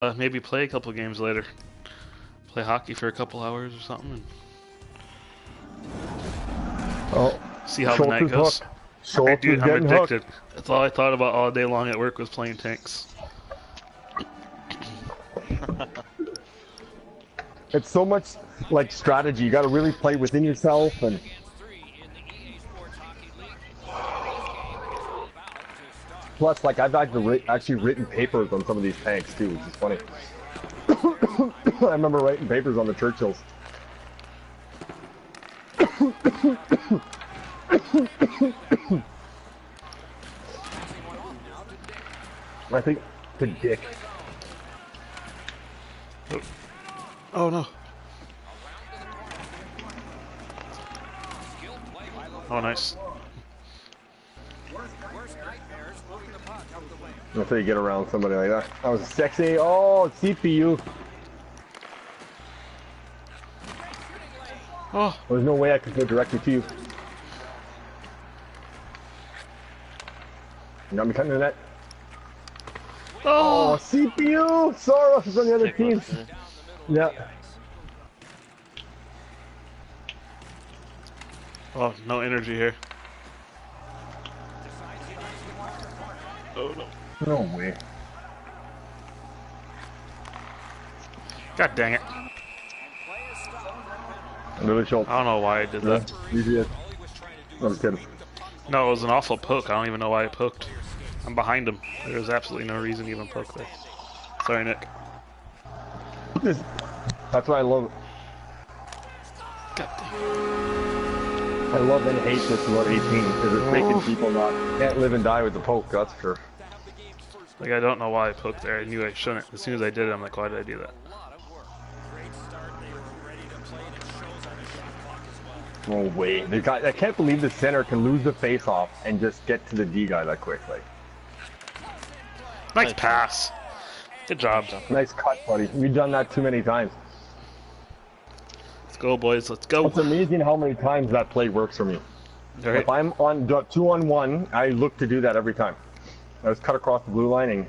Maybe play a couple games later. Play hockey for a couple hours or something. And oh, see how the night goes. Dude, I'm addicted. That's all I thought about all day long at work was playing tanks. It's so much like strategy. You got to really play within yourself and. Plus, like I've actually written papers on some of these tanks too, which is funny. I remember writing papers on the Churchills. I think the dick. Oh no. Oh nice. That's how you get around somebody like that. That was sexy. Oh, CPU. Oh. There's no way I could go directly to you. You got me cutting the net. Oh, CPU! Soros on the other team. Yeah. Oh, no energy here. Oh no. No way. God dang it. Really short. I don't know why I did that. You did. I'm kidding. No, it was an awful poke. I don't even know why I poked. I'm behind him. There's absolutely no reason to even poke there. Sorry, Nick. That's why I love. God damn. I love and hate this about 18 because it's making people can't live and die with the poke. That's for sure. Like I don't know why I poked there. I knew I shouldn't. As soon as I did it, I'm like, why did I do that? No way. I can't believe the center can lose the face-off and just get to the D guy that quickly. Nice pass. Good job. Nice cut, buddy. We've done that too many times. Let's go, boys. Let's go. It's amazing how many times that play works for me. All right. If I'm on 2-on-1, I look to do that every time. I was cut across the blue line and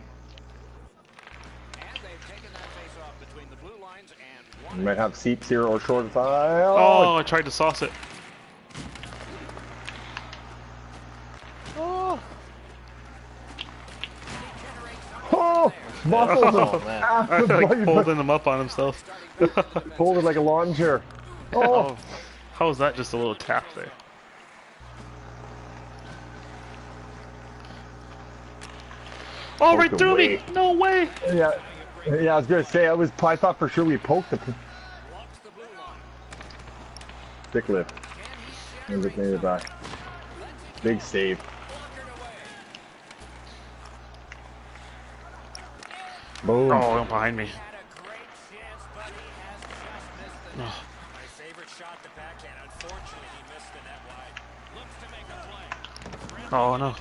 you might have seats here or short side. Oh, I tried to sauce it. Oh, muscles! Oh, man. I like holding him up on himself. Folded like a lawn chair. Oh! How was that just a little tap there? Oh, right through me! No way! Yeah, I was gonna say I thought for sure we poked the stick lift. And just made it back. Big save. Boom. Oh, behind me. Oh. Oh no.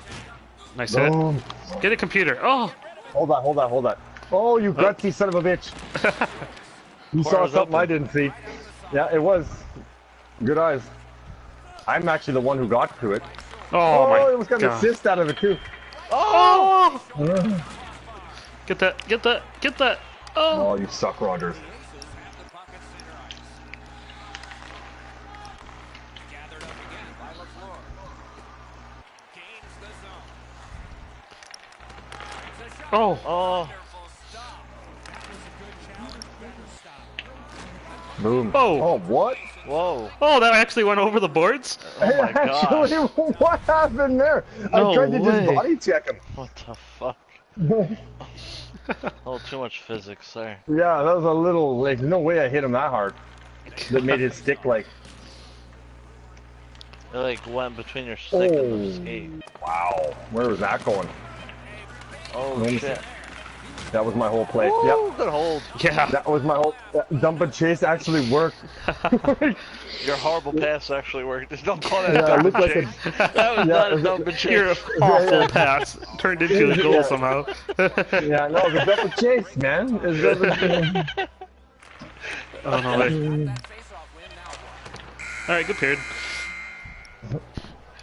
Nice hit. Get a computer. Oh! Hold that. Oh, you gutsy son of a bitch. You saw something I didn't see. Yeah, it was. Good eyes. I'm actually the one who got to it. Oh my it was got an assist out of it too. Oh! Get that. Oh, you suck, Rogers. Oh. Boom. Oh. Oh, what? Whoa. Oh, that actually went over the boards? Oh my Actually, what happened there? No I tried to way. just body check him. What the fuck? Oh, too much physics there. Yeah, that was a little, like, no way I hit him that hard. That made his stick, like... It like went between your stick and the skate. Wow. Where was that going? Oh shit. That was my whole play. Ooh, Yep. good hold. Yeah. That was my whole... dump and chase actually worked. Your horrible pass actually worked. Just don't call that Yeah, dump it looked and like chase. That was not a dump and chase. Your awful pass turned into a goal somehow. Yeah, no, it was a dump and chase, man. It was Oh no way. Alright, good period.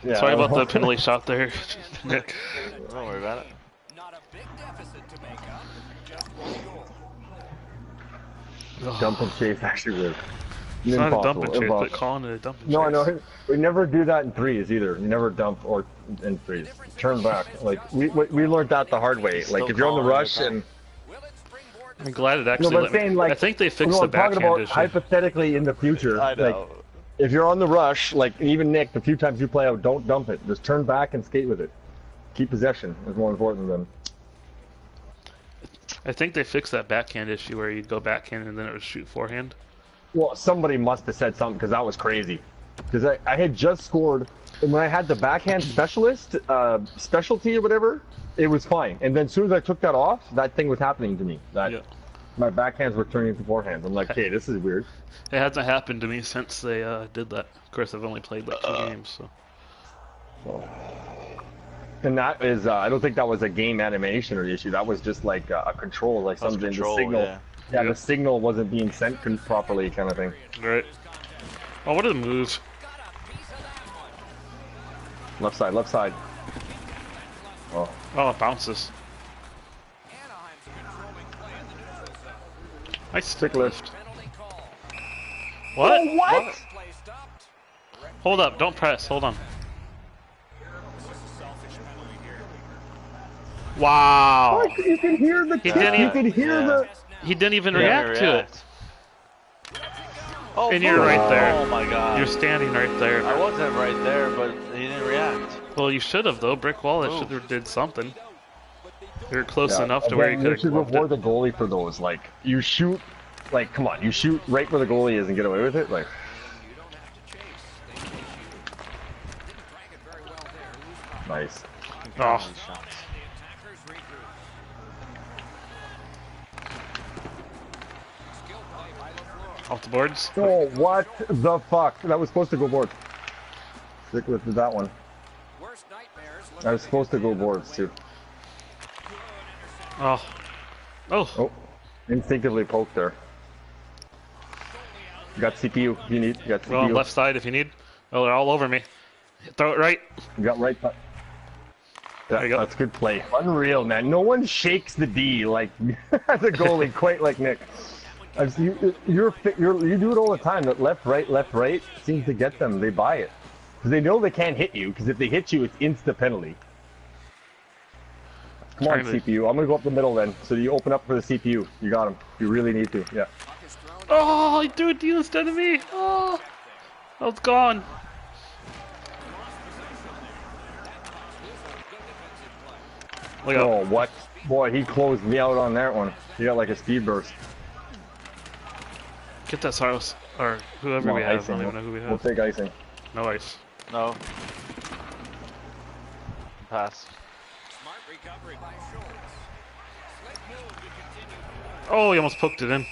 Yeah, Sorry about the penalty shot there, Nick. Don't worry about it. Dump and chase actually weird. It's not a dump Impossible. and chase, but Impossible. calling it a dump and No, I chase. know. We never do that in threes either. We never dump or in threes. Turn back. Like we learned that the hard way. Like if you're on the rush and I'm glad it no, actually but I'm let me. saying like I think they fixed no, the I'm talking backhand about issue. hypothetically in the future. I know. Like if you're on the rush, like even Nick, the few times you play out, don't dump it. Just turn back and skate with it. Keep possession is more important than. I think they fixed that backhand issue where you'd go backhand and then it would shoot forehand. Well, somebody must have said something because that was crazy. Because I had just scored, and when I had the backhand specialist, specialty or whatever, it was fine. And then as soon as I took that off, that thing was happening to me. That Yeah. my backhands were turning into forehands. I'm like, hey, this is weird. It hasn't happened to me since they did that. Of course, I've only played like 2 games, so. And that is, I don't think that was a game animation or issue. That was just like a control, like That's something. control, the signal, yeah. yeah, Yeah. the signal wasn't being sent properly, kind of thing. Right. Oh, what a move. Left side, left side. Oh, Oh, it bounces. Nice stick lift. What? Oh, what? Hold up, don't press, hold on. Wow. Oh, you can hear the kick. didn't You even- can hear yeah. the. He didn't even Yeah, react to it. Oh, And you're right there. Oh my god. You're standing right there. I wasn't right there, but he didn't react. Well, you should have though. Brick wall. It Move. should have did something. You're close Yeah, enough to where you again, could should have gloved reward it. the goalie for those. Like you shoot, like come on, you shoot right where the goalie is and get away with it. Like nice. Oh, off the boards. Oh, what the fuck? That was supposed to go boards. Stick with that one. I was supposed to go boards too. Oh. Oh. Oh, instinctively poked there. You got CPU. You need. You got Go on CPU. left side if you need. Oh, they're all over me. Throw it right. You got right. There you go. That's good play. Unreal, man. No one shakes the D like as a goalie, quite like Nick. You do it all the time. That left, right seems to get them. They buy it because they know they can't hit you. Because if they hit you, it's insta penalty. Come on, Trying to- CPU. I'm gonna go up the middle then. So you open up for the CPU. You got him. You really need to. Yeah. Oh, he threw it to you instead of me. Oh, that was gone. Look out. Oh, what? Boy, he closed me out on that one. He got like a speed burst. Get that Saros or whoever Come on, we have. I icing. don't even know who we We'll have. take icing. No ice. No. Pass. Oh, he almost poked it in.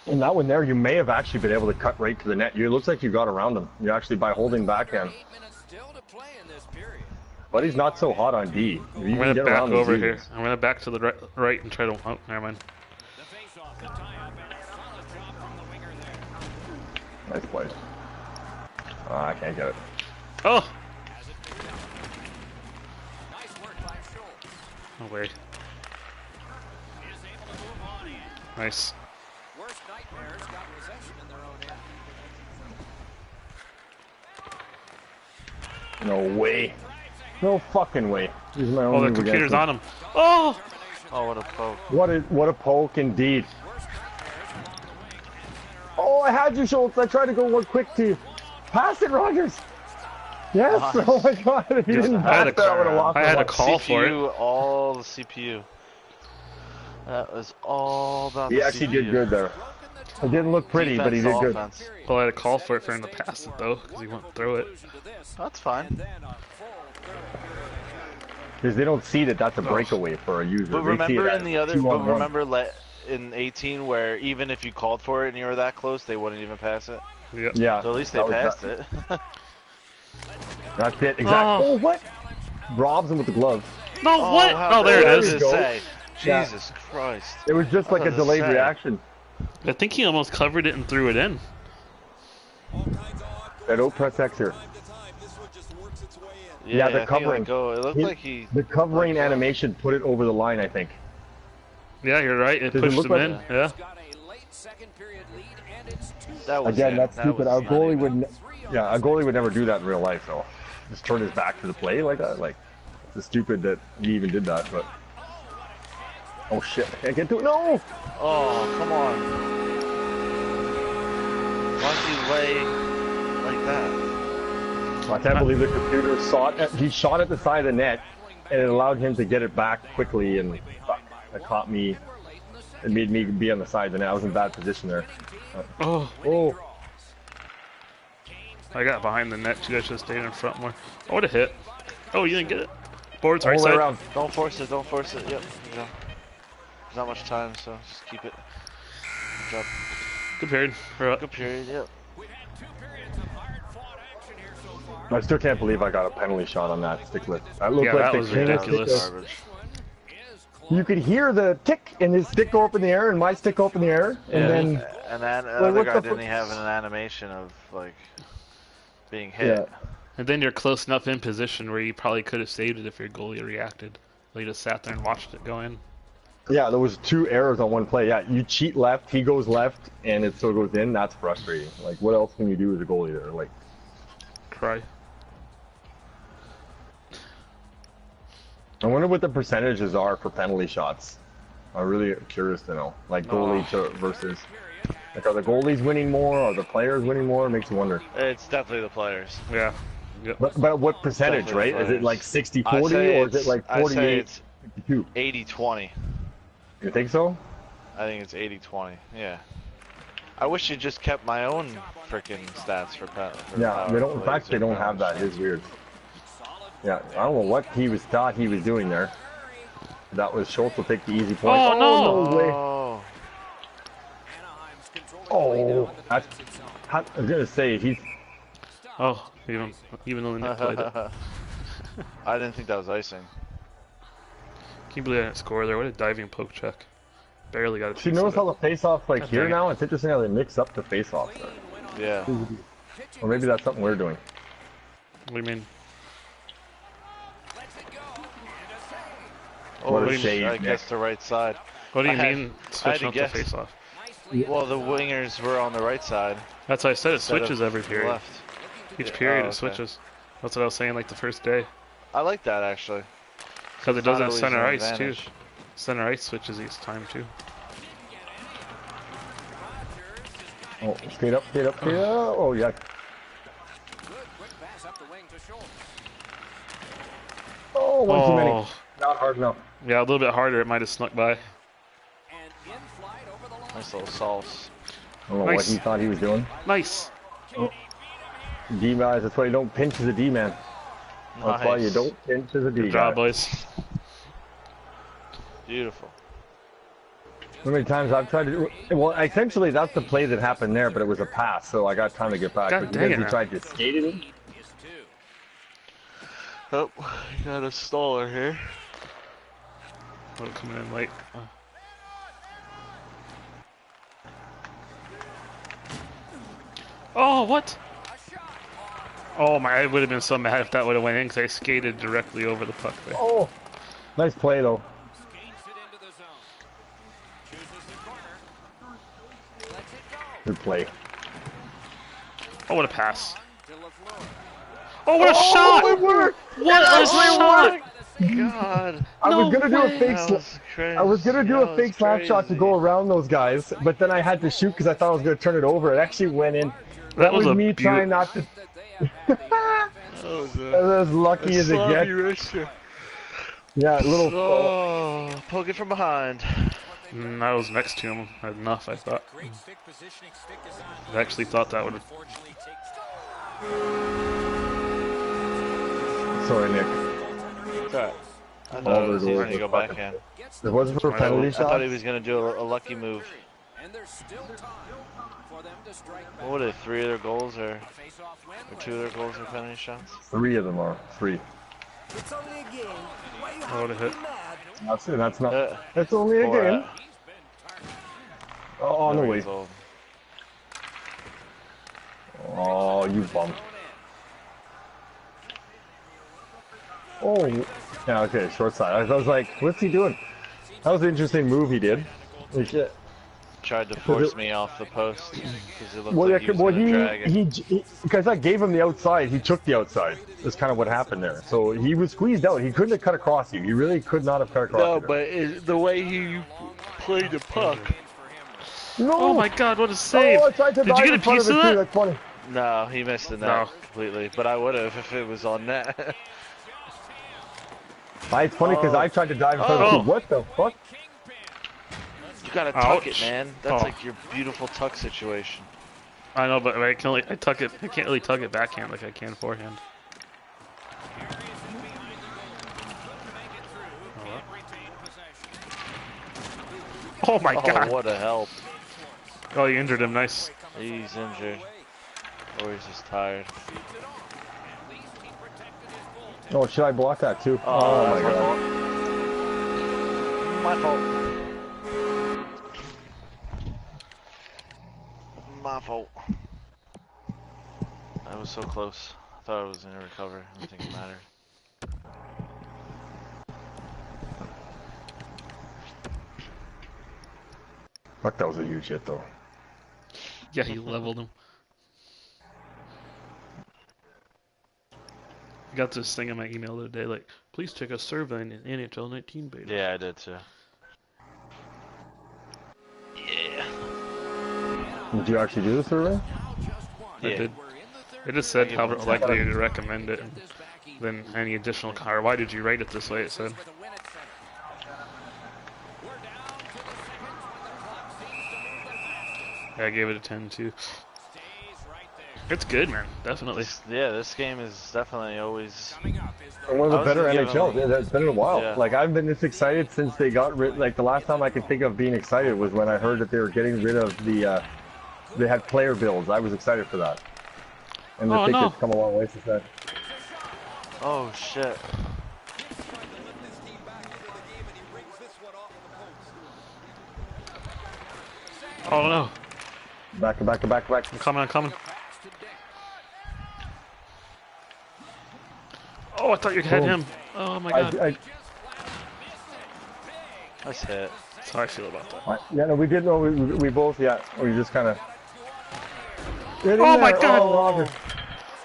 And that one there, you may have actually been able to cut right to the net. It looks like you got around him. You actually by holding backhand. But he's not so hot on D. If you I'm can gonna get back around over the here. I'm gonna back to the right and try to. Oh, never mind. Nice play. I can't get it. Oh. No way. Nice. No way. No fucking way. He's my Oh, only the computer's against on him. Oh. Oh, what a poke. What a poke indeed. Oh, I had you, Schultz. I tried to go one quick to you. Pass it, Rogers. Yes. Nice. Oh my God. If you didn't I had pass that, I would have lost. I my had a life. call for it. CPU, all the CPU. That was all about He the actually CPU. did good there. It didn't look pretty, but he did Defense, good. offense. Well, I had a call for it for him to pass it though, because he won't throw it. That's fine. Because they don't see that that's a breakaway for a user. But They see remember it in the as other, 2-on-1. but remember in 18 where even if you called for it and you were that close, they wouldn't even pass it. Yep. Yeah. So at least they that was passed that- it. That's it. Exactly. Oh. Oh, what? Robs him with the glove. No, what? how Oh, there bad it does is. go. Say? Yeah. Jesus Christ. It was just like a What does it delayed say? reaction. I think he almost covered it and threw it in. I don't press X here. Yeah, the I think covering. It, go. It looked He- like he. The covering animation put it over the line, I think. Yeah, you're right. It Does it pushed look him like- in. Yeah. That was Again, it. that's That stupid. was Our not goalie even- would, yeah, a goalie would never do that in real life. though. Just turn his back to the play like that. Like, it's stupid that he even did that. But oh shit, I can't get to it. No. Oh, come on. Why don't you lay like that? I can't believe the computer saw it. He shot at the side of the net, and it allowed him to get it back quickly. And fuck, it caught me. It made me be on the side of the net. I was in bad position there. Oh, Oh, I got behind the net. You guys should have stayed in front more. I would have hit. Oh, you didn't get it. Boards right all the way side. around. Don't force it. Don't force it. Yep. You know, there's not much time, so just keep it. Good job. Good period. We're up. Good period. Yep. I still can't believe I got a penalty shot on that stick lift. That looked Yeah, like that the was cleanest ridiculous. stick lift. You could hear the tick and his stick go up in the air and my stick go up in the air, and Yeah. then And then Wait, other what guy the didn't fuck? have an animation of like being hit. yeah. And then you're close enough in position where you probably could have saved it if your goalie reacted. But you just sat there and watched it go in. Yeah, there was 2 errors on one play. Yeah, you cheat left, he goes left, and it still goes in. That's frustrating. Like, what else can you do as a goalie there? Like, Cry. I wonder what the percentages are for penalty shots. I'm really curious to know. Like goalie to versus, like, are the goalies winning more? Are the players winning more? It makes you wonder. It's definitely the players. Yeah. Yep. But what percentage, Definitely right? Is it like I'd 60-40 say or is it like I'd say 48-52? it's 80-20. You think so? I think it's 80-20. Yeah. I wish you just kept my own freaking stats for Yeah, power they don't. In plays fact, they or don't power have that. shots. It's weird. Yeah, I don't know what thought he was doing there. That was Schultz will take the easy point. Oh, no! No way! Oh, Oh, that's. I was gonna say he's. Oh, even though the net played it. I didn't think that was icing. Can you believe I didn't score there? What a diving poke check. Barely got a piece You notice of how it. the face-off like God here dang it. now? It's interesting how they mix up the face-off. Yeah. Or maybe that's something we're doing. What do you mean? What Oh, a save, I Nick. guess the right side. What do you I had- mean I had switching to up the guess. face off? Well, the wingers were on the right side. That's what I said. It instead of switches every the period. Left. Each period Oh, it okay. switches. That's what I was saying like the first day. I like that actually. Because it does it at Finally center an ice too. advantage. Center ice switches each time too. Oh, skate up, skate up, skate up. Oh yeah. Oh, one too many. Oh, Not hard enough. yeah, a little bit harder. It might have snuck by. Nice little sauce. I don't know Nice. what he thought he was doing. Nice. D guys, that's why you don't pinch as a D man. That's why you Nice. don't pinch as a D Good guy. job, boys. Beautiful. How many times I've tried to do? Well, essentially that's the play that happened there, but it was a pass, so I got time to get back. God but dang because it, he man. tried to skate it in. Oh, got a staller here. Oh, coming in late. Oh, what? Oh my! I would have been so mad if that would have went in because I skated directly over the puck there. Oh, nice play though. Good play. Oh, what a pass! Oh, what a shot! It worked! What a shot! God. I No was gonna do a way. fake. That Sla- was crazy. I was gonna do That a fake was slap shot to crazy. go around those guys, but then I had to shoot because I thought I was gonna turn it over. It actually went in. That was a me trying not to. That was I was as lucky as it gets. Wristler. Yeah, a little. Oh, poke it from behind. I was next to him. Had enough, I thought. I actually thought that would. Sorry, Nick. It's alright. I All thought it the was goals easy to go were backhand. It wasn't for a penalty I shot. thought he was gonna do a lucky move. What were they? 3 of their goals or 2 of their goals are penalty shots? 3 of them are 3. I would have hit. That's it. That's not. Uh, It's only a Four, game. Oh no way. years old. Oh, you bum. Oh, yeah. Okay, short side. I was like, what's he doing? That was an interesting move he did. Holy shit. tried to force me off the post because it looked Well, like he was gonna drag it. he because I gave him the outside, he took the outside. That's kind of what happened there. So he was squeezed out. He couldn't have cut across you. He really could not have cut across No, you. but the way he played the puck. No! Oh my god, what a save! Oh, I tried to Did you dive get a in front piece of of it too. that? That's funny. No, he missed the net No. completely, but I would have if it was on net. It's funny because I tried to dive in front of it too. What the fuck? You gotta tuck it, Ouch. man. That's Oh. like your beautiful tuck situation. I know, but I can only tuck it. I can't really tug it backhand like I can forehand. Oh my god! Oh, what a help. Oh, you injured him. Nice. He's injured. Or he's just tired. Oh, should I block that too? Oh, my god. My fault. My fault. That was so close. I thought I was gonna recover. I didn't think it mattered. Fuck, that was a huge hit though. Yeah, he leveled him. I got this thing in my email the other day, like, please check a survey in NHL 19 beta. Yeah, I did too. Yeah. Did you actually do the survey? I Yeah. did. It just said how likely to recommend it, and then any additional or why did you write it this way? It said. Yeah, I gave it a 10 too. It's good, man. Definitely. Yeah, this game is definitely always. One of the I was better gonna give NHLs. him- It's been a while. Yeah. Like I've been this excited since they got rid. Like the last time I can think of being excited was when I heard that they were getting rid of the. They had player builds. I was excited for that. And I think it's come a long way since then. Oh shit. Oh no! Back. I'm coming. Oh, I thought you had him. Oh my god. Nice hit. That's how I feel about that. Yeah, no, we did know. We both. Yeah, we just kind of. Oh my god! Oh,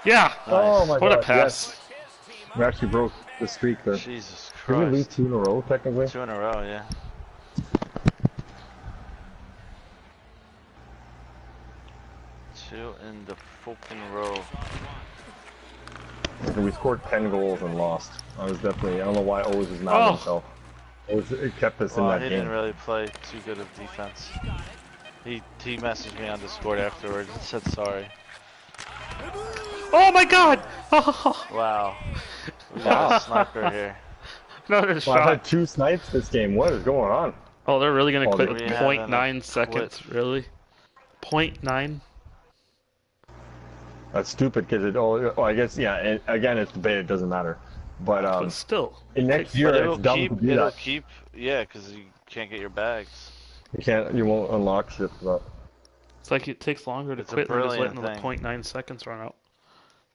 Yeah. oh my What god! a pass. Yes. We actually broke the streak there. Jesus Did we lose Christ. 2 in a row technically? 2 in a row, yeah. Two in the fucking row. We scored 10 goals and lost. I was definitely. I don't know why Oz was mad at himself. It kept us in Well, that he game. didn't really play too good of defense. He messaged me on Discord afterwards and said sorry. Oh my god! Oh, Wow. We got a sniper here. another Well, I've shot. had 2 snipes this game. What is going on? Oh, they're really gonna Oh, quit we with haven't 0.9 seconds. quit. Really? 0.9? That's stupid because it. Oh, I guess yeah. Again, it's debate. It doesn't matter. But But still. in next year, But it's dumb to do it'll that. keep, yeah, because you can't get your bags. You won't unlock shit for that. It's like it takes longer to It's a quit than just brilliant letting the thing. 0.9 seconds run out.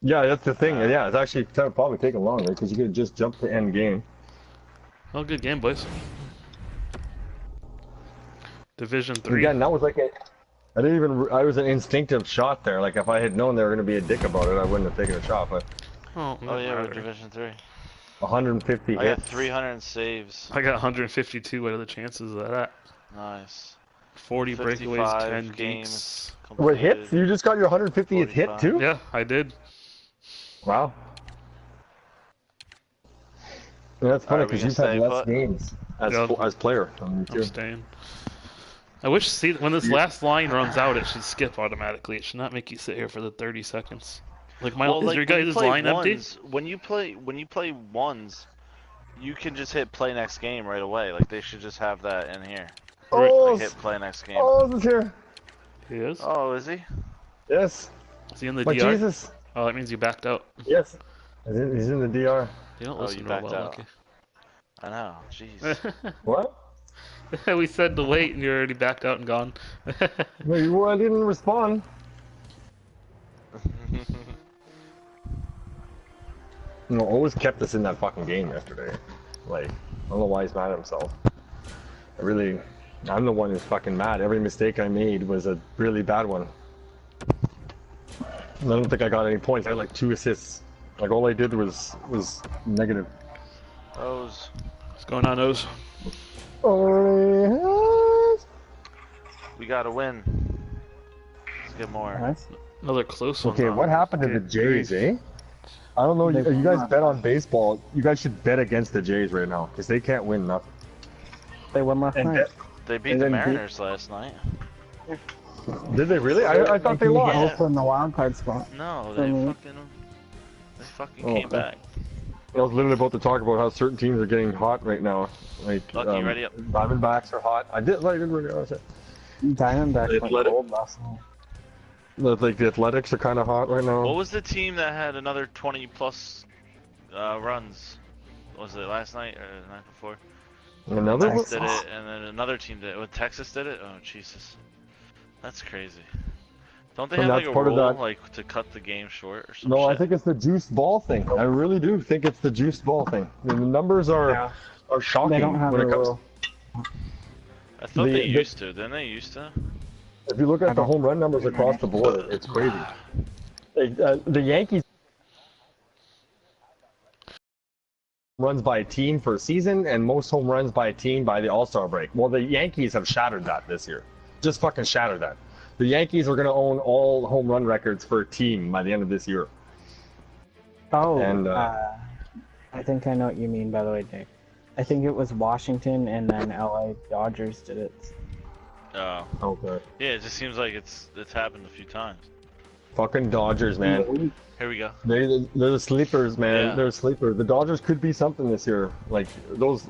Yeah, that's the thing. Yeah, it's actually probably taking longer because you could just jump to end game. Oh, good game, boys. Division 3. Again, that was like a. I didn't even. I was an instinctive shot there. Like if I had known they were going to be a dick about it, I wouldn't have taken a shot. But Oh, Oh yeah, we're matter. Division 3. 150 I got hits. 300 saves. I got 152. What are the chances of that? Nice. 40 breakaways, 55 10 games games. What hits? completed. You just got your 150th hit 45. too? Yeah, I did. Wow. Yeah, that's funny Alright, we because gonna you've had stay less put? games as Yeah. as player. than me I'm too. staying. I wish, see, when this last line runs out, it should skip automatically. It should not make you sit here for the 30 seconds. Like, Well, is like, your when you guys' play line empty? ones, when you play ones, you can just hit play next game right away. Like they should just have that in here. Oh, Like hit play next game. oh, is here. He is? Oh, is he? Yes. Is he in the But DR? Jesus. Oh, that means you backed out. Yes. He's in the DR. You don't Oh, listen you real backed well, out. Lucky. I know. Jeez. What? We said to wait, and you're already backed out and gone. No, I didn't respond. No, always kept us in that fucking game yesterday. Like, I don't know why he's mad at himself. I really. I'm the one who's fucking mad. Every mistake I made was a really bad one. I don't think I got any points. I had like 2 assists. Like all I did was negative. O's. What's going on, O's? We gotta win. Let's get more. Nice. Another close one. Okay, what happened to the Jays, eh? I don't know. You guys bet on baseball. You guys should bet against the Jays right now because they can't win nothing. They won last night. They beat the Mariners last night. Did they really? I thought they lost. Also in the wild card spot. No, they fucking came back. I was literally about to talk about how certain teams are getting hot right now. Like Lucky, ready up. Diamondbacks are hot. I did really notice it. Diamondbacks went gold last night. Like the Athletics are kind of hot right now. What was the team that had another 20 plus runs? Was it last night or the night before? Another one? Did it, and then another team did it. What, Texas did it? Oh Jesus, that's crazy. Don't they have like a rule like to cut the game short or something? No, I think it's the juiced ball thing. I really do think it's the juiced ball thing. The numbers are shocking They don't have when a it comes. rule. I thought they used to. Didn't they used to? If you look at the home run numbers across the board, it's crazy. The Yankees runs by a team for a season, and most home runs by a team by the All-Star break. Well, the Yankees have shattered that this year. Just fucking shattered that. The Yankees are going to own all home run records for a team by the end of this year. Oh, And, I think I know what you mean, by the way, Nick. I think it was Washington and then LA Dodgers did it. Oh. Okay. Yeah, it just seems like it's happened a few times. Fucking Dodgers, man. Here we go. They're the sleepers, man. Yeah. They're sleepers. The Dodgers could be something this year. Like those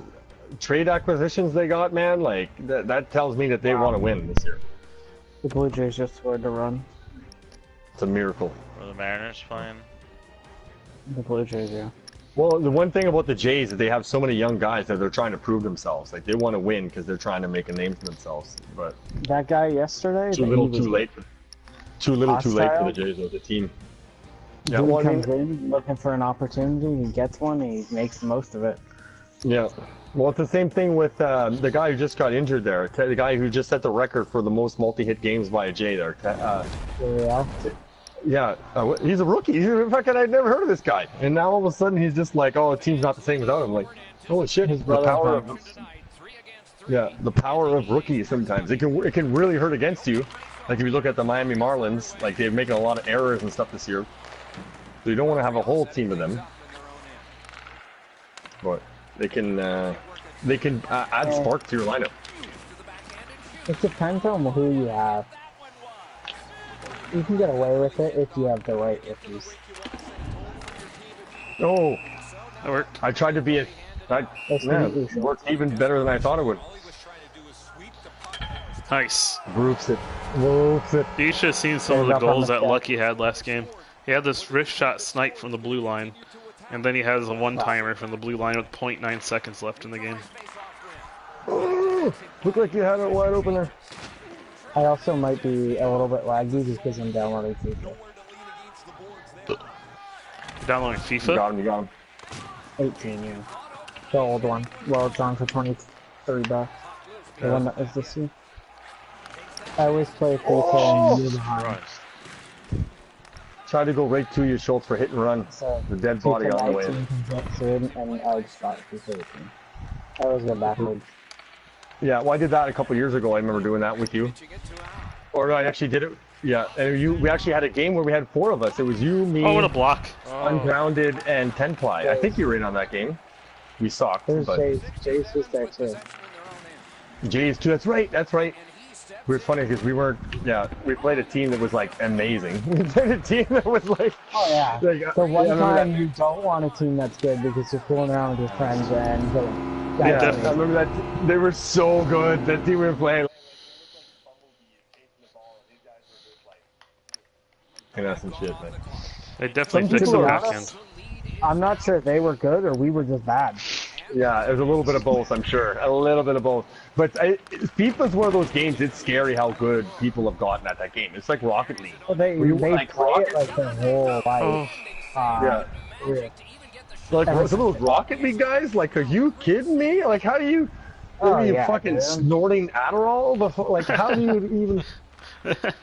trade acquisitions they got, man. Like that tells me that they want to win this year. The Blue Jays just scored a run. It's a miracle. Were the Mariners playing? The Blue Jays, yeah. Well, the one thing about the Jays is they have so many young guys that they're trying to prove themselves. Like they want to win because they're trying to make a name for themselves. But That guy yesterday. too little, too late. Too little, too late for the Jays as a team. Yeah, Dude well, I comes mean, in looking for an opportunity. He gets one. And he makes the most of it. yeah. Well, it's the same thing with the guy who just got injured there. The guy who just set the record for the most multi-hit games by a Jay there. Yeah, he's a rookie. I'd never heard of this guy. And now all of a sudden he's just like, oh, the team's not the same without him. Like, holy shit, His the brother power of the power of rookies sometimes. It can really hurt against you. Like if you look at the Miami Marlins, like they're making a lot of errors and stuff this year. So you don't want to have a whole team of them. But they can add spark to your lineup. It depends on who you have. You can get away with it if you have the right issues. Oh, That worked. I tried to be it worked even better than I thought it would. Nice. Roofs it. You should have seen some of Stand the up on goals the that set. Lucky had last game. He had this wrist shot snipe from the blue line, and then he has a one-timer from the blue line with 0.9 seconds left in the game. Oh, looked like you had it wide open there. I also might be a little bit laggy because I'm downloading FIFA. You're downloading You FIFA? got him, you got him. 18, yeah. The old one. Well, it's on for 23 bucks. The one that was this year. I always play FIFA and you're behind. Christ. Tried to go right to you, Schultz, for hit and run. So, The dead body FIFA on the way. 19 comes in, and I just got FIFA 18. I always go backwards. Yeah, well, I did that a couple years ago. I remember doing that with you. Or no, I actually did it. Yeah, and we actually had a game where we had 4 of us. It was you, me, Oh, what a block. Ungrounded, and 10-ply. I think you were in on that game. We sucked, There's but Jay's was there too. Jays too. That's right. That's right. We were funny because we weren't. Yeah, we played a team that was like amazing. We played a team that was like. Oh yeah. Like, The one I remember time that. you don't want a team that's good because you're fooling around with your friends and going. Yeah, definitely. I remember that. They were so good. That team we were playing. And that's some shit, man. They definitely Some fixed people the are backhand. I'm not sure if they were good or we were just bad. Yeah, it was a little bit of both, I'm sure. A little bit of both. But FIFA's one of those games, it's scary how good people have gotten at that game. It's like Rocket League. Well, they Were you play like it Rocket? like their whole life. Oh, Yeah. Yeah. Like some of those Rocket League guys, like, are you kidding me? Like, how do you... What are you yeah, fucking dude. snorting Adderall before? Like, how do you even?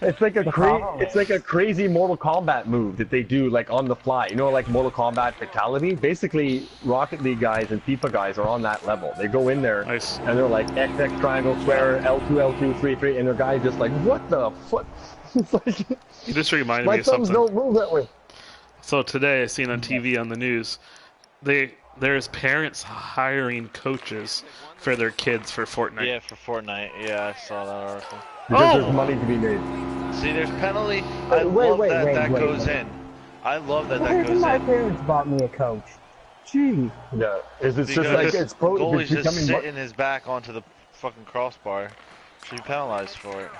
It's like a crazy Mortal Kombat move that they do like on the fly. You know, like Mortal Kombat Fatality. Basically, Rocket League guys and FIFA guys are on that level. They go in there Nice. and they're like X X triangle square L2 L2 3 3, and their guy just like, what the fuck? It's like, You just reminded my me of thumbs something. don't move that way. So today I seen on TV on the news, there's parents hiring coaches for their kids for Fortnite. Yeah, for Fortnite. Yeah, I saw that article. Because Oh! there's money to be made. See, there's penalty. I Wait, love wait, that wait, that wait, goes wait. in. I love that Why that haven't goes my in. parents bought me a coach? Gee. Yeah, it's just Because like it's goalie's just becoming sitting his back onto the fucking crossbar. Should be penalized for it.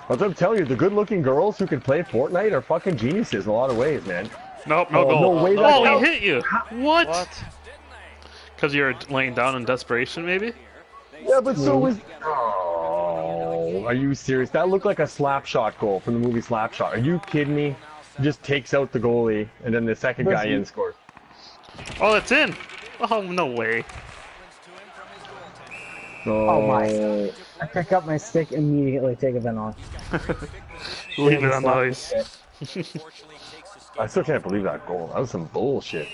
But I'm telling you, the good-looking girls who can play Fortnite are fucking geniuses in a lot of ways, man. Nope, no Oh, goal. no way that Oh, counts. he hit you! What? What? Because you're laying down in desperation, maybe? Yeah, but so is. Oh, are you serious? That looked like a slapshot goal from the movie Slapshot. Are you kidding me? Just takes out the goalie, and then the second guy in scores. Oh, it's in! Oh, no way. Oh my. I pick up my stick, immediately take it off. Leave it on the ice. I still can't believe that goal. That was some bullshit.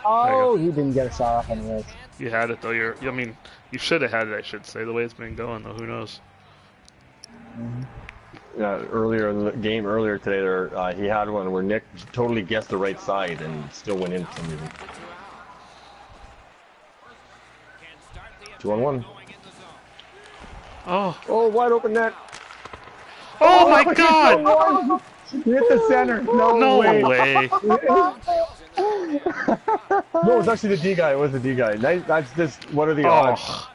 Oh, he didn't get a shot off anyways. You had it, though. I mean, you should have had it, I should say. The way it's been going, though, who knows? Yeah, earlier in the game, earlier today, there he had one where Nick totally guessed the right side and still went in for some reason. 2-on-1. Oh. Oh, wide open net. Oh, my God! You hit the center. No, No way. way. No, it was actually the D guy. It was the D guy. That's just, what are the odds? Oh.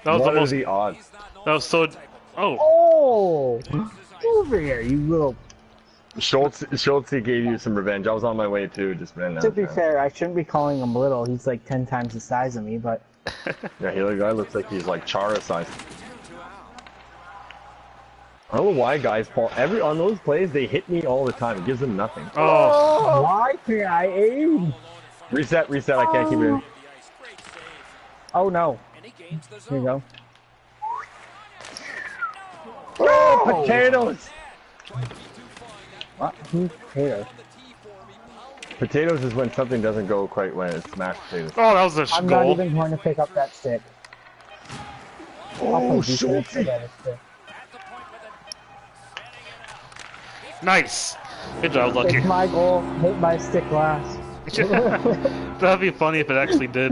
That was What are almost. the odds? That was so. Oh. Oh! Over here, you little... Schultz gave you some revenge. I was on my way too, just ran To out. be fair, I shouldn't be calling him little. He's like 10 times the size of me, but... Yeah, the guy looks like he's like Chara size. I don't know why guys fall. On those plays, they hit me all the time. It gives them nothing. Oh. Why can't I aim? Reset. I can't keep it in. Oh no. Here you go. Oh, potatoes! What? Who's potato? Potatoes is when something doesn't go quite when it's mashed potatoes. Oh, that was a I'm not goal. even going to pick up that stick. Oh, Schultz! Schultz! Nice. Good job, Lucky. It's my goal. Hit my stick last. That'd be funny if it actually did.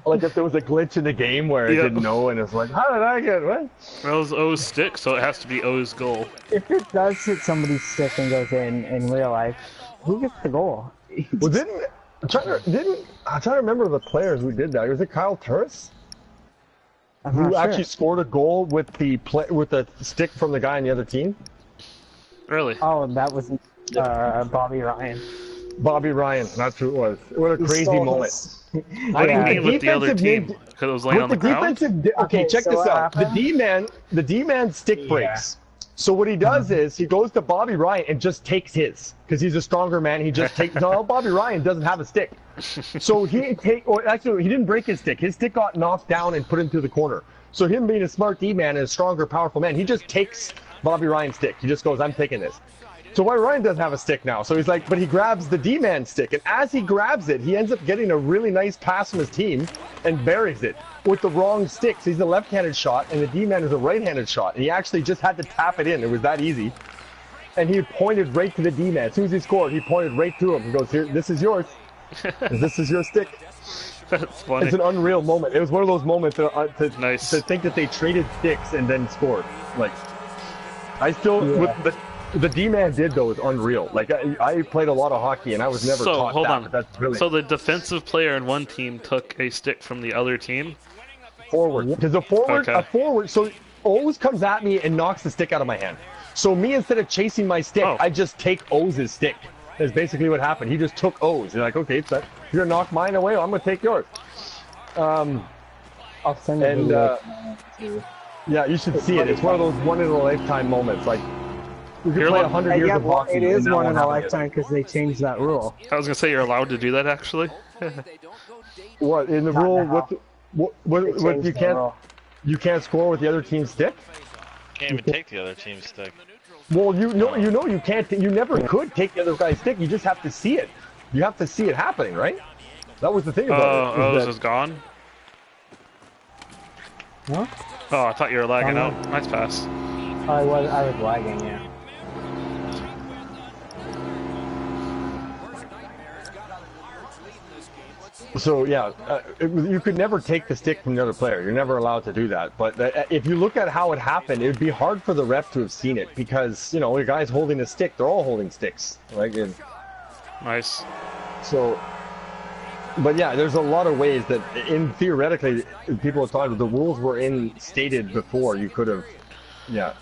Like if there was a glitch in the game where it Yep. didn't know and it's like, how did I get what? That was O's stick, so it has to be O's goal. If it does hit somebody's stick and goes in real life, who gets the goal? Well, I'm trying to remember the players who did that. Was it Kyle Turris? I'm Who not sure. actually scored a goal with the stick from the guy on the other team? Really? Oh, that was Bobby Ryan. Bobby Ryan, that's who it was. What a He crazy stole moment. his- I didn't Yeah. mean with the other Defensive team mid- because it was laying on the With the ground. defensive, okay, Okay, check so this what out. happened? The D-man stick breaks. So what he does is he goes to Bobby Ryan and just takes his because he's a stronger man. He just takes. No, Bobby Ryan doesn't have a stick, so he actually he didn't break his stick. His stick got knocked down and put into the corner. So him being a smart D-man and a stronger, powerful man, he just takes Bobby Ryan's stick. He just goes, "I'm taking this." So Bobby Ryan doesn't have a stick now. So he's like, but he grabs the D-man stick, and as he grabs it, he ends up getting a really nice pass from his team and buries it with the wrong stick. So he's a left-handed shot, and the D-man is a right-handed shot. And he actually just had to tap it in. It was that easy. And he pointed right to the D-man. As soon as he scored, he pointed right to him. He goes, "Here, this is yours. This is your stick." That's funny. It's an unreal moment. It was one of those moments Nice. to think that they traded sticks and then scored. Like, I still, Yeah. with the D-man did though is unreal. Like I played a lot of hockey and I was never So taught hold that. on. But that's brilliant. So the defensive player in one team took a stick from the other team. Forward. Because a Okay. forward, so O's comes at me and knocks the stick out of my hand. So me, instead of chasing my stick, Oh. I just take O's stick. That's basically what happened. He just took O's. You're like, okay, it's that. You're gonna knock mine away. I'm gonna take yours. I'll send And, you. Yeah, you should see it. It's one of those one-in-a-lifetime moments. Like, we could Here, play look. 100 years Yeah, of well, hockey. it is and that one won't in a happen again. lifetime because they changed that rule. I was gonna say you're allowed to do that actually. What in the Not rule? now. What? What you can't score with the other team's stick? Can't even take the other team's stick. Well, you know you can't. You never could take the other guy's stick. You just have to see it. You have to see it happening, right? That was the thing about it. Oh, this is gone? What? Oh, I thought you were lagging out. Nice pass. I was lagging, yeah. So yeah, you could never take the stick from the other player. You're never allowed to do that. But if you look at how it happened, it would be hard for the ref to have seen it because, you know, the guy's holding a stick. They're all holding sticks. Like, Nice. So, but yeah, there's a lot of ways that, theoretically, people have thought the rules were stated before. You could have, yeah.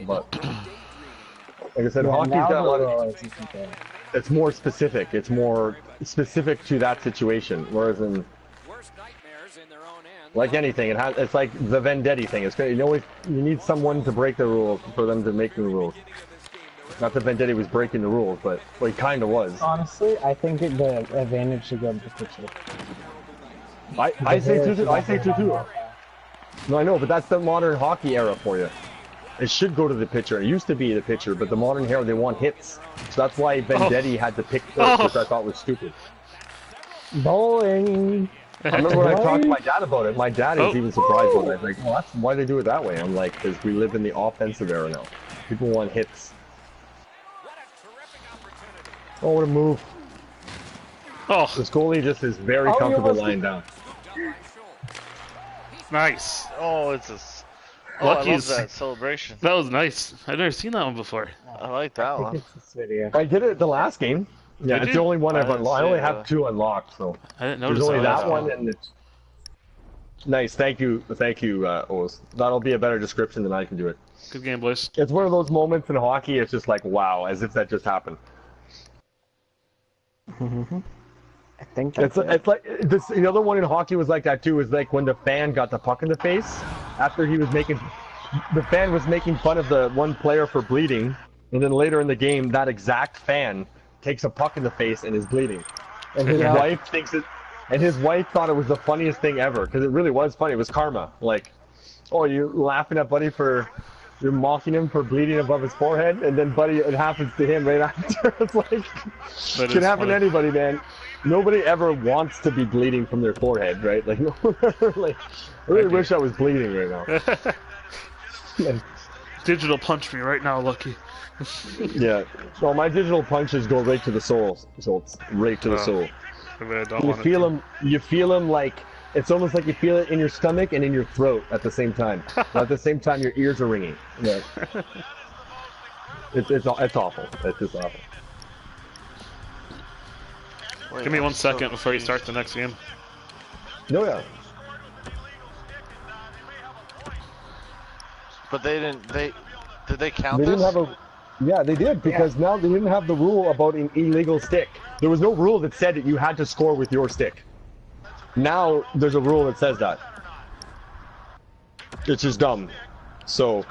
But like I said, hockey's got a lot of. It's more specific. It's more specific to that situation. Whereas in, like anything, it's like the Vendetti thing. It's you need someone to break the rules for them to make the rules. Not that Vendetti was breaking the rules, but well, he kind of was. Honestly, I think the advantage should go to the pitcher. I say 2-2. I say 2-2. No, I know, but that's the modern hockey era for you. It should go to the pitcher. It used to be the pitcher, but the modern era, they want hits. So that's why Vendetti had to pick first, which I thought was stupid. Bowling! I remember when I talked to my dad about it, my dad is even surprised when I was like, well, that's why they do it that way. I'm like, because we live in the offensive era now. People want hits. Oh, what a move. Oh. This goalie just is very comfortable lying down. Nice. Oh, it's a... Oh, Lucky I love that celebration. That was nice. I've never seen that one before. I like that one. I did it the last game. Yeah, Did it's you? the only one I've unlocked. I only have 2 unlocked, so I didn't notice there's only that one. one, and it's nice. Thank you, Oz. That'll be a better description than I can do it. Good game, boys. It's one of those moments in hockey. It's just like wow, as if that just happened. I think It's like this. The other one in hockey was like that too. Is like when the fan got the puck in the face after he was making. The fan was making fun of the one player for bleeding, and then later in the game, that exact fan takes a puck in the face and is bleeding, and his wife thinks it, and his wife thought it was the funniest thing ever because it really was funny. It was karma. Like, oh, you're laughing at Buddy you're mocking him for bleeding above his forehead, and then Buddy, it happens to him right after. It's like, it can happen to anybody, man. Nobody ever wants to be bleeding from their forehead, right? Like, no one ever, like, I really wish I was bleeding right now. Digital punch me right now, Lucky. Yeah. No, my digital punches go right to the soul. So it's right to the soul. I mean, I don't You feel them. You feel them like it's almost like you feel it in your stomach and in your throat at the same time. At the same time, your ears are ringing. Yeah. It's awful. It's just awful. Wait, Give me 1 second before you start the next game. No, yeah. But they didn't. Did they count They this? didn't have a. Yeah, they did because now they didn't have the rule about an illegal stick. There was no rule that said that you had to score with your stick. Now there's a rule that says that. It's just dumb. So,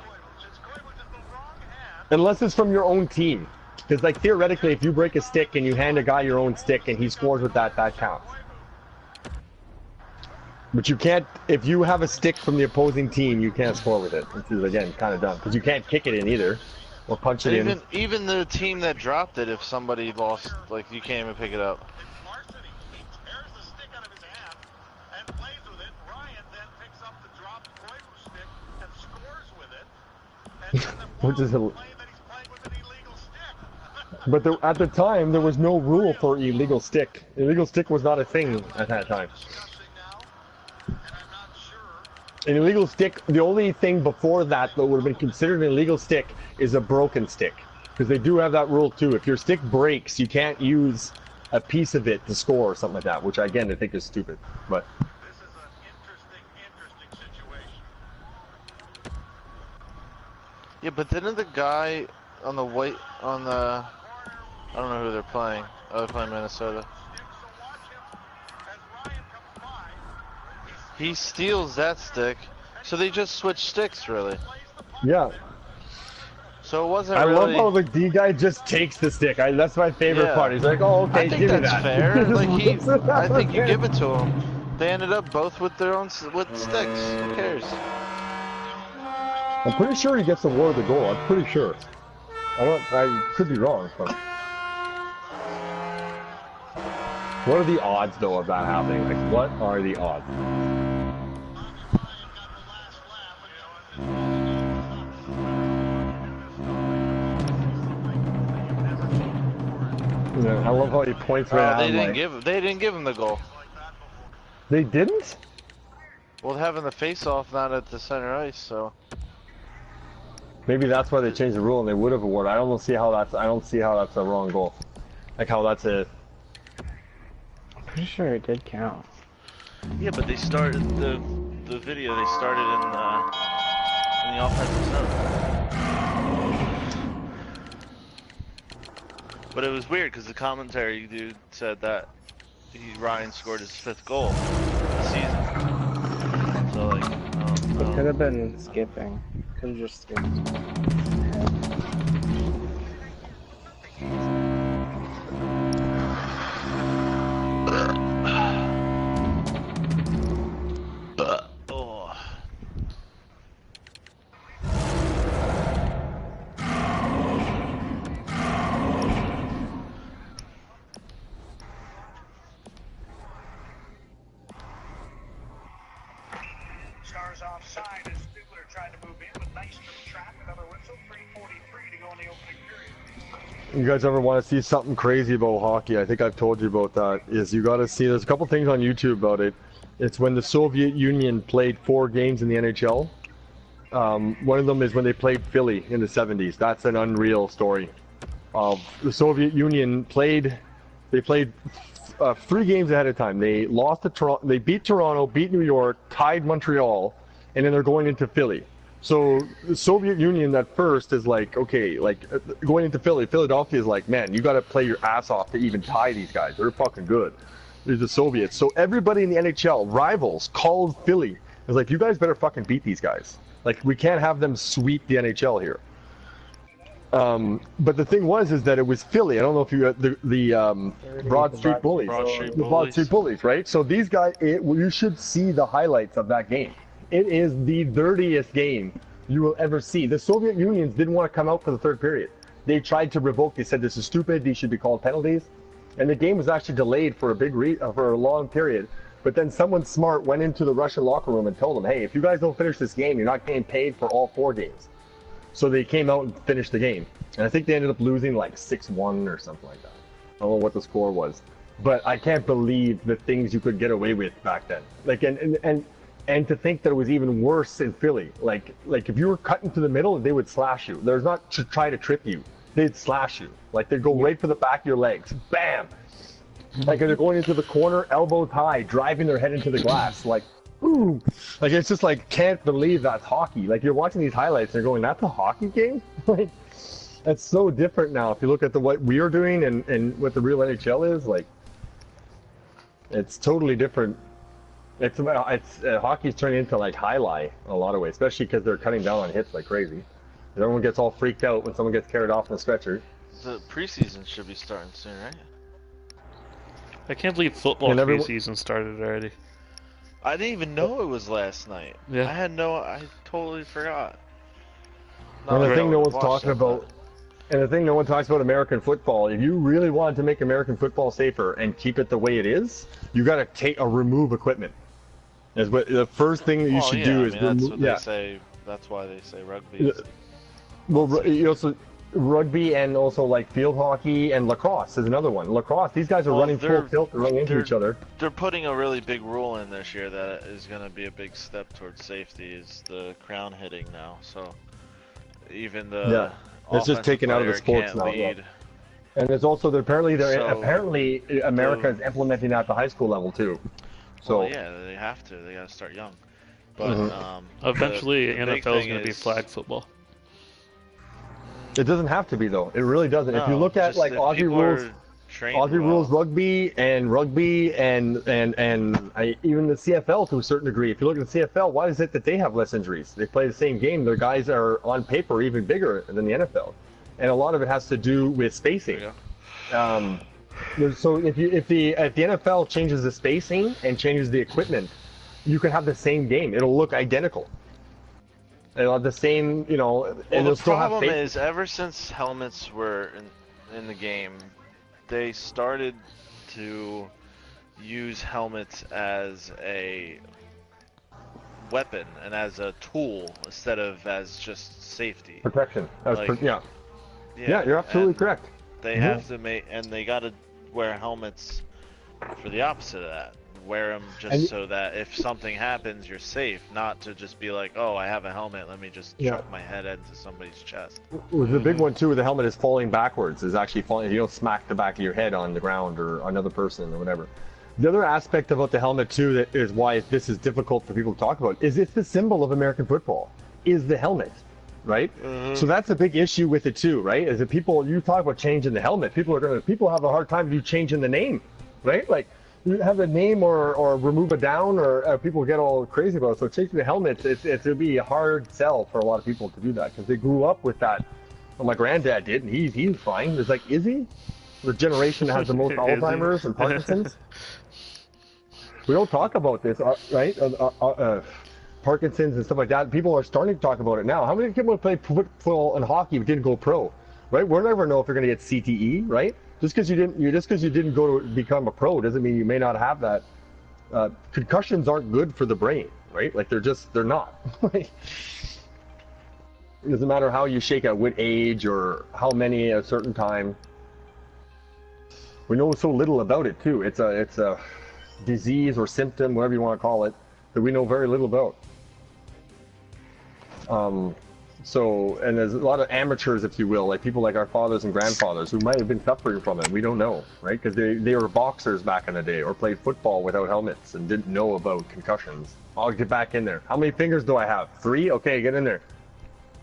unless it's from your own team, because like theoretically, if you break a stick and you hand a guy your own stick and he scores with that, that counts. But you can't, if you have a stick from the opposing team, you can't score with it, which is again kind of dumb because you can't kick it in either, or punch it in. Even the team that dropped it, if somebody lost, like you can't even pick it up. Which is but there, at the time, there was no rule for illegal stick. Illegal stick was not a thing at that time. An illegal stick, the only thing before that that would have been considered an illegal stick is a broken stick. Because they do have that rule too. If your stick breaks, you can't use a piece of it to score or something like that, which again I think is stupid. But This is an interesting situation. Yeah, but didn't the guy on the I don't know who they're playing. Oh, they're playing Minnesota. He steals that stick, so they just switch sticks, really. yeah, So it wasn't I really... love how the D guy just takes the stick. That's my favorite Yeah. part. He's like, oh, okay, I think give me that's that. fair. Like Just I looks at think you give it to him. They ended up both with their own with sticks. Who cares? I'm pretty sure he gets awarded the goal. I'm pretty sure. I could be wrong, but what are the odds though of that happening? Like, what are the odds? Yeah, I love how he points right They at him. They didn't give him the goal. They didn't? Well, having the face-off not at the center ice, so. Maybe that's why they changed the rule and they would have awarded. I don't see how that's a wrong goal. Like how that's a. I'm pretty sure it did count. Yeah, but they started the video. They started in the offensive zone. But it was weird because the commentary dude said that Ryan scored his 5th goal of the season. So like, It could have been skipping. Could have just skipped. oh. Stars offside as Stigler tried to move in, but nice for the trap. Another whistle, 3:43 to go in the opening period. You guys ever want to see something crazy about hockey? I think I've told you about that. Is you got to see. There's a couple things on YouTube about it. It's when the Soviet Union played 4 games in the NHL. One of them is when they played Philly in the 70s. That's an unreal story. The Soviet Union played. They played 3 games ahead of time. They lost to Toronto. They beat Toronto, beat New York, tied Montreal, and then they're going into Philly. So the Soviet Union at first is like, okay, like going into Philadelphia is like, man, you got to play your ass off to even tie these guys. They're fucking good. They're the Soviets. So everybody in the NHL, rivals, called Philly. It was like, you guys better fucking beat these guys. Like, we can't have them sweep the NHL here. But the thing is that it was Philly. I don't know if you the Broad Street Bullies, the Broad Street Bullies, right? So these guys, you should see the highlights of that game. It is the dirtiest game you will ever see. The Soviet Unions didn't want to come out for the 3rd period. They tried to revoke. They said this is stupid. These should be called penalties. And the game was actually delayed for a long period. But then someone smart went into the Russian locker room and told them, hey, if you guys don't finish this game, you're not getting paid for all 4 games. So they came out and finished the game. And I think they ended up losing like 6-1 or something like that. I don't know what the score was. But I can't believe the things you could get away with back then. Like, and to think that it was even worse in Philly. Like if you were cut into the middle, they would slash you. There's not to try to trip you. They'd slash you. Like, they'd go right for the back of your legs. Bam! Like, they're going into the corner, elbows high, driving their head into the glass. Like, ooh! Like, it's just like, can't believe that's hockey. Like, you're watching these highlights and you're going, that's a hockey game? Like, that's so different now. If you look at what we are doing and what the real NHL is, like, it's totally different. Hockey's turning into like highlight in a lot of ways, especially because they're cutting down on hits like crazy. Everyone gets all freaked out when someone gets carried off in a stretcher. The preseason should be starting soon, right? I can't believe football preseason started already. I didn't even know it was last night. Yeah. I totally forgot. And the thing no one's talking about, and the thing no one talks about American football, if you really wanted to make American football safer and keep it the way it is, you got to remove equipment. Is what the first thing that you should do is that's remove. what they say. That's why they say rugby. Well, you also rugby and also like field hockey and lacrosse is another one. Lacrosse, these guys are running full tilt and running into each other. They're putting a really big rule in this year that is going to be a big step towards safety. Is the crown hitting now? So even the it's just taken out of the sports now. Yeah. And there's also apparently America is implementing that at the high school level too. So yeah, they have to. They got to start young. But eventually, NFL is going to be flag football. It doesn't have to be though. It really doesn't. No, if you look at like Aussie rules rugby and even the CFL to a certain degree. If you look at the CFL, why is it that they have less injuries? They play the same game. Their guys are on paper even bigger than the NFL, and a lot of it has to do with spacing. So if the NFL changes the spacing and changes the equipment, you can have the same game. It'll look identical. It'll have the same, you know, and Well, it'll the still have problem face. is, ever since helmets were in the game, they started to use helmets as a weapon and as a tool instead of as just safety. Protection. Like, Yeah. Yeah, you're absolutely correct. They have to make, and they gotta wear helmets for the opposite of that. Wear them just so that if something happens, you're safe. Not to just be like, oh, I have a helmet, let me just chuck my head into somebody's chest. The big one too, with the helmet is falling backwards. Is actually falling. You don't smack the back of your head on the ground or another person or whatever. The other aspect about the helmet too, that is why this is difficult for people to talk about, is it's the symbol of American football. Is the helmet, right? So that's a big issue with it too, right? Is that people, you talk about changing the helmet, people have a hard time you changing the name, right? Like, you have a name or remove a down, or people get all crazy about it. So changing the helmets, it'd be a hard sell for a lot of people to do that because they grew up with that. Well, my granddad did, and he's fine. It's like, is he? The generation that has the most Alzheimer's and Parkinson's. We don't talk about this, right? Parkinson's and stuff like that. People are starting to talk about it now. How many people play football and hockey but didn't go pro, right? We'll never know if you're going to get CTE, right? Just because you didn't go to become a pro doesn't mean you may not have that. Concussions aren't good for the brain, right? Like they're not. It doesn't matter how you shake at what age or how many at a certain time. We know so little about it too. It's a disease or symptom, whatever you want to call it, that we know very little about. So, and there's a lot of amateurs, if you will, like people like our fathers and grandfathers who might have been suffering from it. We don't know, right? Because they were boxers back in the day or played football without helmets and didn't know about concussions. I'll get back in there. How many fingers do I have? 3? Okay, get in there.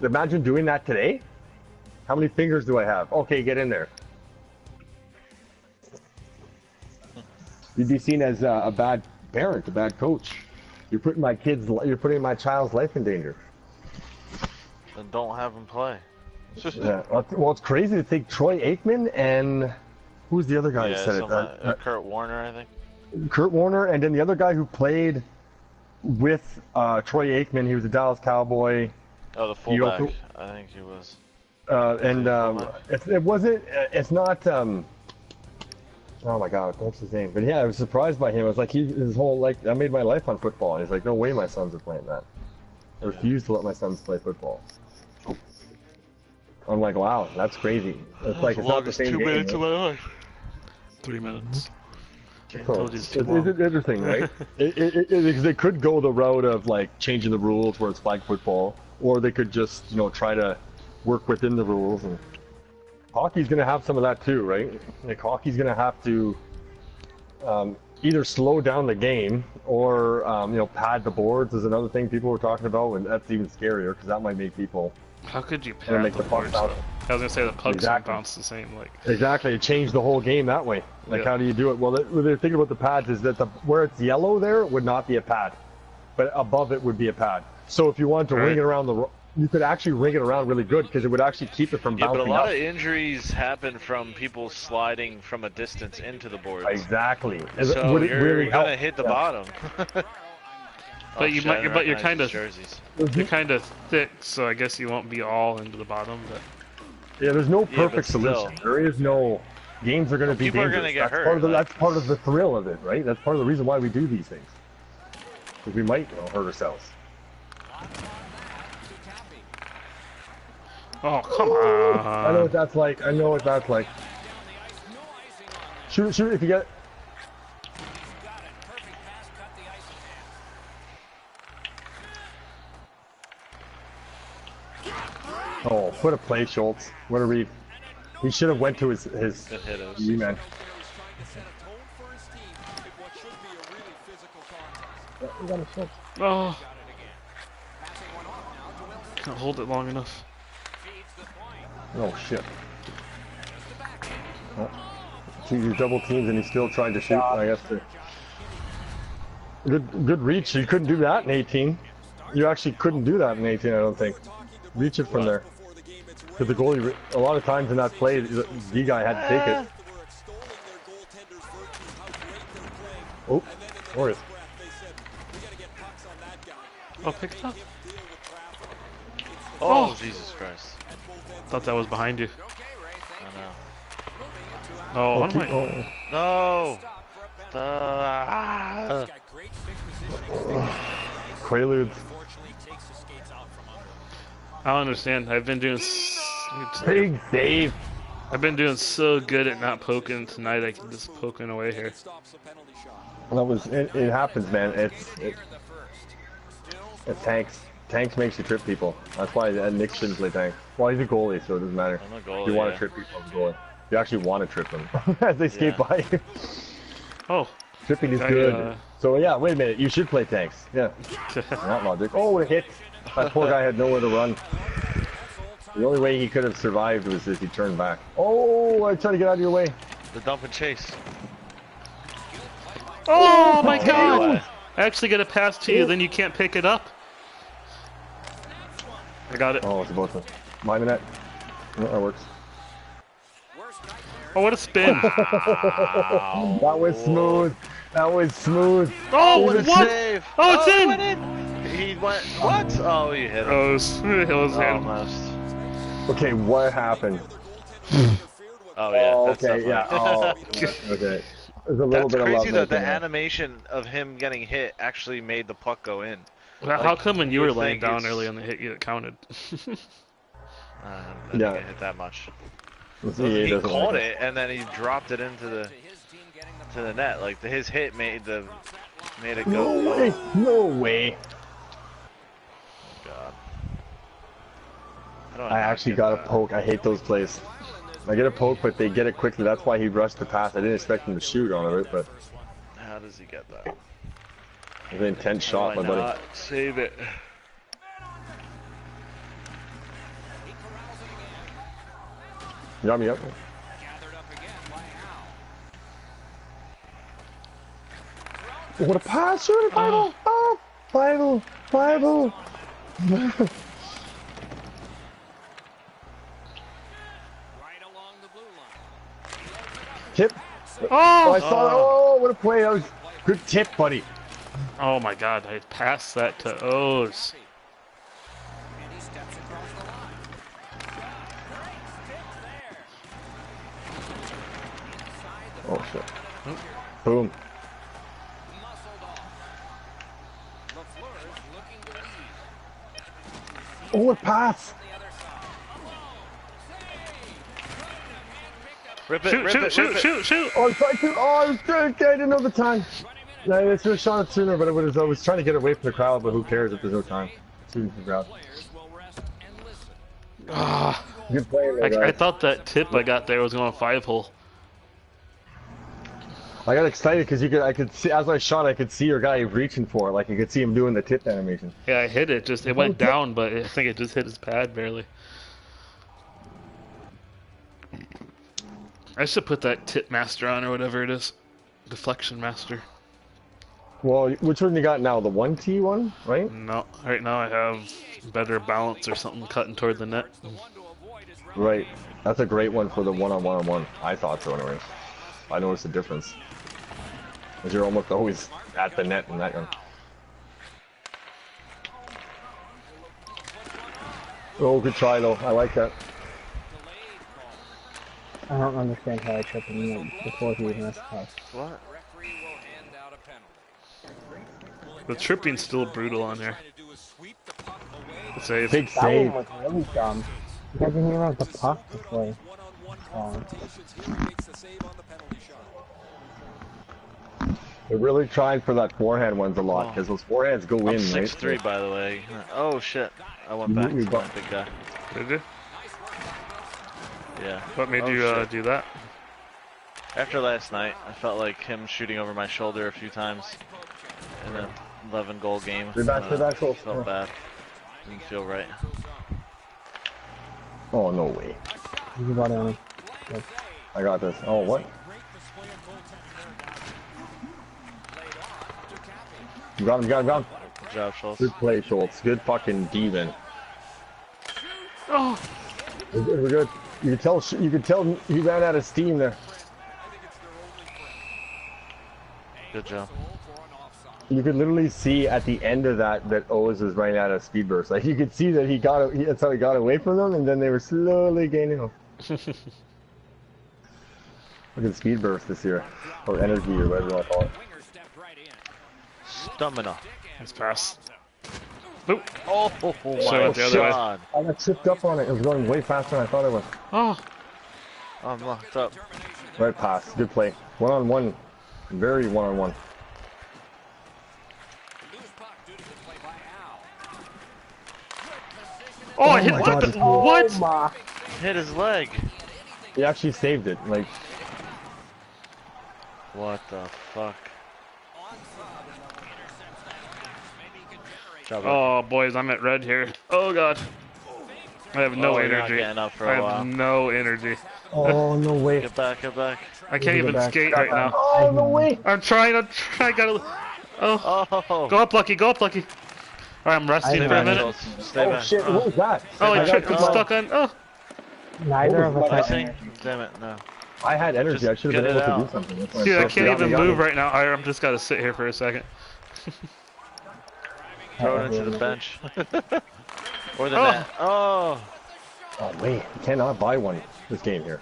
Imagine doing that today. How many fingers do I have? Okay, get in there. You'd be seen as a bad parent, a bad coach. You're putting my child's life in danger. Then don't have them play. Yeah. Well, it's crazy to think Troy Aikman and who's the other guy who said it? Kurt Warner, I think. Kurt Warner, and then the other guy who played with Troy Aikman. He was a Dallas Cowboy. Oh, the fullback. I think he was. It wasn't. It's not. Oh my God, what's his name? But yeah, I was surprised by him. I was like, his whole I made my life on football. And he's like, no way, my sons are playing that. I refuse to let my sons play football. I'm like, wow, that's crazy. It's like it's not the same 2 game. minutes of my life. 3 minutes. It's interesting, right? They could go the route of like changing the rules where it's flag football, or they could just try to work within the rules. And hockey's gonna have some of that too, right? Like hockey's gonna have to either slow down the game or pad the boards is another thing people were talking about, and that's even scarier because that might make people. How could you pad the boards? I was gonna say the pucks would bounce the same. Exactly, it changed the whole game that way. Like, how do you do it? Well, the thing about the pads is that where it's yellow there would not be a pad, but above it would be a pad. So if you wanted to ring it around you could actually ring it around really good because it would actually keep it from bouncing up. Yeah, but a lot of injuries happen from people sliding from a distance into the boards. Exactly. So you're gonna hit the bottom. But you're kind of thick, so I guess you won't be all into the bottom. But yeah, there's no perfect solution. There is no. Games are going to be dangerous. People are going to get hurt. That's part of the thrill of it, right? That's part of the reason why we do these things. Because we might hurt ourselves. Oh, come on. I know what that's like. Shoot if you get. Oh, what a play, Schultz. What a read. He should have went to his man. Oh. Can't hold it long enough. Oh shit. Oh. Two double teams and he still tried to shoot, I guess. Good reach. You couldn't do that in 18. You actually couldn't do that in 18, I don't think. Reach it from there. Because the goalie, a lot of times in that play, the D guy had to take it. Oh, Morris. Oh, pick it up. Oh, Oh. Jesus Christ. Thought that was behind you. I know. Oh, what am I? Oh. No! Quaaludes. I don't understand. Big save. I've been doing so good at not poking tonight. I can just poking away here. That was it happens, man. It's tanks. Tanks makes you trip people. That's why Nick shouldn't play tank. Well, he's a goalie, so it doesn't matter. I'm a goalie, You want to yeah. trip people as a goalie. You actually want to trip them as they skate Yeah. by you. Oh. Tripping is I, good. So yeah, wait a minute. You should play tanks. Yeah. Not logic. Oh, it hit. That poor guy had nowhere to run. The only way he could have survived was if he turned back. Oh, I tried to get out of your way. The dump and chase. Oh my Oh, God! no way. I actually get a pass to you, then you can't pick it up. I got it. Oh, it's both of them. Mind the net. No, that works. Oh, what a spin! That was smooth. That was smooth. Oh, What a what? save! Oh, it's it in! went in! He went. What? Oh, you hit him. Oh, it was him. Almost. Okay, what happened? Oh, yeah. Oh, That's okay, yeah. definitely- Oh, okay. There's a little That's bit of crazy love though. making The there. animation of him getting hit actually made the puck go in. How come when you you were would laying think down it's- early on the hit, you it counted? I Yeah. didn't get hit that much. The He doesn't caught like it and then he dropped it into the net. Like his hit made it go. No way. No way. God. How do I not actually get got a that? poke. I hate those plays. I get a poke, but they get it quickly. That's why he rushed the pass. I didn't expect him to shoot on it, but How does he get that? it was an intense shot, Why my buddy. not save it? You got me up. What a pass! Shoot it, Bible! Oh, Bible! Bible! Tip. Oh, I saw it. Oh, what a play! That was good tip, buddy. Oh my God! I passed that to O's. Oh shit! Boom. Oh, what pass! Rip it, Shoot! rip Shoot! it, Shoot! rip it. Shoot! Shoot! Oh, I tried to. Oh, I was good. I didn't know the time. Yeah, I should have shot it sooner, but I was trying to get away from the crowd. But who cares if there's no time? Shooting from the crowd. Ah, Good play, I guys. thought that tip I got there was going 5-hole. I got excited because I could see as I shot. I could see your guy reaching for it. Like you could see him doing the tip animation. Yeah, I hit it. Just it went down, but I think it just hit his pad barely. I should put that tip master on or whatever it is, deflection master. Well, which one you got now? The 1T one, right? No, right now I have better balance or something cutting toward the net. Right. That's a great one for the one-on-one-on-one. I thought so, anyways. I noticed the difference. Because you're almost always at the net in that one. Oh, good try though. I like that. I don't understand how I tripped him before he even asked us. What? The tripping's still brutal on there. Save. Big That save. one was really dumb. You guys didn't even have the puck to play. They're really trying for that forehand ones a lot because those forehands go I'm in, 6'3", right? by the way. Oh shit! I went back to You my got- big guy. Did you? Yeah. What made Oh, you shit. do that? After last night, I felt like him shooting over my shoulder a few times in an 11-goal game. They're back, goal. Felt bad. Didn't feel right. Oh, no way. You got on him. I got this. Oh, what? You got him, you got him, got him. Good job, Schultz. Good play, Schultz. Good fucking demon. Oh, We're good. You could tell he ran out of steam there. Good job. You could literally see at the end of that Oz was running out of speed burst. Like you could see that that's how he got away from them, and then they were slowly gaining him. Look at speed burst this year, or energy, or whatever you want to call it. Stamina. Nice pass. Boop. Oh Show my it the other way. god. I got tripped up on it. It was going way faster than I thought it was. Oh, I'm locked up. Right pass, good play. One on one, very one on one. oh! I hit my what? God. What? my. Hit his leg. He actually saved it. Like What the fuck? Job, Oh, boys, I'm at red here. Oh god. I have no you're not energy. getting up for I a have while. no energy. oh no way. Get back, get back. I can't Go even back. skate right now. Oh no way. I'm trying. Gotta. Oh, Oh, go up, Lucky. Go up, Lucky. Alright, I'm resting stay for a back, minute. Schultz. Stay Oh back. shit, what was that? Oh, I I got tripped. I'm come on. stuck on. Oh, Neither of us I have Missing? energy. Damn it, no. I had energy. Just I should have get been it able to do out. something. That's why dude, I sucked. can't Got me, even got move me. right now. I'm just gotta sit here for a second. Throw it into the bench. Or the Oh. net. Oh! Oh wait, you cannot buy one this game here.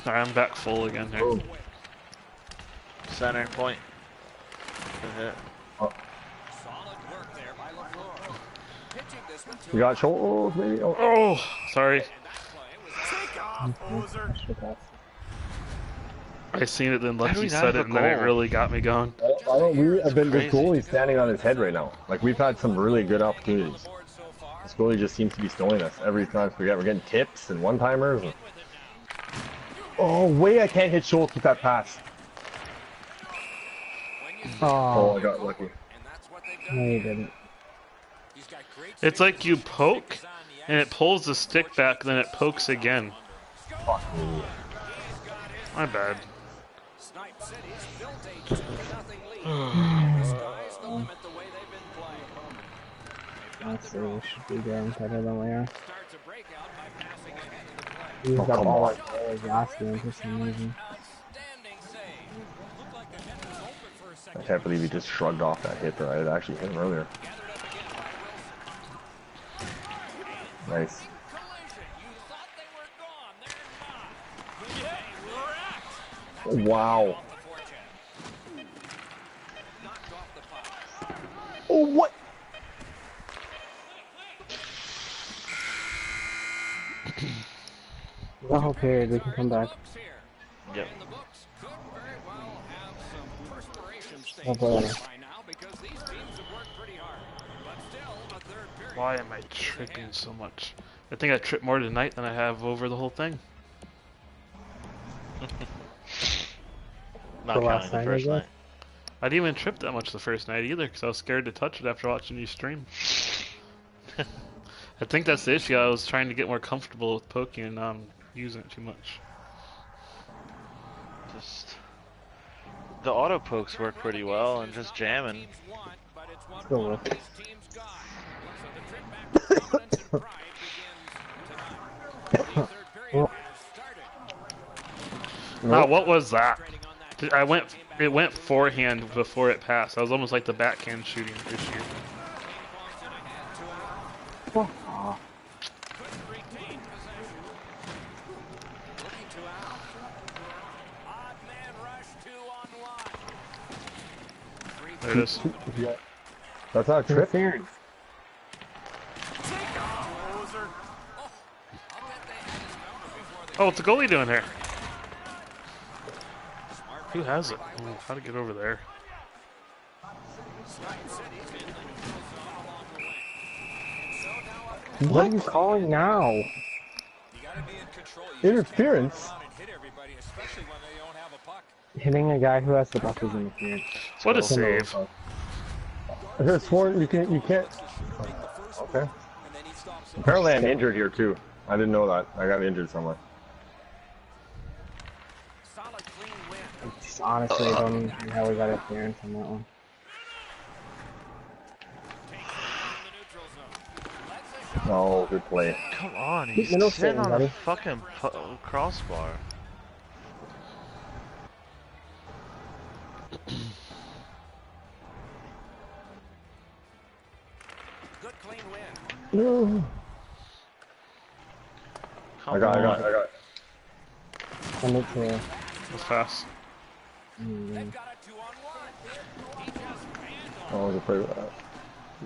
Alright, I'm back full again here. Oh. Center point. Good hit. You got shoulders, maybe? Oh. Oh, sorry. I seen it, then How do Lucky we not said have it, a and then it goal? really got me going. I don't. We have been this Crazy. goalie standing on his head right now. Like we've had some really good opportunities. This goalie just seems to be stoning us every time. We're getting tips and one timers. And... Oh way! I can't hit Schultz with that pass. Oh, Oh, I got lucky. no, you didn't. It's like you poke, and it pulls the stick back, then it pokes again. Fuck me. My bad. Let's see, we should be doing better than we are. He's Oh, got come all on. our players last game for some reason. I can't believe he just shrugged off that hit there. I had actually hit him earlier. Nice. Wow. Oh, what? The whole period, we can come back. Yep. Oh, boy. Why am I tripping so much? I think I tripped more tonight than I have over the whole thing. Not The counting last the night, first I night. guess? I didn't even trip that much the first night either, because I was scared to touch it after watching you stream. I think that's the issue. I was trying to get more comfortable with poking and not using it too much. Just the auto pokes work pretty well, and just jamming. Let's go with it. Ah, what was that? It went forehand before it passed. I was almost like the backhand shooting issue. Oh, There it is. Yeah. That's not a trip. interference. Oh, what's the goalie doing here? Who has it? Ooh, how to get over there? What are you calling now? Interference? Hitting a guy who has the puck is interference. What a save! I could have sworn you can't. Okay. Apparently I'm injured here too. I didn't know that. I got injured somewhere. It's honestly, I don't even know how we got interference on that one. Oh, good play. Come on, Keep he's middle sitting sitting, on buddy. a fucking crossbar. No. Come I got on. it. Send it to That's fast. Oh, I was afraid of that.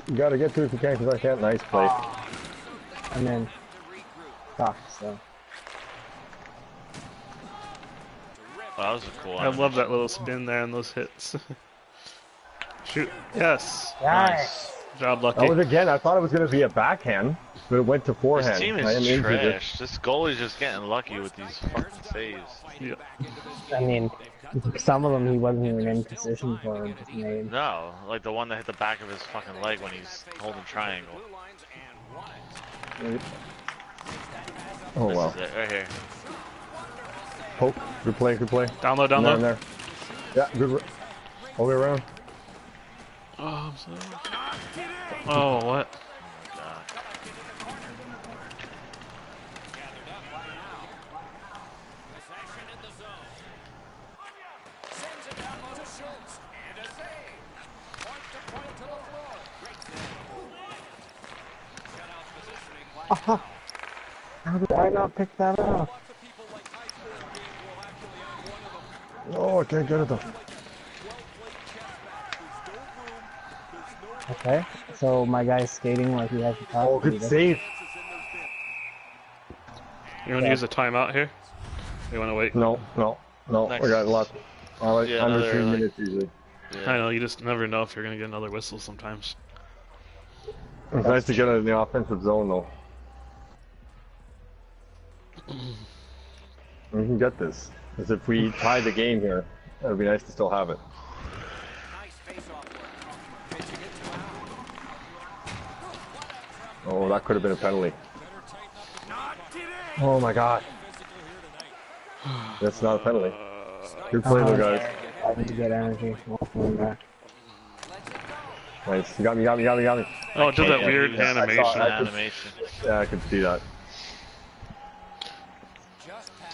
You gotta get to it if you can, because I can't. Nice play. and then fuck, so Oh, that was a cool I love that animation. little spin there and those hits. Shoot. Yes. Nice. Job That lucky. was again, I thought it was gonna be a backhand, but it went to forehand. This team I am is into this. trash. This goalie's just getting lucky with these fucking saves. Yeah. I mean, some of them he wasn't even in position for and just made. No, like the one that hit the back of his fucking leg when he's holding triangle. Oh This wow. is it, right here. Poke. Good play, good play. Down low, down In there, low. in there. Yeah, good. All the way around. Oh, I'm sorry. Oh, what? God. Aha! How did I not pick that up? Oh, I can't get it though. Okay, so my guy's skating like he has the top. Oh, good save. You want to use a timeout here? You want to wait? No. Next. We got a lot. Yeah, Under another, 3 like- minutes usually. I know, you just never know if you're going to get another whistle sometimes. It's nice to get it in the offensive zone though. We can get this. Because if we tie the game here, it would be nice to still have it. Oh, that could have been a penalty. Oh my god. That's not a penalty. Good play though, guys. I need to get energy. I'll come back. Nice. You got me. Oh, it did that Yeah, weird he was- animation. Animation. Yeah, I could see that.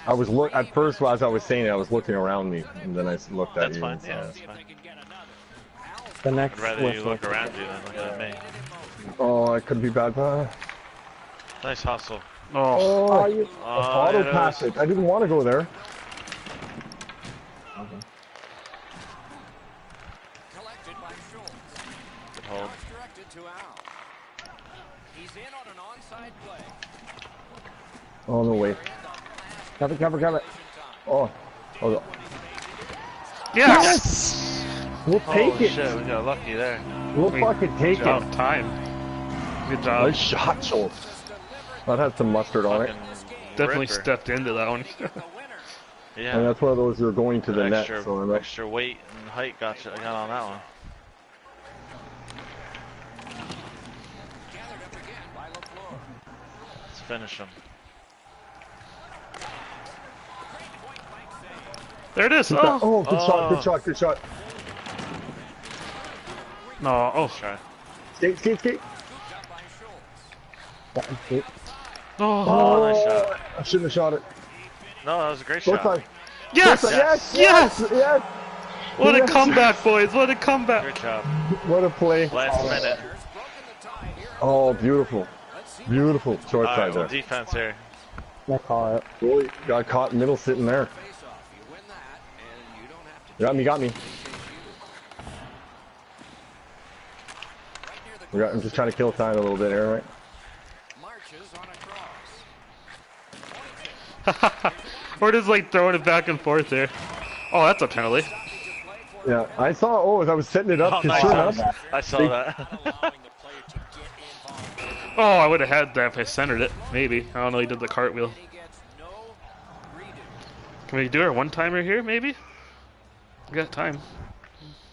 I was at first as I was saying it, I was looking around me, and then I looked at That's you. fine. and saw Yeah, it. that's fine. The next I'd rather you whistle. look around you than look at me. Oh, I could be bad. Nice hustle. Oh, Oh, you. auto yeah, pass it. I didn't want to go there. Good hold. Oh no way. Cover. Oh, oh. yes! We'll take Oh it. shit, we got lucky there. We'll fucking take Good job, it. time. Good job. Nice shot, Schultz. That had some mustard on it. Fucking Definitely ripper. stepped into that one. Yeah. And that's one of those that are going to the net. extra, So I'm not- extra weight and height got on that one. Let's finish him. There it is. Oh, Oh, good shot. no. Oh, Try. Skate. oh. Oh, nice shot. I shouldn't have shot it. No, that was a great Both shot. sides. Yes! Yes. What a Yes. comeback, boys! What a comeback! Good job. What a play. Last minute. Oh, beautiful. Beautiful. Short Alright, side well, there. defense here. I call it. Goalie got caught middle sitting there. Got me. I'm just trying to kill time a little bit here, right? We're just like throwing it back and forth there. Oh, that's a penalty. Yeah, I saw. Oh, as I was setting it up, Oh, 'cause nice. sure enough, I saw that. Oh, I would have had that if I centered it. Maybe. I don't know. He did the cartwheel. Can we do our one-timer here? Maybe. We got time.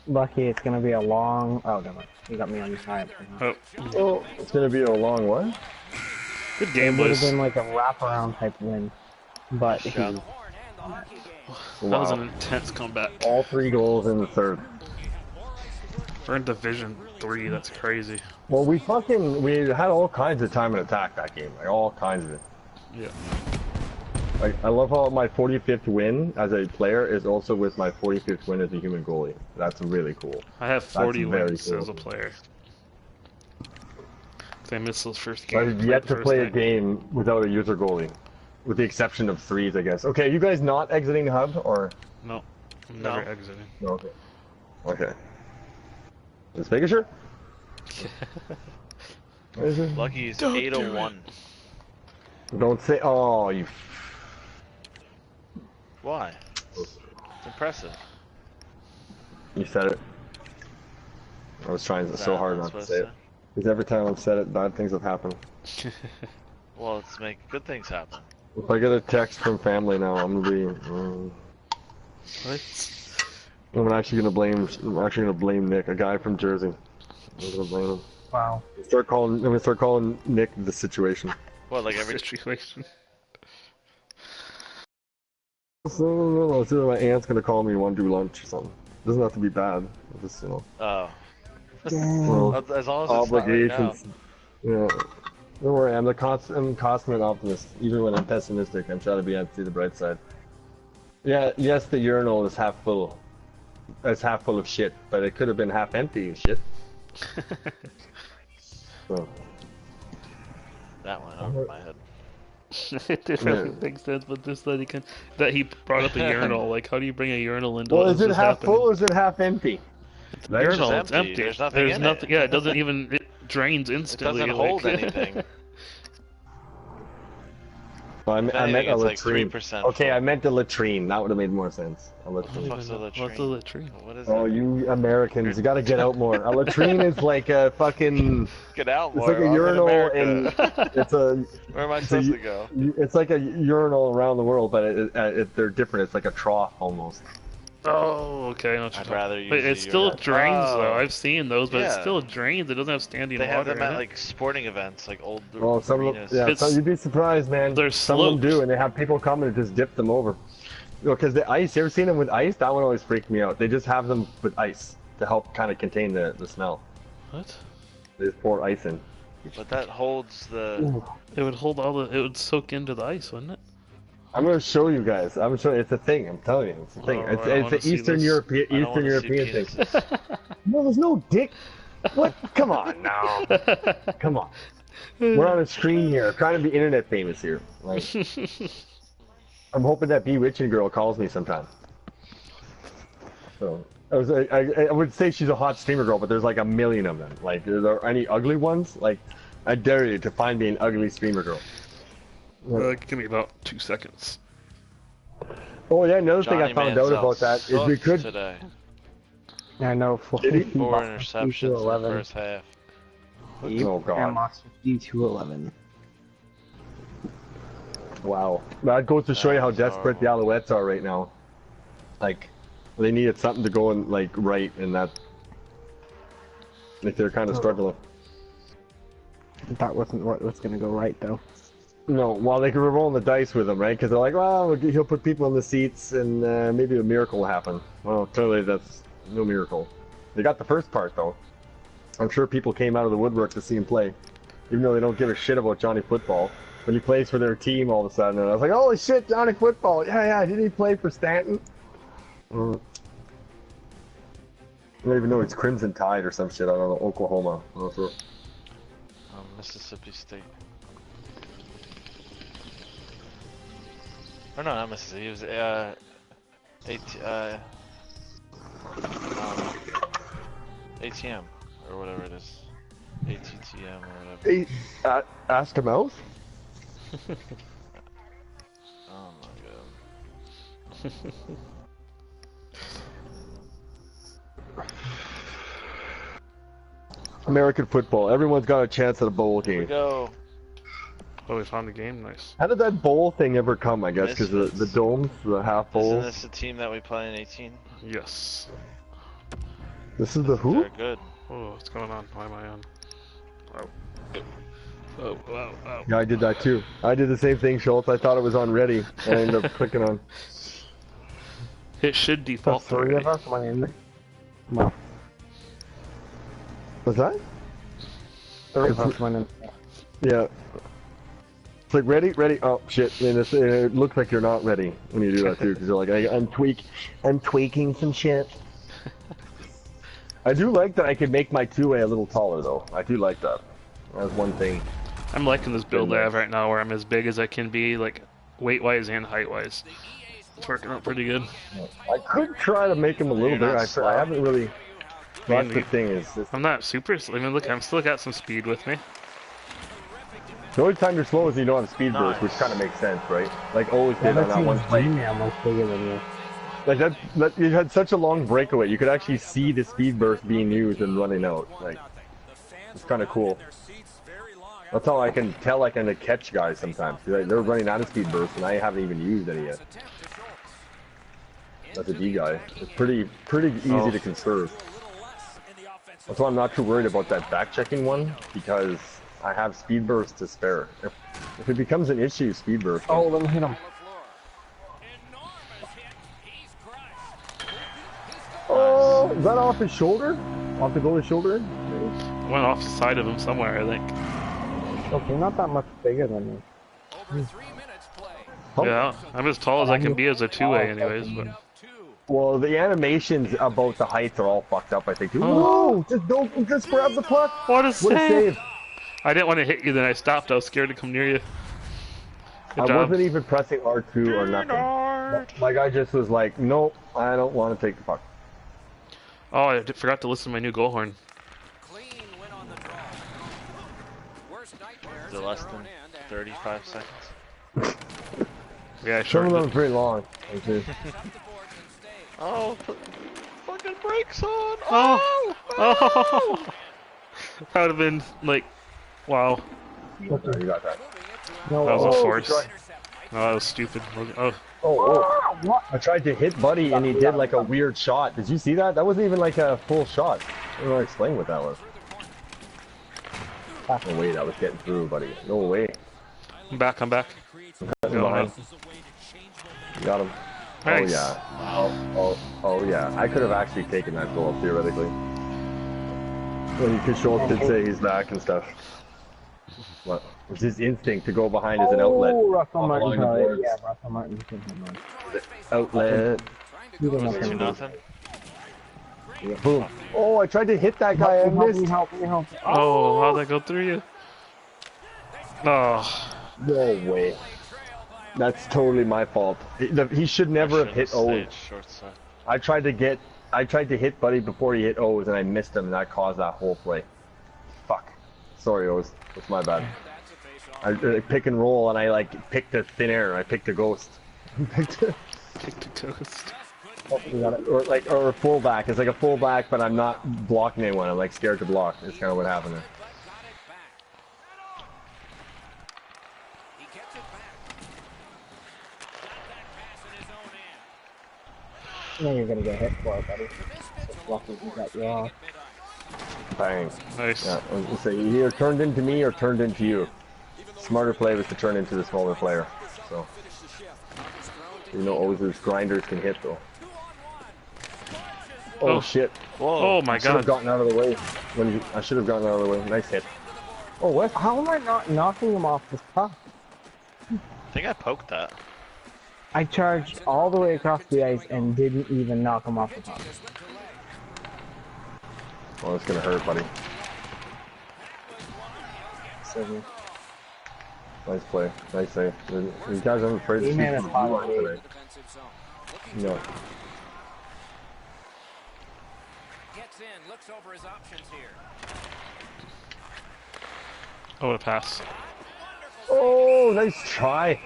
Lucky it's gonna be a long. Oh, never mind. You got me on the side. Oh, oh, it's gonna be a long one. good It game, would have boys. been like a wraparound type win, but he, That was an intense comeback. All 3 goals in the third. We're in Division 3. That's crazy. Well, we had all kinds of time and attack that game, like all kinds of it. Yeah. Like, I love how my 45th win as a player is also with my 45th win as a human goalie. That's really cool. I have 40 very wins cool. as a player. they missed those first game. I've yet to first play a night. game without a user goalie. With the exception of threes, I guess. Okay, you guys not exiting the hub, or? No, I'm No. never exiting. No, okay. Okay. Just making sure? Lucky he's Don't do 801. Don't say, oh, you... Why? It's impressive. You said it. I was trying Is so that hard what I'm not to supposed say it. Because every time I've said it, bad things have happened. Well, let's make good things happen. If I get a text from family now, I'm gonna be... What? I'm actually gonna blame Nick, a guy from Jersey. I'm gonna blame him. Wow. I'm gonna start calling Nick the situation. What, like every... Situation. So, it's either my aunt's gonna call me and want to do lunch or something. Doesn't have to be bad. Just, you know, Oh. well, As long as it's not right now. obligations. Yeah. Don't worry, I'm a consummate optimist. Even when I'm pessimistic, I'm trying to see the bright side. Yeah, yes, the urinal is half full. It's half full of shit, but it could have been half empty of shit. So. That went over my head. It didn't really make sense, but just that he brought up a urinal. Like, how do you bring a urinal into Well, what is it was half happening? full or is it half empty? Urinal, It's it's empty. empty. There's nothing in it. Yeah, it doesn't even. It drains It instantly. doesn't hold like- anything. Well, I meant anything, a it's like latrine. 3% Okay, full. I meant a latrine. That would have made more sense. A What latrine. the fuck's a What's latrine? a latrine? What is Oh, it? you Americans, you gotta get out more. A latrine is like a fucking... Get out It's more. like a I'm urinal in and America. it's a... Where am I it's supposed a- to go? It's like a urinal around the world, but they're different. It's like a trough almost. Oh, okay. I know what you're I'd talking rather about. But use it a still urinal. drains, though. Oh. I've seen those, but it Yeah. still drains. It doesn't have standing They have water them in at it. like sporting events, like old Well, some of them, arenas. yeah, It's- you'd be surprised, man. there's Some of them slopes. do, and they have people come and just dip them over. Because the ice, you ever seen them with ice? That one always freaked me out. They just have them with ice to help kind of contain the smell. What? They just pour ice in. But that holds the. It would hold all the. It would soak into the ice, wouldn't it? I'm gonna show you guys. I'm showing. It's a thing. I'm telling you, it's a thing. Oh, I wanna It's see an Eastern this. European I don't wanna see thing. penises. No, there's no dick. What? Come on now. Come on. We're on a screen here. I'm trying to be internet famous here. Like, I'm hoping that Bewitching girl calls me sometime. So I would say she's a hot streamer girl, but there's like a million of them. Like, are there any ugly ones? Like, I dare you to find me an ugly streamer girl. Give me about 2 seconds. Oh yeah, another thing I Johnny found out Manziel about that is we sucked could. today. I know. Did he? 4 interceptions in the 11. first half. Oh god. And lost 52-11. Wow. That goes to show you how That's desperate the horrible. Alouettes are right now. Like, they needed something to go and like right, and that. Like they're kind of struggling. That wasn't what was gonna go right though. No, well they were rolling the dice with him, right? Because they're like, well, he'll put people in the seats, and maybe a miracle will happen. Well, clearly that's no miracle. They got the first part though. I'm sure people came out of the woodwork to see him play, even though they don't give a shit about Johnny Football. When he plays for their team all of a sudden, and I was like, holy shit, Johnny Football! Yeah, didn't he play for Stanton? I don't even know it's Crimson Tide or some shit. I don't know, Oklahoma. I don't know. Mississippi State. Or no, not Mississippi. It was ATM or whatever it is. ATTM or whatever. Hey, ask him out. Oh my god. American football. Everyone's got a chance at a bowl Here we game. go. Oh, we found the game. Nice. How did that bowl thing ever come? I guess because the Misfits. domes, the half Isn't bowls. this the team that we play in 18? Yes. This is the who? They're good. Oh, what's going on? Why am I on? Oh. Oh, wow, wow. Yeah, I did that too. I did the same thing, Schultz. I thought it was on ready, and I ended up clicking on. It should The default to three of ready. us went in. Well, What's that? three of us went in. Yeah. It's like ready. Oh shit! And it looks like you're not ready when you do that too, because you're like, I'm tweaking some shit. I do like that I can make my two-way a little taller though. I do like that. That's one thing. I'm liking this build I have right now, where I'm as big as I can be, like weight-wise and height-wise. It's working out pretty good. I could try to make him a little You're bigger. not I slow? haven't really. That's the thing is, I'm not super. I mean, look, I'm still got some speed with me. the only time you're slow is you don't have speed burst, which Nice. kind of makes sense, right? Like always did on that one play. I'm much bigger than you. Like that, you had such a long breakaway. You could actually see the speed burst being used and running out. Like, it's kind of cool. That's how I can tell I can catch guys sometimes. They're running out of speed burst and I haven't even used any yet. That's a D guy. It's pretty easy to conserve. That's why I'm not too worried about that back checking one, because I have speed burst to spare. If it becomes an issue, speed burst. Oh, let me hit him. Oh, is that off his shoulder? Off the goalie's shoulder? Went off the side of him somewhere, I think. Okay, not that much bigger than me. Oh. Yeah, I'm as tall as I can be as a two-way, anyways. But Well, the animations about the heights are all fucked up, I think. Oh. Whoa! Just grab the puck! what a What a save! save! I didn't want to hit you, then I stopped. I was scared to come near you. Good I job. wasn't even pressing R2 or nothing. My guy just was like, nope, I don't want to take the puck. Oh, I forgot to listen to my new goal horn. Is it less than 35 seconds? Yeah, I Some shortened of them it. are pretty long. actually. Oh, put fucking brakes on! Oh! Oh! That would have been like, wow. You got that. No, That was a Oh, force. sorry. Oh, that was stupid. Oh, Oh, what? I tried to hit Buddy and he did like a weird shot. Did you see that? That wasn't even like a full shot. I don't know how to explain what that was. No way, that was getting through, buddy. No way. I'm back. I'm back. Cutting Going behind. up. You got him. Nice. Oh yeah. Oh yeah. I could have actually taken that goal theoretically. When Kishol did say he's back and stuff. What? It's his instinct to go behind as an outlet. Oh, Russell Along Martin. the Probably. boards. Yeah, Russell Martin. Outlet. He doesn't have Two to nothing. Yeah, boom. Oh, I tried to hit that guy. I help me, missed. help me, help me. Oh, how'd that go through you? Oh, No way. That's totally my fault. He should never have hit O's. Short side. I tried to hit Buddy before he hit O's and I missed him and that caused that whole play. Fuck. Sorry O's. That's my bad. I pick and roll and I like picked a thin air. I picked a ghost. kicked a ghost. Oh, we got it. Or a fullback. It's like a fullback but I'm not blocking anyone. I'm like scared to block. It's kind of what happened there. No, you're gonna get hit for it, buddy. It's lucky he got you off. Bang. Nice. Yeah, I was gonna say, he either turned into me or turned into you. Smarter play was to turn into the smaller player. So, you know, Oz's grinders can hit though. Oh, Oh. shit! Oh my I should have god. gotten out of the way. I should have gotten out of the way. Nice hit. Oh, what? How am I not knocking him off this puck? I think I poked that. I charged all the way across the ice and didn't even knock him off the puck. Oh, it's gonna hurt, buddy. So, Nice play. Nice save. These guys aren't afraid to E-man shoot is from the blue line hot. today. No. Gets in, looks over his options here. Oh, what a pass. Oh, nice try.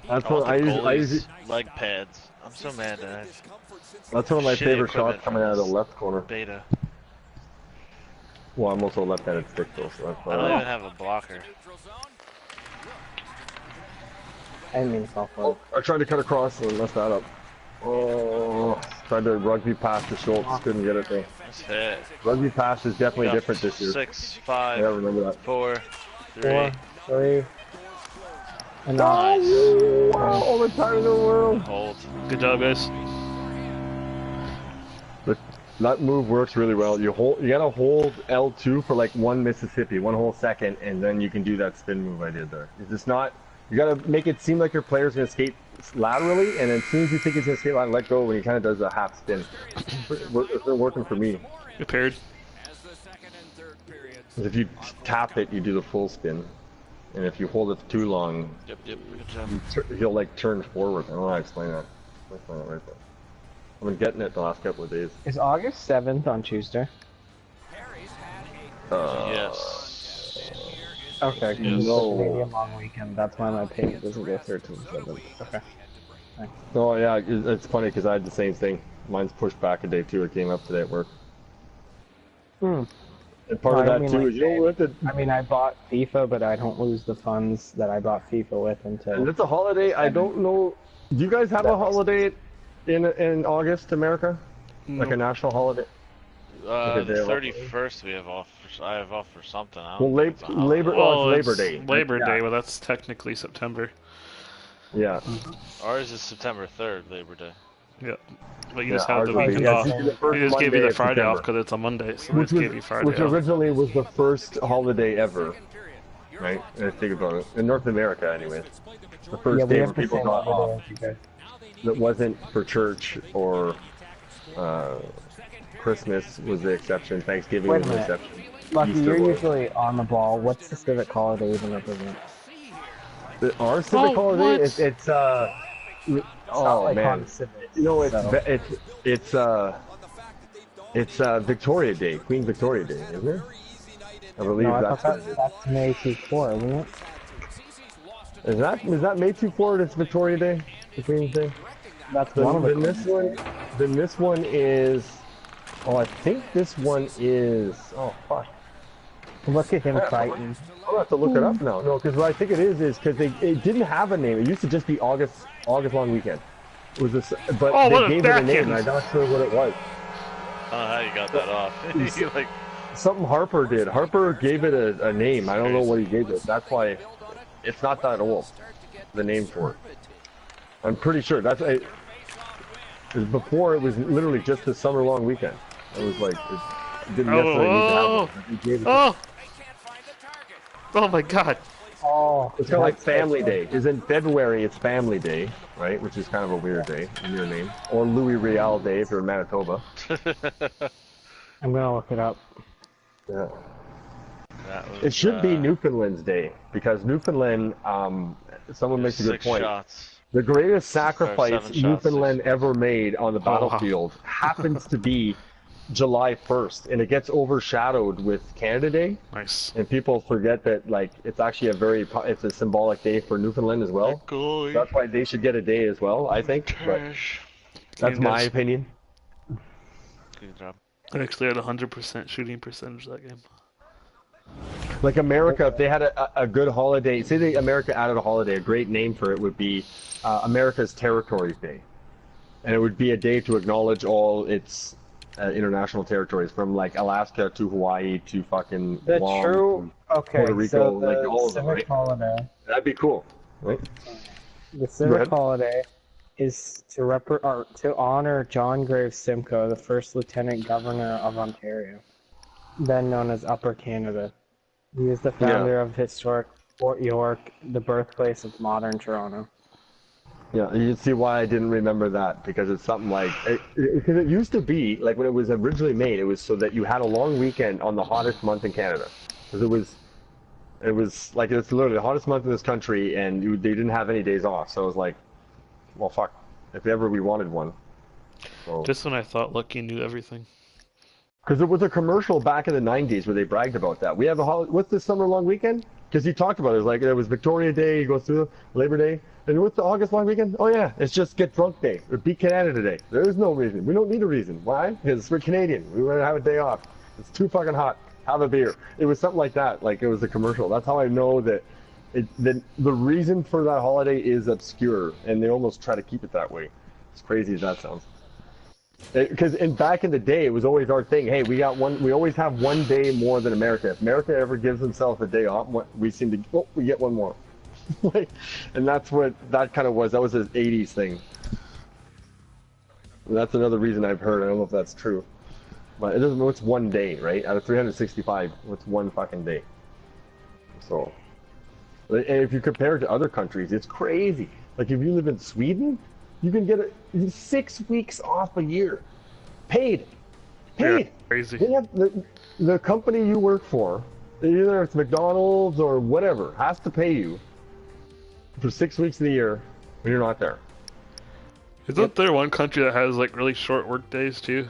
That's I what want I the usually. goalie's leg pads. I'm so mad at it. That's one of my Shitty favorite equipment shots coming out of the left corner. Beta. Well, I'm also a left-handed stick though, so that's I don't why. even have a blocker. I didn't mean to fall for it. I tried to cut across and messed that up. Oh, tried to rugby pass to Schultz, couldn't get it though. Nice hit. Rugby pass is definitely Got different this year. 6, Yeah, 5, remember that. 4, 3. 4, 3, and Nice. Wow, all the time in the world. Hold. Good job, guys. But that move works really well. You gotta hold L2 for like 1 Mississippi, 1 whole second, and then you can do that spin move I did there. It's just not. You gotta make it seem like your player's gonna skate laterally, and as soon as you think he's gonna skate laterally, let go when he kind of does a half spin. It's been working for me. Good paired. As the second and third periods If you tap it, you do the full spin, and if you hold it too long, Yep, good job. he'll like turn forward. I don't know how to explain that. I'll explain it right there. I've been getting it the last couple of days. Is August 7th on Tuesday? Yes. Okay, 'cause Yes. it's a No. Canadian long weekend. That's why my pay doesn't go 13/7. Okay. Oh yeah, it's funny because I had the same thing. Mine's pushed back a day too. It came up today at work. Hmm. And part No, of I that mean, too like, is you know what the I mean, I bought FIFA, but I don't lose the funds that I bought FIFA with until. and it's a holiday. I don't know. Do you guys have a holiday in August, America? Like a national holiday? The day off. 31st we have off. I have off for something. I Well, don't think it's a holiday. Labor. Oh, it's Labor Day. Labor Yeah. Day, but that's technically September. Yeah. Ours is September 3rd, Labor Day. Yeah. But you Yeah, just have ours the would be- weekend yeah, off. it's usually the first They just gave you Monday the of Friday off September. because it's a Monday, so Which they just gave you Friday which off. originally was the first holiday ever, right? I think about it. In North America, anyway. The first Yeah, we day have where the people same got holiday off as you guys. that wasn't for church or Christmas was the exception. Thanksgiving Wait a was the minute. exception. Lucky, Easter you're was. usually on the ball. What's the civic holiday even represent? Our civic Oh, holiday, what? it's It's not oh like man, on civic. you know it's so. it's Victoria Day, Queen Victoria Day, isn't it? I believe No, I that's thought that's May 24, isn't it? is that May 24th? It's Victoria Day, the Queen's Day. That's one of the. Then this one is. Oh, I think this one is. Oh fuck. Look at him fighting. I'll have to look it up now. No, because what I think it is because it didn't have a name. It used to just be August long weekend. It was this, but Oh, what a they gave it a name, backhand. and I'm not sure what it was. I don't know how you got that off. You like, Something Harper did. Harper gave it a name. I don't know what he gave it. That's why it's not that old. The name for it. I'm pretty sure that's it. Before it was literally just the summer long weekend. It was like it didn't necessarily need to have one. He gave it Oh! Oh my god. Oh, It's kind of like Family Day. Is in February, it's Family Day, right? Which is kind of a weird day in your name. Or Louis Riel Day if you're in Manitoba. I'm gonna look it up. Yeah. that was, It should be Newfoundland's Day because Newfoundland. Someone makes a good 6 point. shots. The greatest sacrifice 7 shots, Newfoundland 6. ever made on the battlefield happens to be July 1st, and it gets overshadowed with Canada Day. Nice. And people forget that, like, it's actually it's a symbolic day for Newfoundland as well. So that's why they should get a day as well, I think. But that's my opinion. Good job. I actually had 100% shooting percentage that game. Like America, if they had a good holiday, say America added a holiday, a great name for it would be America's Territories Day. And it would be a day to acknowledge all its international territories, from like Alaska to Hawaii to fucking The Guam true to okay, Puerto Rico, so like the all of them, civic right? holiday. That'd be cool, right? The ahead. civic holiday is to honor John Graves Simcoe, the first Lieutenant Governor of Ontario, then known as Upper Canada. He is the founder of historic Fort York, the birthplace of modern Toronto. Yeah, you can see why I didn't remember that, because it's something like, because it used to be, like when it was originally made, it was so that you had a long weekend on the hottest month in Canada. Because it was like, it's literally the hottest month in this country, and they didn't have any days off. So it was like, well, fuck, if ever we wanted one. So. Just when I thought Lucky knew everything. Because it was a commercial back in the 90s where they bragged about that. We have what's this summer long weekend? Because he talked about it. It was like, it was Victoria Day, you go through Labor Day. And what's the August long weekend? Oh yeah, it's just Get Drunk Day. Or Beat Canada Day. There is no reason. We don't need a reason. Why? Because we're Canadian. We want to have a day off. It's too fucking hot. Have a beer. It was something like that. Like, it was a commercial. That's how I know that the reason for that holiday is obscure. And they almost try to keep it that way. As crazy as that sounds. Because back in the day, it was always our thing. Hey, we always have one day more than America. If America ever gives themselves a day off, we seem to, we get one more. And that's what that kind of was. That was an 80s thing. And that's another reason I've heard. I don't know if that's true. But it doesn't know it's one day, right? Out of 365, what's one fucking day? So, and if you compare it to other countries, it's crazy. Like, if you live in Sweden, you can get 6 weeks off a year. Paid. Yeah, crazy. They have the company you work for Either it's McDonald's or whatever, has to pay you for 6 weeks of the year when you're not there. Isn't there one country that has like really short work days too?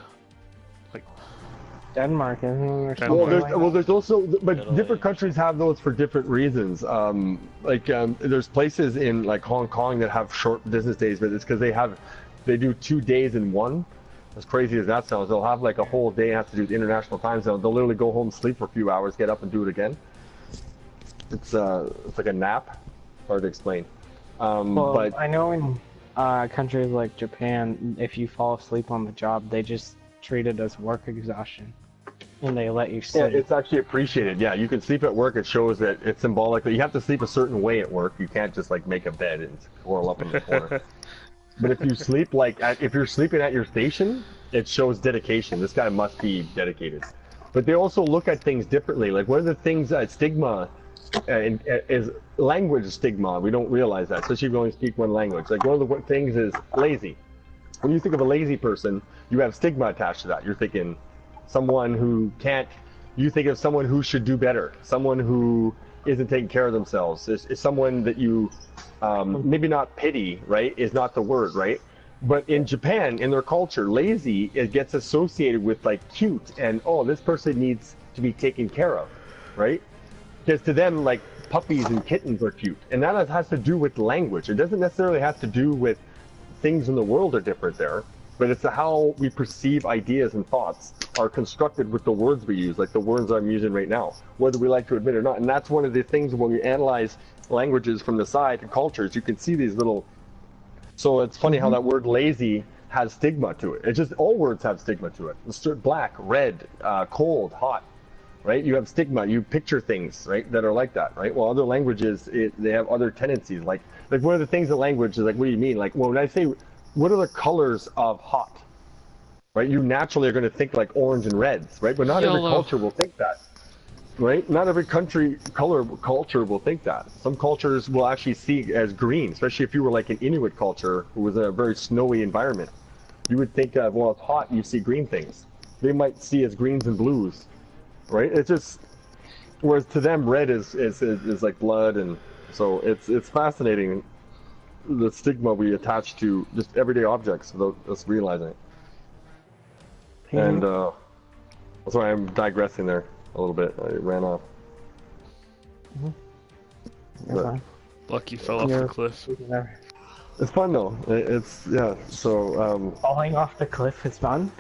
Denmark, isn't there? Denmark. Well, Something like that? there's also, but Italy. different countries have those for different reasons. There's places in like Hong Kong that have short business days, but it's because they do 2 days in one. As crazy as that sounds, they'll have like a whole day have to do with international time zone. They'll literally go home, sleep for a few hours, get up and do it again. It's like a nap. Hard to explain. Well, But I know in countries like Japan, if you fall asleep on the job, they just treat it as work exhaustion, and they let you yeah, sleep. it's actually appreciated. Yeah, you can sleep at work. It shows that it's symbolic that you have to sleep a certain way at work. You can't just like make a bed and curl up in the corner. But if you sleep if you're sleeping at your station, it shows dedication. This guy must be dedicated. But they also look at things differently. Like one of the things stigma is language stigma. We don't realize that, especially if you only speak one language. Like one of the things is lazy. When you think of a lazy person, you have stigma attached to that. You're thinking someone who can't. You think of someone who should do better. Someone who isn't taking care of themselves. Is someone that you maybe not pity, right? Is not the word, right? But in Japan, in their culture, lazy it gets associated with like cute and oh, this person needs to be taken care of, right? Because to them, like puppies and kittens are cute, and that has to do with language. It doesn't necessarily have to do with things in the world are different there, but it's how we perceive ideas and thoughts are constructed with the words we use, like the words I'm using right now, whether we like to admit it or not. And that's one of the things when we analyze languages from the side and cultures, you can see these little. So it's funny how that word lazy has stigma to it. It's just all words have stigma to it. It's black, red, cold, hot, right? You have stigma. You picture things, right, that are like that, right? Well, other languages, they have other tendencies. Like one of the things in language is like, what do you mean? Like, well, when I say, what are the colors of hot? Right? You naturally are going to think like orange and reds, right? But not every Yellow. culture will think that. Right? Not every culture will think that. Some cultures will actually see as green, especially if you were like an Inuit culture who was in a very snowy environment. You would think of, well, it's hot, you see green things. They might see as greens and blues, right? It's just, whereas to them, red is like blood, and so it's fascinating the stigma we attach to just everyday objects without us realizing it. And sorry, I'm digressing there a little bit. I ran off. You're fine. Lucky fell off the cliff. There. It's fun though. It's yeah. So Falling off the cliff is fun.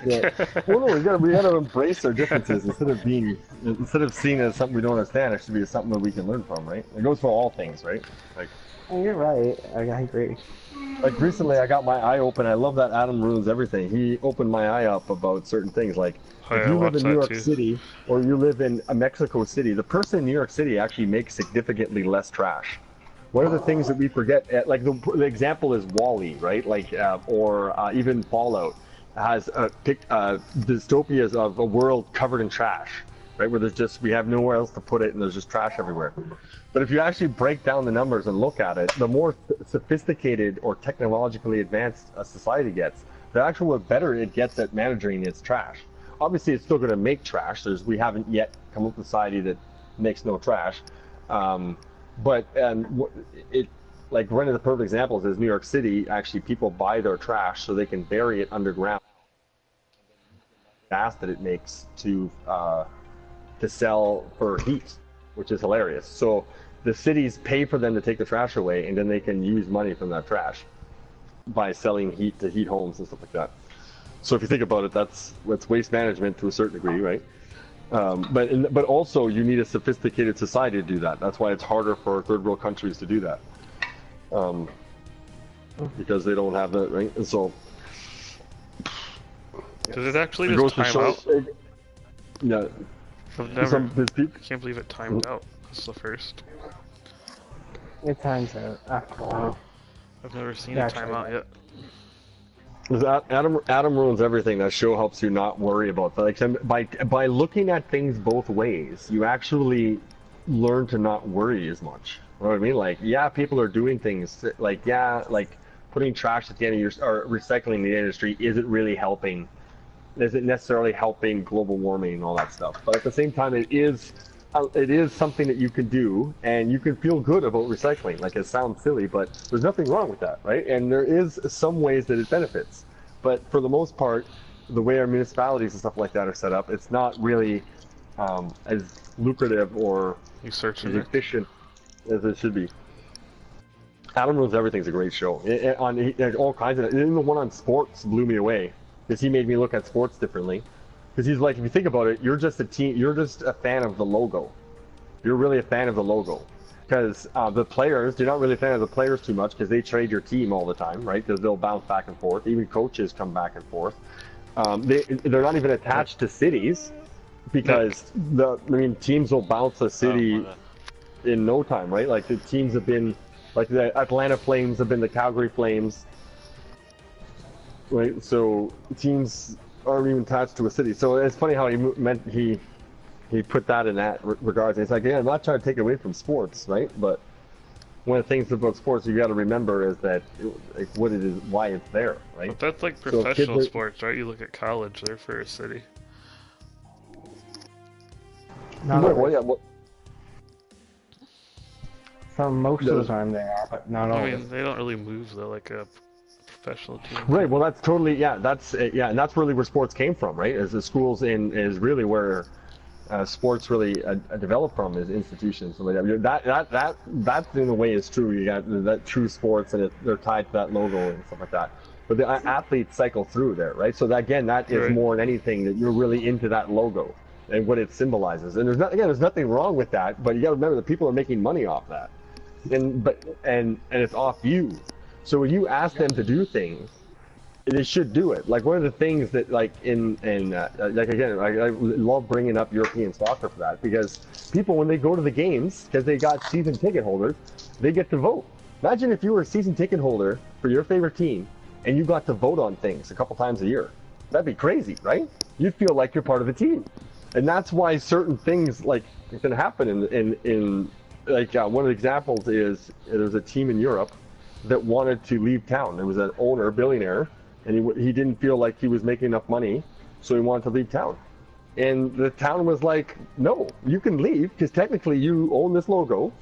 yeah. Well, no, we gotta embrace our differences instead of seeing it as something we don't understand. It should be something that we can learn from, right? It goes for all things, right? Like. Oh, you're right. I agree. Like recently, I got my eye open. I love that Adam ruins everything. He opened my eye up about certain things. Like if you live in New York City or you live in Mexico City, the person in New York City actually makes significantly less trash. One of the things that we forget, like the example is Wall-E, right? Like or even Fallout has dystopias of a world covered in trash, right? Where we have nowhere else to put it, and there's just trash everywhere. But if you actually break down the numbers and look at it, the more sophisticated or technologically advanced a society gets, the actual better it gets at managing its trash. Obviously, it's still going to make trash. We haven't yet come up with a society that makes no trash. But like one of the perfect examples is New York City. Actually, people buy their trash so they can bury it underground. Gas that it makes to sell for heat, which is hilarious. So the cities pay for them to take the trash away, and then they can use money from that trash by selling heat to heat homes and stuff like that. So if you think about it, that's waste management to a certain degree, right? But also you need a sophisticated society to do that. That's why it's harder for third world countries to do that, because they don't have that, right? And so Does it actually just time out? Yeah. I can't believe it timed out. That's the first. It times out after a while. I've never seen it time out yet. Adam ruins everything. That show helps you not worry about that. Like by looking at things both ways, you actually learn to not worry as much. You know what I mean? Like, yeah, people are doing things like putting trash at the end of or recycling the industry isn't really helping. Isn't necessarily helping global warming and all that stuff. But at the same time, it is it is something that you can do, and you can feel good about recycling. Like, it sounds silly, but there's nothing wrong with that, right? And there is some ways that it benefits, but for the most part, the way our municipalities and stuff like that are set up, it's not really as lucrative or You as searching it? efficient as it should be. Adam Knows Everything's a great show. All kinds of, even the one on sports blew me away, because he made me look at sports differently. Because he's like, if you think about it, you're just a fan of the logo. You're really a fan of the logo. Because the players, you're not really a fan of the players too much, because they trade your team all the time, right? Because they'll bounce back and forth. Even coaches come back and forth. They're not even attached to cities, because teams will bounce a city in no time, right? Like, the teams have been, like, the Atlanta Flames have been the Calgary Flames, right? So teams aren't even attached to a city. So it's funny how he put that in that regards. It's like, yeah, I'm not trying to take away from sports, right? But one of the things about sports you got to remember is that like, what it is, why it's there, right? But that's like So professional sports, right? You look at college; they're for a city. Not Well, always. yeah, well, For most of the time they are, but not I always. mean, they don't really move though, like a professional team. right. Well, that's totally and that's really where sports came from, right? As the schools is really where sports really develop from, is institutions. So that in a way is true. You got that true sports, and they're tied to that logo and stuff like that. But the athletes cycle through there, right? So that, again, that is Right. more than anything that you're really into that logo and what it symbolizes. And there's nothing wrong with that, but you got to remember that people are making money off that, and it's off you. So when you ask them to do things, they should do it. Like, one of the things that, like, like, again, I love bringing up European soccer for that, because people, when they go to the games, because they got season ticket holders, they get to vote. Imagine if you were a season ticket holder for your favorite team and you got to vote on things a couple times a year. That'd be crazy, right? You'd feel like you're part of the team. And that's why certain things, like, can happen in like, one of the examples is there's a team in Europe that wanted to leave town. There was an owner, a billionaire, and he didn't feel like he was making enough money, so he wanted to leave town. And the town was like, no, you can leave, because technically you own this logo,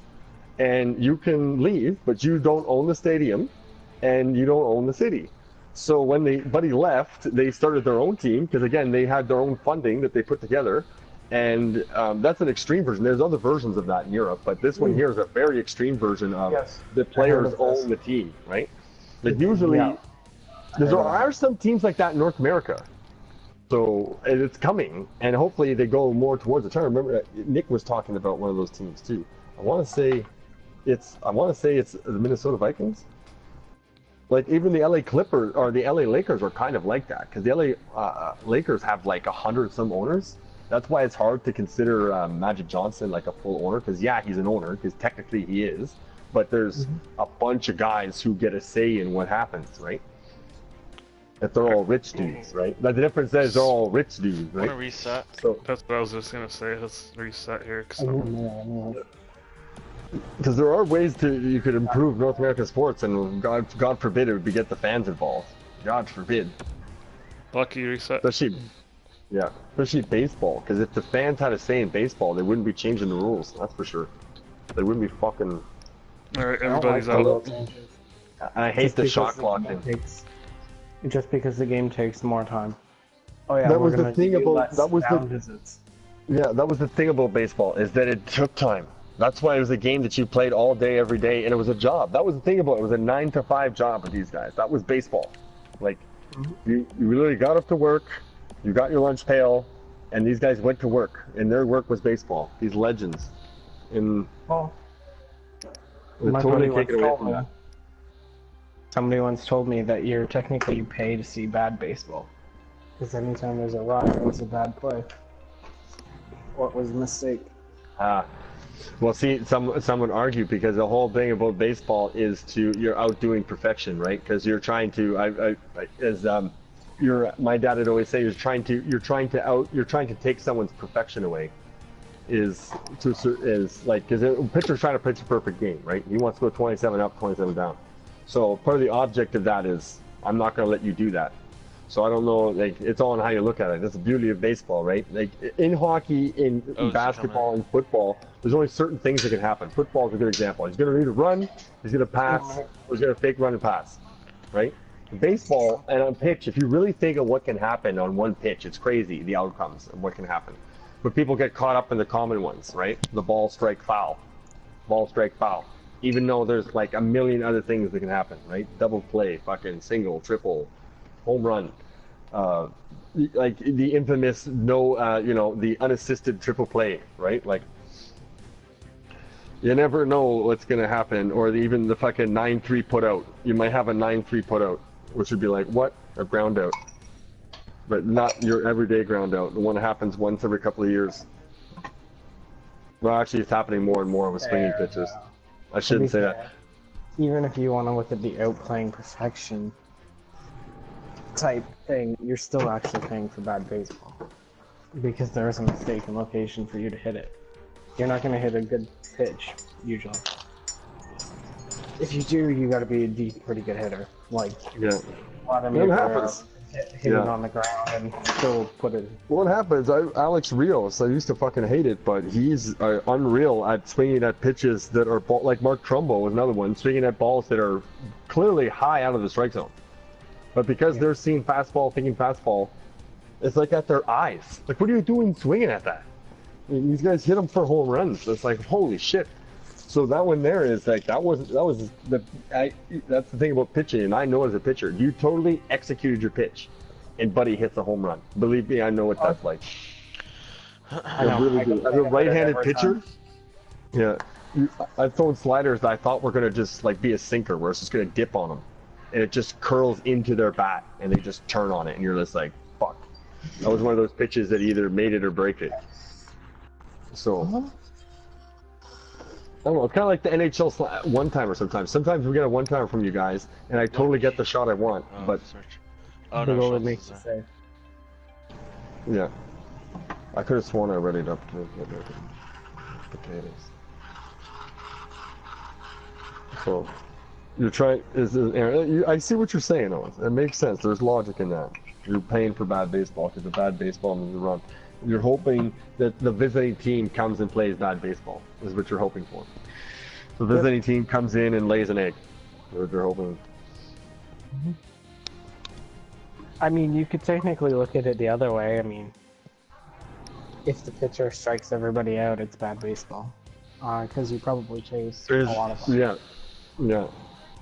and you can leave, but you don't own the stadium, and you don't own the city. So when he left, they started their own team, because, again, they had their own funding that they put together. And that's an extreme version. There's other versions of that in Europe, but this one here is a very extreme version of the players own the team, right? Like, usually, there are some teams like that in North America. So it's coming, and hopefully they go more towards the term. Remember, Nick was talking about one of those teams too. I want to say it's the Minnesota Vikings. Like, even the LA Clippers or the LA Lakers are kind of like that, because the LA Lakers have like 100 some owners. That's why it's hard to consider Magic Johnson like a full owner, because he's an owner, because technically he is, but there's a bunch of guys who get a say in what happens, right? That they're all rich dudes, right? But the difference is they're all rich dudes, right? Want to reset? So, That's what I was just gonna say. Let's reset here. because there are ways you could improve North American sports, and God forbid it would get the fans involved. God forbid. Lucky reset. Especially baseball, because if the fans had a say in baseball, they wouldn't be changing the rules. That's for sure. They wouldn't be fucking. All right, everybody's I don't out. like the little changes. I hate Just the because shot the clock game thing. just because the game takes more time. Oh yeah, That we're was the gonna thing do about- less that was the- down visits. Yeah, that was the thing about baseball, is that it took time. That's why it was a game that you played all day, every day, and it was a job. That was the thing about it. It was a 9 to 5 job with these guys. That was baseball. Like, you really got up to work, you got your lunch pail, and these guys went to work, and their work was baseball. These legends. And Well, they're my totally buddy once taken away told from me. that. Somebody once told me that you pay to see bad baseball. Because anytime there's a run, it was a bad play. Or it was a mistake. Well, see, some would argue, because the whole thing about baseball is you're outdoing perfection, right? Because you're trying to, my dad would always say, you're trying to take someone's perfection away. Is like, because a pitcher's trying to pitch a perfect game, right? He wants to go 27 up, 27 down. So part of the object of that is, I'm not going to let you do that. So I don't know, like, it's all on how you look at it. That's the beauty of baseball, right? Like, in hockey, in Oh, is he basketball, coming? in football, there's only certain things that can happen. Football is a good example. He's going to either run, he's going to pass, or he's going to fake run and pass, right? Baseball, and on pitch, if you really think of what can happen on one pitch, it's crazy, the outcomes of what can happen. But people get caught up in the common ones, right? The ball, strike, foul. Ball, strike, foul. Even though there's like a million other things that can happen, right? Double play, fucking single, triple, home run, like the infamous the unassisted triple play, right? Like you never know what's gonna happen, or even the fucking 9-3 put out. You might have a 9-3 put out, which would be like what? A ground out, but not your everyday ground out. The one that happens once every couple of years. Well, actually, it's happening more and more with swinging pitches. I shouldn't say that. Even if you want to look at the outplaying perfection type thing, you're still actually playing for bad baseball. Because there is a mistake in location for you to hit it. You're not going to hit a good pitch, usually. If you do, you got to be a pretty good hitter. Like, Yeah. Vladimir What Guerrero happens? hit it on the ground and still put it. What happens? Alex Rios, I used to fucking hate it, but he's unreal at swinging at pitches that are like Mark Trumbo was another one, swinging at balls that are clearly high out of the strike zone. But because they're seeing fastball, thinking fastball, it's like at their eyes. Like, what are you doing swinging at that? I mean, these guys hit them for home runs. It's like, holy shit. So that one there is like that's the thing about pitching, and I know as a pitcher, you totally executed your pitch, and Buddy hits a home run. Believe me, I know what that's like. I really do. As a right-handed pitcher, yeah, I've thrown sliders that I thought were gonna just like be a sinker, where it's just gonna dip on them, and it just curls into their bat, and they just turn on it, and you're just like, fuck. That was one of those pitches that either made it or break it. So. I don't know, it's kind of like the NHL one-timer sometimes. Sometimes we get a one-timer from you guys, and I totally get the shot I want, but... Oh, no, It Schultz makes is it there. safe. Yeah. I could have sworn I read it up to potatoes. So, you're trying... I see what you're saying, Owen. It makes sense. There's logic in that. You're paying for bad baseball, because the bad baseball means you run. You're hoping that the visiting team comes and plays bad baseball, is what you're hoping for. The visiting team comes in and lays an egg. They're hoping. I mean, you could technically look at it the other way. I mean, if the pitcher strikes everybody out, it's bad baseball. Because you probably chase a lot of them. Yeah.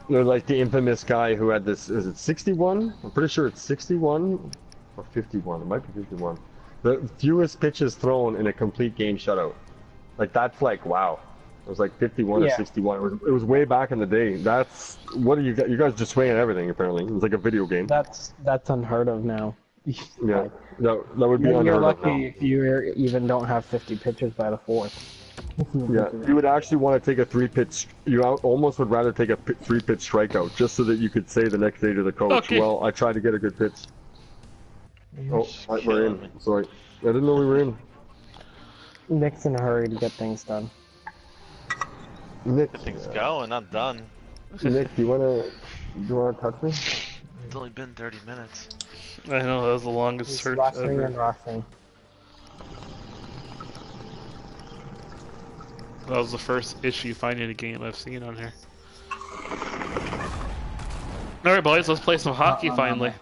They're like the infamous guy who had this, is it 61? I'm pretty sure it's 61 or 51. It might be 51. The fewest pitches thrown in a complete game shutout. Like, that's like, wow. It was like 51 or 61. It was way back in the day. That's, what do you got? You guys just swing at everything, apparently. It was like a video game. That's unheard of now. Yeah, that would be unheard You're of lucky now. if you even don't have 50 pitches by the fourth. Yeah, you would actually want to take a three-pitch. You almost would rather take a three-pitch strikeout just so that you could say the next day to the coach, Okay. well, I tried to get a good pitch. Oh, we're killing me. in. Sorry. I didn't know we were in. Nick's in a hurry to get things done. Nick, Get things going, I'm done. Nick, do you wanna touch me? It's only been 30 minutes. I know, that was the longest He's search rushing ever. and rushing. That was the first issue finding a game I've seen on here. Alright boys, let's play some hockey finally.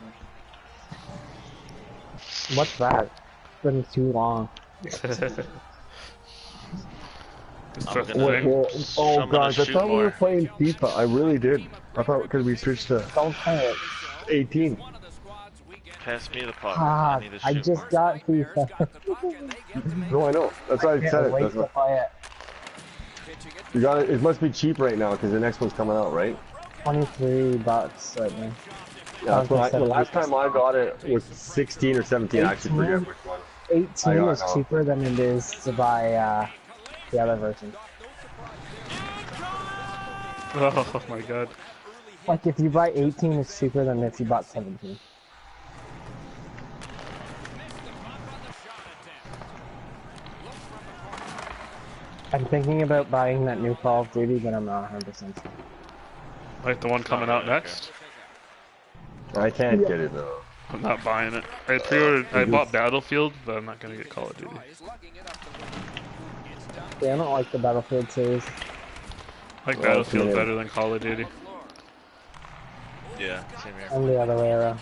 What's that? It's been too long. I'm gonna Oh summon a gosh, I shoot thought we were more. playing FIFA. I really did. I thought because we switched to Don't play it. 18. Pass me the puck. Ah, I need to I shoot just more. got FIFA. No, I know. That's why I Can't said it. wait That's to what, play it. you got it. It must be cheap right now because the next one's coming out, right? $23 right now. Yeah, that's what the last time I got it was 16 or 17. I actually forget which one. 18 I is know. cheaper than it is to buy the other version. Oh my god. Like if you buy 18, it's cheaper than if you bought 17. I'm thinking about buying that new Call of Duty, but I'm not 100% sure. Like the one coming out next? I can't get it though. I'm not buying it. I pre-ordered. I bought Battlefield, but I'm not gonna get Call of Duty. Yeah, I don't like the Battlefield series. I like Oh, Battlefield man. better than Call of Duty. Yeah, same here. I'm the other way around.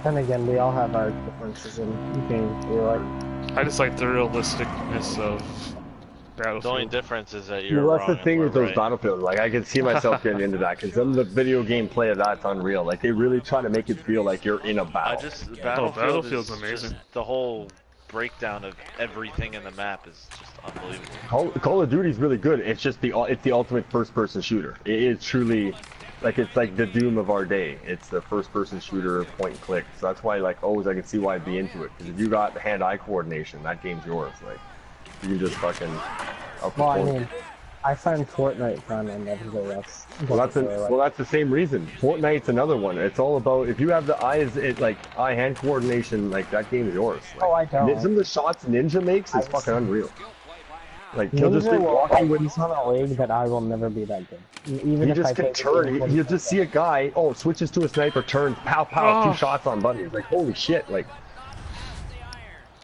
Then again, we all have our differences in games we like. I just like the realisticness of The only Battlefield. difference is that you're Well, wrong that's the thing and with we're those right. Battlefield. Like, I can see myself getting into that because some of the video game play of that's unreal. Like, they really try to make it feel like you're in a battle. Battlefield Battlefield's is amazing. just the whole breakdown of everything in the map is just unbelievable. Call of Duty is really good. It's just it's the ultimate first-person shooter. It is truly, like, it's like the Doom of our day. It's the first-person shooter, point and click. So that's why, like, always I can see why I'd be into it. Because if you got hand-eye coordination, that game's yours. Like, you can just fucking. Well, I mean, I find Fortnite fun and everybody else. Well, that's the same reason. Fortnite's another one. It's all about if you have the eye-hand coordination, like that game is yours. Like, Oh, I don't. Some of the shots Ninja makes is fucking unreal. Like he'll just Ninja be will walking with. always on a league that I will never be that good. Even He if I just can play the turn. game You'll just see a guy. Oh, switches to a sniper, turns, pow, pow, Oh. 2 shots on buddies. Like holy shit! Like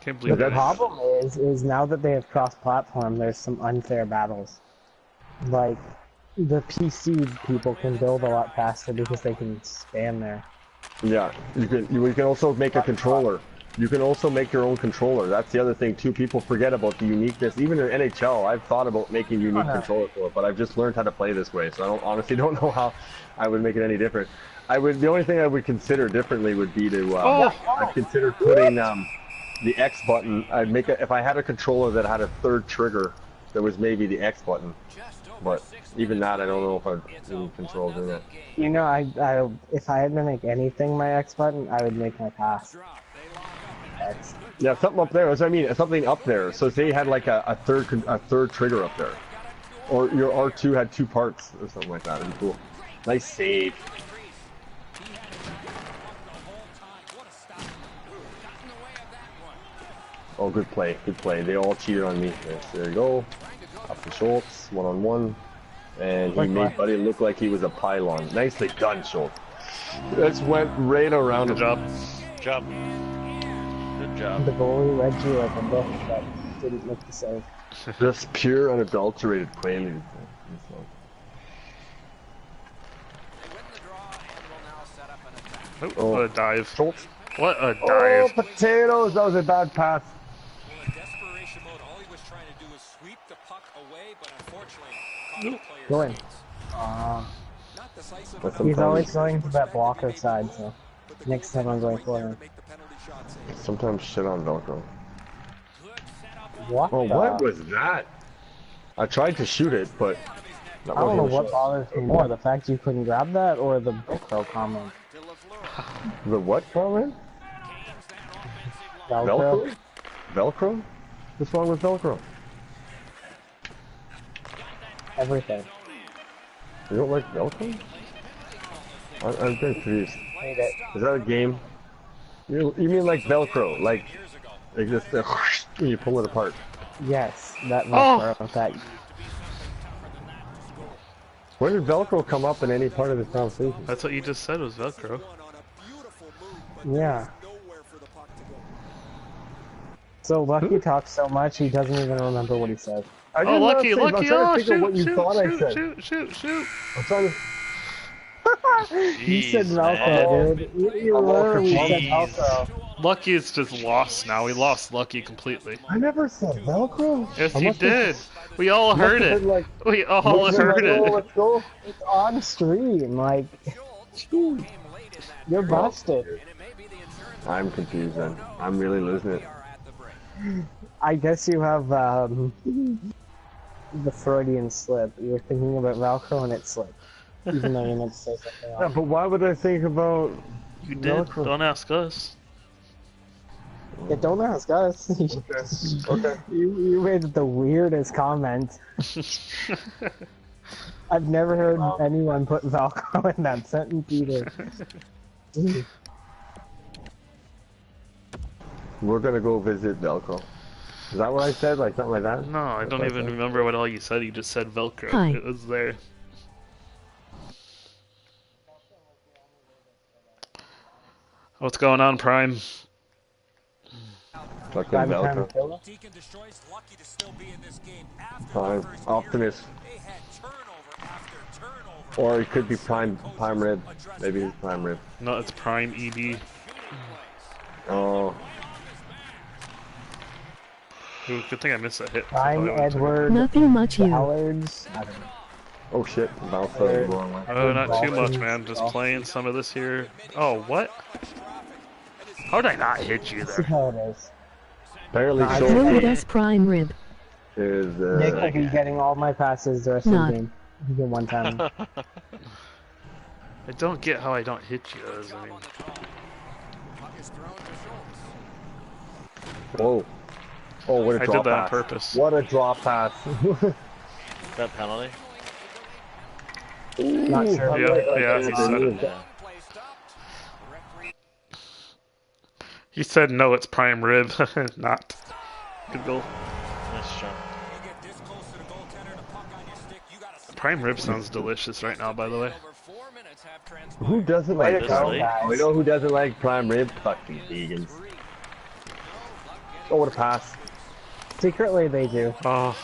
Can't believe The that. problem is now that they have cross-platform, there's some unfair battles. Like, the PC people can build a lot faster because they can spam there. yeah, you can also make a controller. You can also make your own controller. That's the other thing too. People forget about the uniqueness. Even in NHL, I've thought about making unique controller for it, but I've just learned how to play this way. So I honestly don't know how I would make it any different. The only thing I would consider differently would be to I'd consider putting the X button. If I had a controller that had a third trigger, that was maybe the X button. But even that, I don't know if I'd really control doing that. You know, if I had to make anything my X button, I would make my pass. X. Yeah, something up there. That's what I mean. Something up there. So say you had like a third trigger up there, or your R2 had 2 parts or something like that. It'd be cool. Nice save. Oh, good play. Good play. They all cheated on me. Yes, there you go. Up to Schultz, 1-on-1. And he made Buddy look like he was a pylon. Nicely done, Schultz. That went right around Good him. job. Good job. The goalie read you like a book, but didn't make the save. Just pure, unadulterated quaalude. Oh, what a dive. Schultz. What a Oh, dive. potatoes! That was a bad pass. In desperation mode, all he was trying to do was sweep the puck away, but unfortunately, caught the player's Go in. skates. Not decisive But enough He's sometimes, always going to that blocker side, so next time I'm going for him. to make the penalty shot save. sometimes shit on Velcro. What? Oh, what was that? I tried to shoot it, but that I don't know wasn't a what shot. bothers me more, the fact you couldn't grab that or the Velcro comment. The what comment? Velcro? Velcro? Velcro? What's wrong with Velcro? Everything. You don't like Velcro? I'm confused. Hate it. Is that a game? You mean like Velcro? Like just when you pull it apart. Yes, that Oh! Velcro. That When did Velcro come up in any part of this conversation? That's what you just said was Velcro. yeah. So Lucky talks so much he doesn't even remember what he said. I Oh, did not lucky, say- I'm lucky, trying to oh, think of what you shoot, thought I shoot, said. shoot. I'm trying to. You said Jeez, Velcro, man. dude. You I'm all literally said confused. Velcro. Lucky is just lost now. We lost Lucky completely. I never said Velcro. Yes, I you must have- did. We all heard must have it. been like, We all must have heard been like, oh, it. let's go. It's on stream, like, geez, you're busted. I'm confused then. I'm really losing it. I guess you have the Freudian slip. You were thinking about Velcro and it slipped, even though you meant to say something Yeah, else. but why would I think about You did. Velcro? Don't ask us. Yeah, don't ask us. Okay. You made the weirdest comment. I've never heard anyone put Velcro in that sentence either. We're gonna go visit Velcro. Is that what I said? Like something like that? No, I don't even remember what all you said. You just said Velcro. Hi. It was there. What's going on, Prime? Fucking Prime time Velcro. killer. Deacon Destroy's lucky to still be in this game after Prime the first Optimus. period. They had turnover after turnover. Or it could be Prime Rib. Maybe he's Prime Rib. No, it's Prime EB. Oh. Ooh, good thing I missed that hit. Prime Edward. Nothing much here. Ballards. I don't know. Oh shit. Bounced the wrong way. Oh, not too much, man. Just playing some of this here. Oh, what? How did I not hit you See there? how it is. Apparently Nice. Throw Short with us prime rib. is Nick will be getting all my passes the rest of Not. the game. You get one time. I don't get how I don't hit you. I mean, Whoa. Oh, what a I drop did that on pass. purpose. What a drop pass. That penalty? Not sure. Yeah, he said it. Yeah. He said no, it's prime rib, not. Good goal. Nice shot. You get this close to the goaltender, the puck on your stick, you gotta Prime rib sounds delicious right now, by the way. over 4 minutes have transpired. Who doesn't like This prime late? rib? Oh, you know who doesn't like prime rib? Fucking vegans. Oh, what a pass. Secretly, they do. Oh,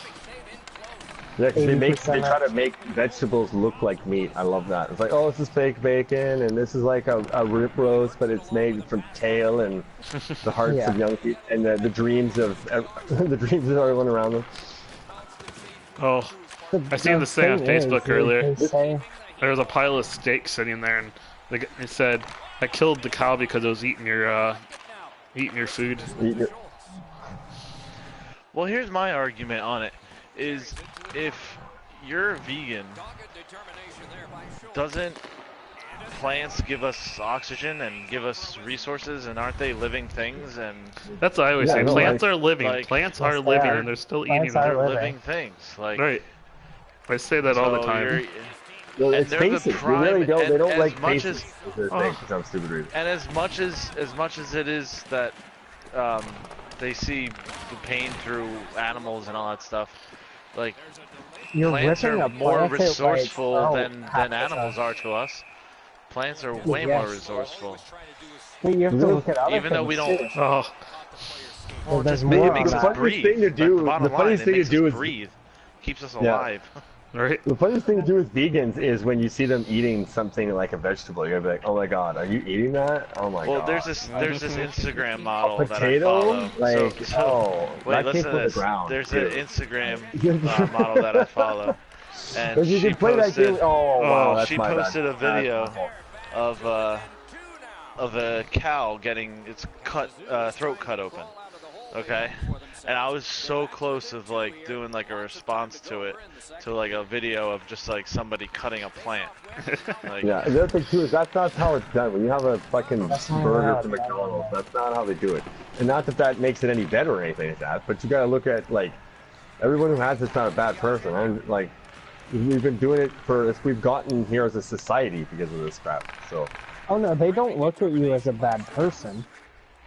Yeah, 'cause they 80% try to make vegetables look like meat. I love that. It's like, oh, this is fake bacon, and this is like a rib roast, but it's made from kale and the hearts Yeah. of young people and the dreams of the dreams of everyone around them. oh. I seen this thing on thing is, Facebook they- earlier. They say, There was a pile of steak sitting there, and it said, "I killed the cow because it was eating your food." Eat your- Well, here's my argument on it: is if you're a vegan, doesn't plants give us oxygen and give us resources, and aren't they living things? And That's what I always Yeah, say. I know, Plants like- are living. like- Plants are Yes, they living, are. and they're still Plants eating are them. they're living. living things. Like Right. I say that all the so time. you're- Well, And it's they're the faces. They prime- really don't. They and don't as like much faces. as- Is their Oh. thing for some stupid reason. And as much as it is that they see the pain through animals and all that stuff, like you're plants ripping are a more plant at, like, resourceful oh, than half the animals time. are to us. Plants are way Yes. more resourceful. But you have to look at other Even though we things, don't- too. Oh, Well, there's It more on makes the us that. funniest breathe. thing to That's do- the bottom the line. funniest It thing to makes do us is- breathe. Keeps us Yeah. alive. right. The funniest thing to do with vegans is when you see them eating something like a vegetable, you're gonna be like, "Oh my god, are you eating that? Oh my Well, god." there's this Instagram a model that I potato, follow. like So- oh, Wait, that came listen from to the this. ground. There's too. an Instagram model that I follow, and But you she can play that posted. game. Oh wow, that's she my bad. posted a That's my video fault. of a cow getting its throat cut open. Okay, and I was so close of like doing like a response to it, to like a video of just like somebody cutting a plant. Like, Yeah, and the other thing too is that's not how it's done. When you have a fucking That's not burger how from it's done. McDonald's, that's not how they do it. And not that that makes it any better or anything like that, but you gotta look at like everyone who has it's not a bad person. And like we've been doing it for we've gotten here as a society because of this crap. So Oh no, they don't look at you as a bad person.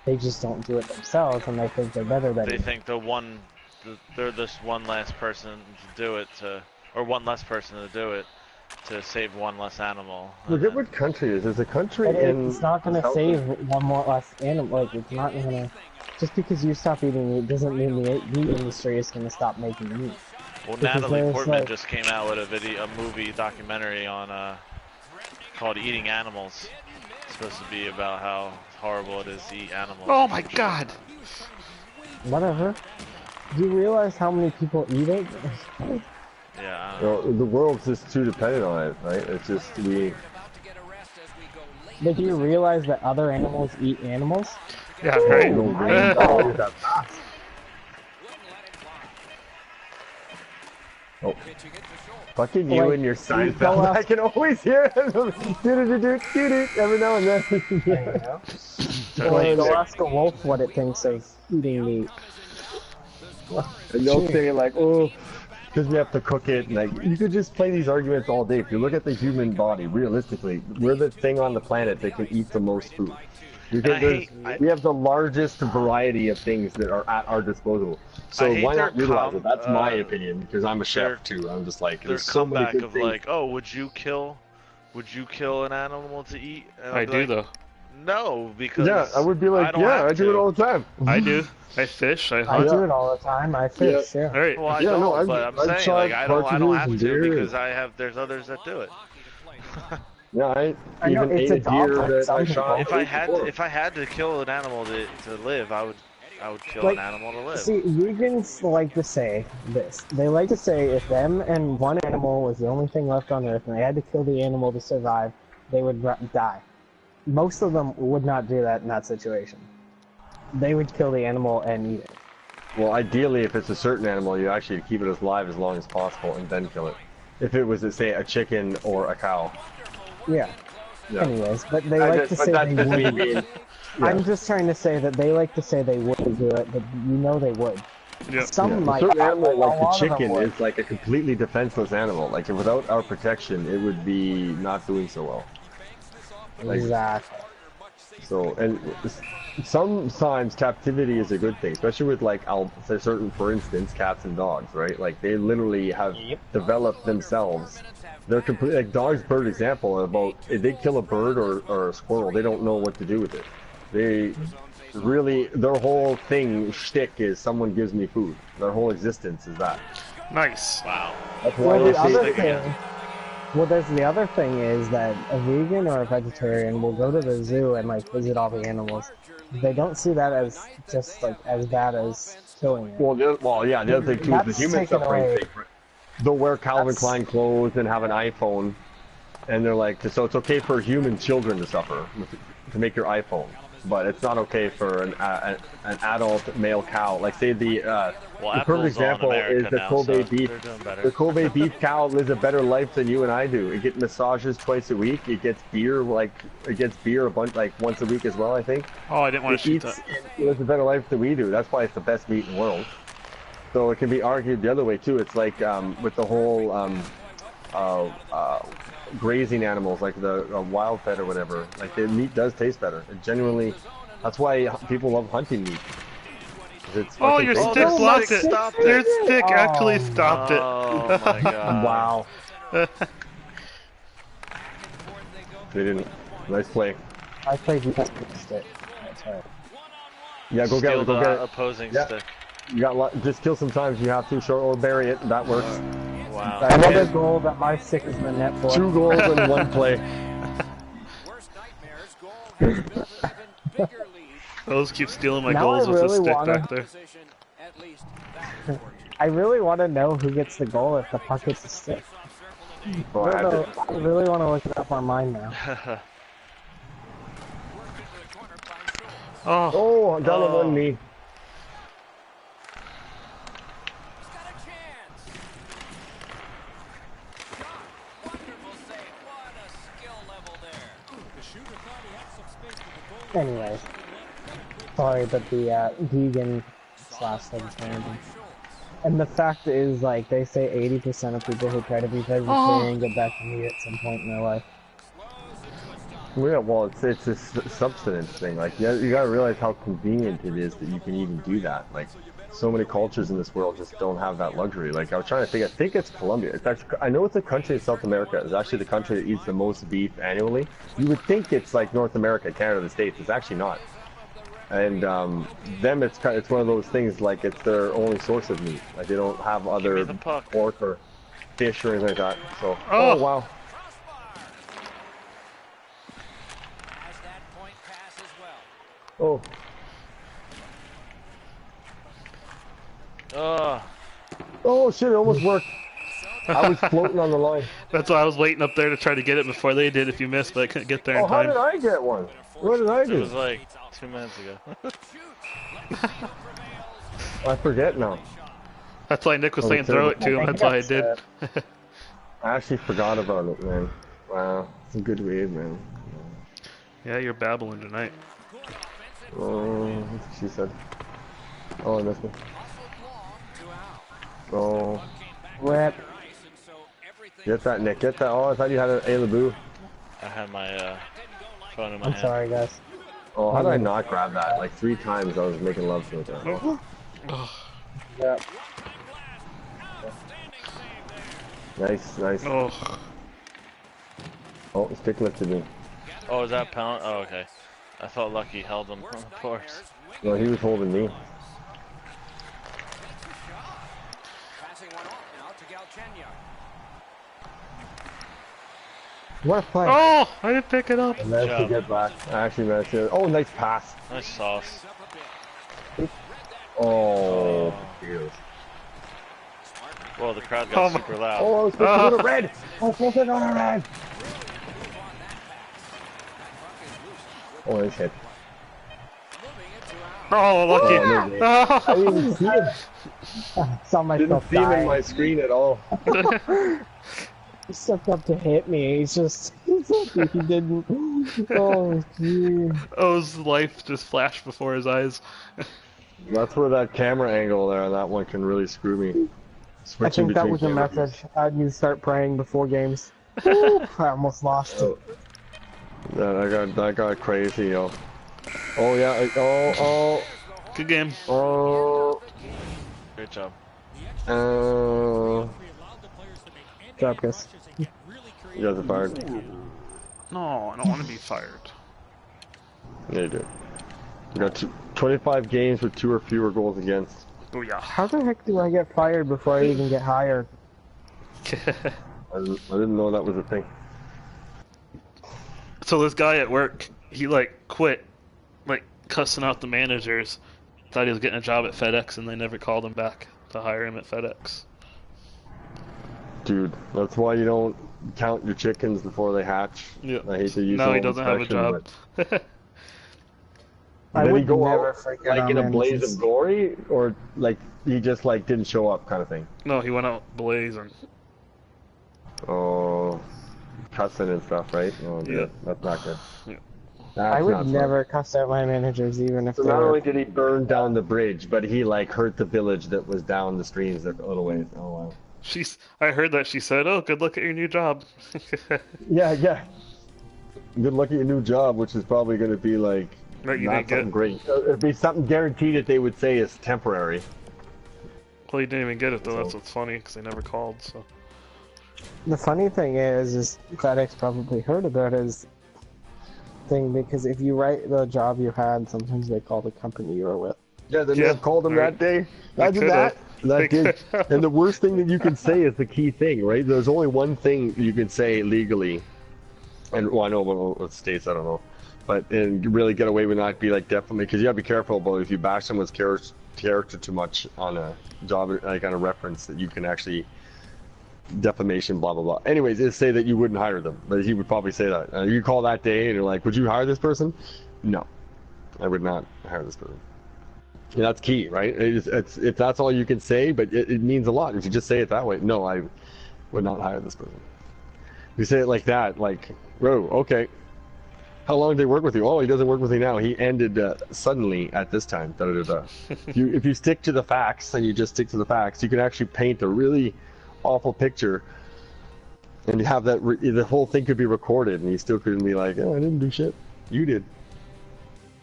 They just don't do it themselves, and they think they're better than they you. think they're this one last person to do it or one less person to do it to save one less animal. look at what country it is. There's a country But in it's not gonna South- save one more less animal. Like it's not gonna. Just because you stop eating meat doesn't mean the meat industry is gonna stop making meat. Well, Because Natalie there's, Portman like- just came out with a movie documentary on called Eating Animals. It's supposed to be about how horrible it is to eat animals. Oh my god. Whatever. Do you realize how many people eat it? Yeah. I You don't know. know, the world's just too dependent on it, right? It's just we. But do you realize that other animals eat animals? Yeah, right. Oh. Fucking you Like, and your you Seinfeld. tell us- I can always hear it. Do-do-do-do-do-do every now and then. Or go ask a wolf what it thinks of eating meat. And they'll say like, oh, because we have to cook it. Like, you could just play these arguments all day. If you look at the human body, realistically, we're the thing on the planet that can eat the most food. Because we have the largest variety of things that are at our disposal. So hate why not their utilize it? That's my opinion, because I'm a their- chef too. I'm just like, Their there's so many comeback good of things. like, oh, would you kill an animal to eat? And I'll I be do like, though. No, because Yeah, I would be like, don't yeah, have I do it to. all the time. I do. I fish. I I hunt. do it all the time. I fish, yeah. All right. Well, I Yeah, don't, no, but I'm I've saying shot like I don't partridges have and to deer. because there's others that do it. Yeah, I I know, even it's ate a a job deer for that some I shot. people. If I had to kill an animal to live, I would kill Like, an animal to live. see, vegans like to say this. They like to say if them and one animal was the only thing left on Earth and they had to kill the animal to survive, they would die. Most of them would not do that in that situation. They would kill the animal and eat it. Well, ideally, if it's a certain animal, you actually keep it alive as long as possible and then kill it. If it was, say, a chicken or a cow. Yeah. Yeah. Anyways, but they like to say that's they just me wouldn't. being. I'm just trying to say that they like to say they wouldn't do it, but you know they would. Yep. Some A might. certain animal, a like the lot of them chicken, would. is like a completely defenseless animal. Like, without our protection, it would be not doing so well. Like, Exactly. so, and sometimes captivity is a good thing, especially with like, I'll say certain, for instance, cats and dogs, right? Like they literally have developed themselves. They're completely like dogs. Bird example about if they kill a bird or a squirrel, they don't know what to do with it. They really their whole thing shtick is someone gives me food. Their whole existence is that. Nice. Wow. That's why Well, they say there's the other thing is that a vegan or a vegetarian will go to the zoo and like visit all the animals. They don't see that as just like as bad as killing it. well, yeah. The other thing too is the That's human taken suffering away. thing. They'll wear Calvin That's- Klein clothes and have an iPhone, and they're like, so it's okay for human children to suffer to make your iPhone, but it's not okay for an adult male cow. Like say the perfect Apple's on example America is the now, Kobe so beef. they're doing better. The Kobe beef cow lives a better life than you and I do. It gets massages twice a week. It gets beer a bunch like once a week as well. I think. Oh, I didn't want to shoot that. It lives a better life than we do. That's why it's the best meat in the world. So it can be argued the other way too. It's like with the whole grazing animals, like the wild fed or whatever. Like the meat does taste better. It genuinely. That's why people love hunting meat. It's Oh, fucking your tasty. stick blocked it. Stopped Your it. stick actually Oh. stopped it. Oh my god. Wow. They didn't. Nice play. I played defense with it. That's right. Yeah, go get Steal it. Go the get it. opposing Yeah. stick. You got just kill sometimes. You have to, sure, or bury it. That works. Wow. Another goal that my stick is the net for. 2 goals in 1 play. Worst nightmares, goal gives Bill 11 bigger lead. Those keep stealing my Now goals I with the really stick wanna- back there. Position, at least that is fortunate. I really want to know who gets the goal if the puck hits the stick. Well, I have to- I really want to look it up on mine now. Oh, Oh, down on one knee. He's got a chance. Wonderful save. What a skill level there. The shooter thought he had some space with the goal. Anyways, sorry, but the vegan slash vegetarian. And the fact is, like, they say 80% of people who try to be vegetarian get back to meat at some point in their life. Yeah, well, it's a subsistence thing. Like, you gotta realize how convenient it is that you can even do that. Like, so many cultures in this world just don't have that luxury. Like, I was trying to think. I think it's Colombia. It's actually, I know it's a country in South America. It's actually the country that eats the most beef annually. You would think it's like North America, Canada, the States. It's actually not. And them, it's one of those things. Like, it's their only source of meat. Like, they don't have other the puck. pork or fish or anything like that. So, Oh. oh wow. Has that point pass as well. Oh. Oh, Oh shit! It almost worked. I was floating on the line. that's why I was waiting up there to try to get it before they did if you missed, but I couldn't get there Oh, in how time. did I get one? What did I it do? was like 2 minutes ago. I forget now. That's why Nick was Oh, saying it's throw a- it to him. That's why I did. I actually forgot about it, man. Wow, it's a good read, man. Yeah, you're babbling tonight. Oh, that's what she said. Oh, I missed me. Oh, Rip. get that, Nick. Get that. Oh, I thought you had an A-Laboo. I had my phone in my I'm hand. sorry, guys. Oh, how did I not grab that? Like 3 times I was making love to it. Oh. Yep. Nice, nice. Oh, Oh, stick lifted me. Oh, is that pound? Oh, okay. I thought Lucky held him, Worst of course. nightmares, Well, he was holding me. takes a shot. Passing one off now to Galchenyuk. What a play. Oh, I didn't pick it up. I managed to job. get back. I actually managed to. Oh, nice pass. Nice sauce. Up a bit. Oh, Jesus. Whoa, the crowd Oh got my- super loud. Oh, I was supposed to go to red. I was supposed to go to red. Oh, nice hit. Oh, lucky. Oh, no, Oh. I didn't even see him. Saw Didn't myself see him in die. my screen at all. He stepped up to hit me. He's just. He's lucky he didn't. Oh, gee. O's life just flashed before his eyes. That's where that camera angle there, that one can really screw me. I Switching think that between was a camera views. message. I need to start praying before games. Ooh, I almost lost. Oh. That got crazy, yo. Oh yeah, oh, Good game. oh, Great job. oh, Good job, Chris. you guys are fired. No, I don't want to be fired. Yeah, you do. You got 25 games with 2 or fewer goals against. Booyah. How the heck do I get fired before I even get hired? I didn't know that was a thing. So this guy at work, he like quit, like cussing out the managers. Thought he was getting a job at FedEx, and they never called him back to hire him at FedEx. Dude, that's why you don't count your chickens before they hatch. Yeah. I hate to use No, the he whole doesn't have a expression, job. but- I Did he would go never out, forget like our in a blaze managers. of glory, or like he just like didn't show up kind of thing? No, he went out blazing. Oh, cussing and stuff, right? Oh, Yeah. yeah, that's not good. Yeah. That's I would not fun. never cuss out my managers, even if So they not were. only did he burn down the bridge, but he like hurt the village that was down the streams a little ways. Oh wow. I heard that she said, "Oh, good luck at your new job." Yeah, yeah. Good luck at your new job, which is probably going to be like That you not didn't get. something great. It'd be something guaranteed that they would say is temporary. Well, you didn't even get it though. That's what's funny because they never called. So The funny thing is FedEx probably heard about his thing because if you write the job you had, sometimes they call the company you were with. Yeah, they may Yeah, have called him right. that day. They Imagine could've. that. They That did. could've. And the worst thing that you can say is the key thing, right? There's only one thing you can say legally, and well, I know what states, I don't know, but and really get away with not be like defamation, because you gotta be careful about if you bash someone's character too much on a job, like on a reference, that you can actually defamation, blah blah blah. Anyways, it's say that you wouldn't hire them, but he would probably say that. You call that day and you're like, would you hire this person? No, I would not hire this person. Yeah, that's key, right? It's if that's all you can say, but it means a lot. If you just say it that way, no, I would not hire this person. If you say it like that, like, whoa, okay. How long did they work with you? Oh, he doesn't work with me now. He ended suddenly at this time. Da, da, da, da. If you stick to the facts and you just stick to the facts, you can actually paint a really awful picture, and you have that. The whole thing could be recorded, and you still couldn't be like, oh, I didn't do shit. You did.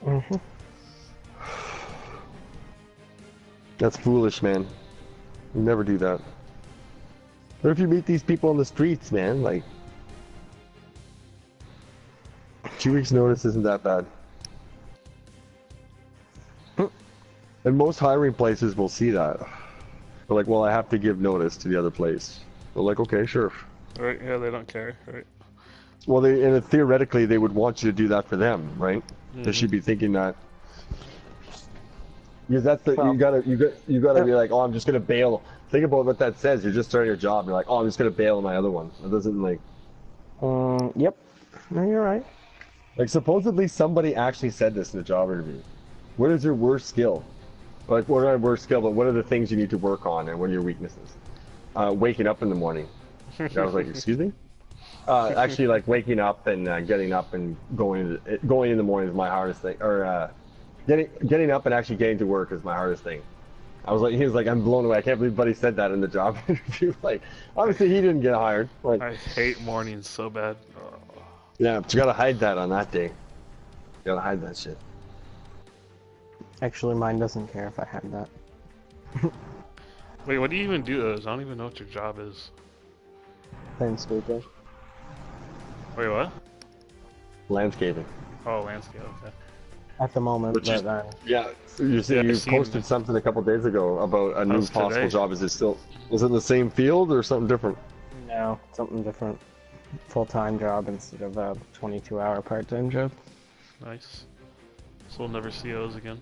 Mm-hmm. That's foolish, man. You never do that. What if you meet these people on the streets, man? Like, 2 weeks notice isn't that bad. And most hiring places will see that. They're like, well, I have to give notice to the other place. They're like, okay, sure. right, yeah, they don't care, right? Well, theoretically, they would want you to do that for them, right? They should be thinking that. Because that's the you gotta be like, oh, I'm just gonna bail. Think about what that says. You're just starting your job. You're like, oh, I'm just gonna bail on my other one. It doesn't like. Yep. No, you're right. Like supposedly somebody actually said this in a job interview. What is your worst skill? Like, what are worst skill? But what are the things you need to work on, and what are your weaknesses? Waking up in the morning. I was like, excuse me. Actually, like waking up and getting up and going in the morning is my hardest thing. Or getting up and actually getting to work is my hardest thing. He was like, I'm blown away. I can't believe Buddy said that in the job interview. Like, obviously he didn't get hired. Like, I hate mornings so bad. yeah, but you gotta hide that on that day. You gotta hide that shit. Actually, mine doesn't care if I had that. Wait, what do you even do those? I don't even know what your job is. Landscaping. Wait, what? Landscaping. Oh, landscape, okay. at the moment, Which is, but yeah, you see, Yeah, you I've seen posted something a couple days ago about a new was possible today. job. Is it in the same field or something different? no, something different. Full-time job instead of a 22-hour part-time job. Nice. So we'll never see those again.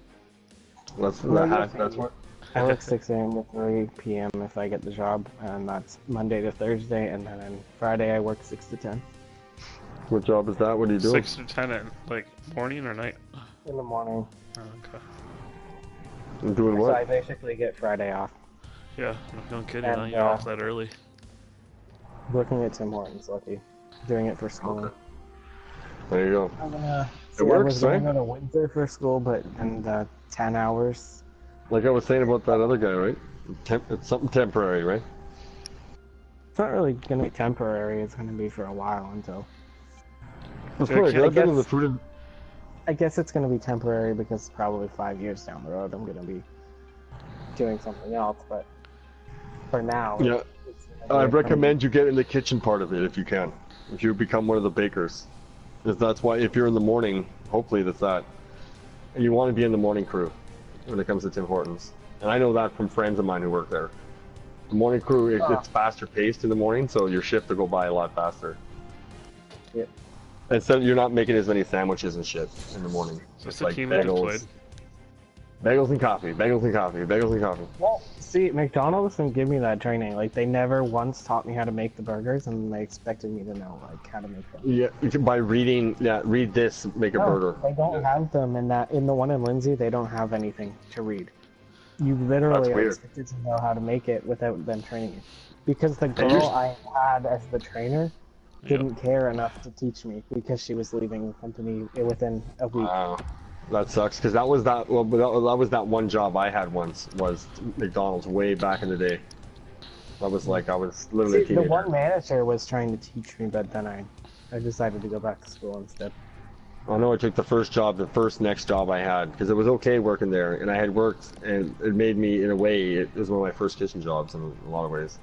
That's No, that's what. I work 6 a.m. to 3 p.m. if I get the job, and that's Monday to Thursday, and then on Friday I work 6 to 10 What job is that? What are you doing? 6 to 10 at like morning or night? in the morning. Oh, okay. I'm doing So I what? basically get Friday off. Yeah, no kidding. And, You're off that early. Working at Tim Hortons, lucky. Doing it for school. Okay. There you go. I'm gonna. It I works, was going right? to Windsor for school, but in the 10 hours. Like I was saying about that other guy, right? It's something temporary, right? It's not really gonna be temporary. It's gonna be for a while until. That's Yeah, correct. I I've been in the guess- food. I guess it's gonna be temporary because probably 5 years down the road I'm gonna be doing something else. But for now, Yeah, it's gonna I be- recommend you get in the kitchen part of it if you can. If you become one of the bakers, because that's why if you're in the morning, hopefully that's that. And you want to be in the morning crew when it comes to Tim Hortons. And I know that from friends of mine who work there. The morning crew, it's faster paced in the morning, so your shift will go by a lot faster. Yeah. Instead, you're not making as many sandwiches and shit in the morning. What's Just the like team that you bagels, played? bagels and coffee, bagels and coffee, bagels and coffee. Well, see, McDonald's didn't give me that training. Like, they never once taught me how to make the burgers, and they expected me to know, like, how to make them. Yeah, by reading, read this, make a No, burger. they don't have them in that. In the one in Lindsay, they don't have anything to read. You literally That's are weird. expected to know how to make it without them training you. Because the you're- girl I had as the trainer didn't care enough to teach me because she was leaving the company within a week. Wow, that sucks. Because that was that. Well, that was that one job I had once was McDonald's way back in the day. I was like, I was literally a See, the teenager. one manager was trying to teach me, but then I decided to go back to school instead. I know I took the first next job I had because it was okay working there, and I had worked, and it made me in a way. It was one of my first kitchen jobs in a lot of ways.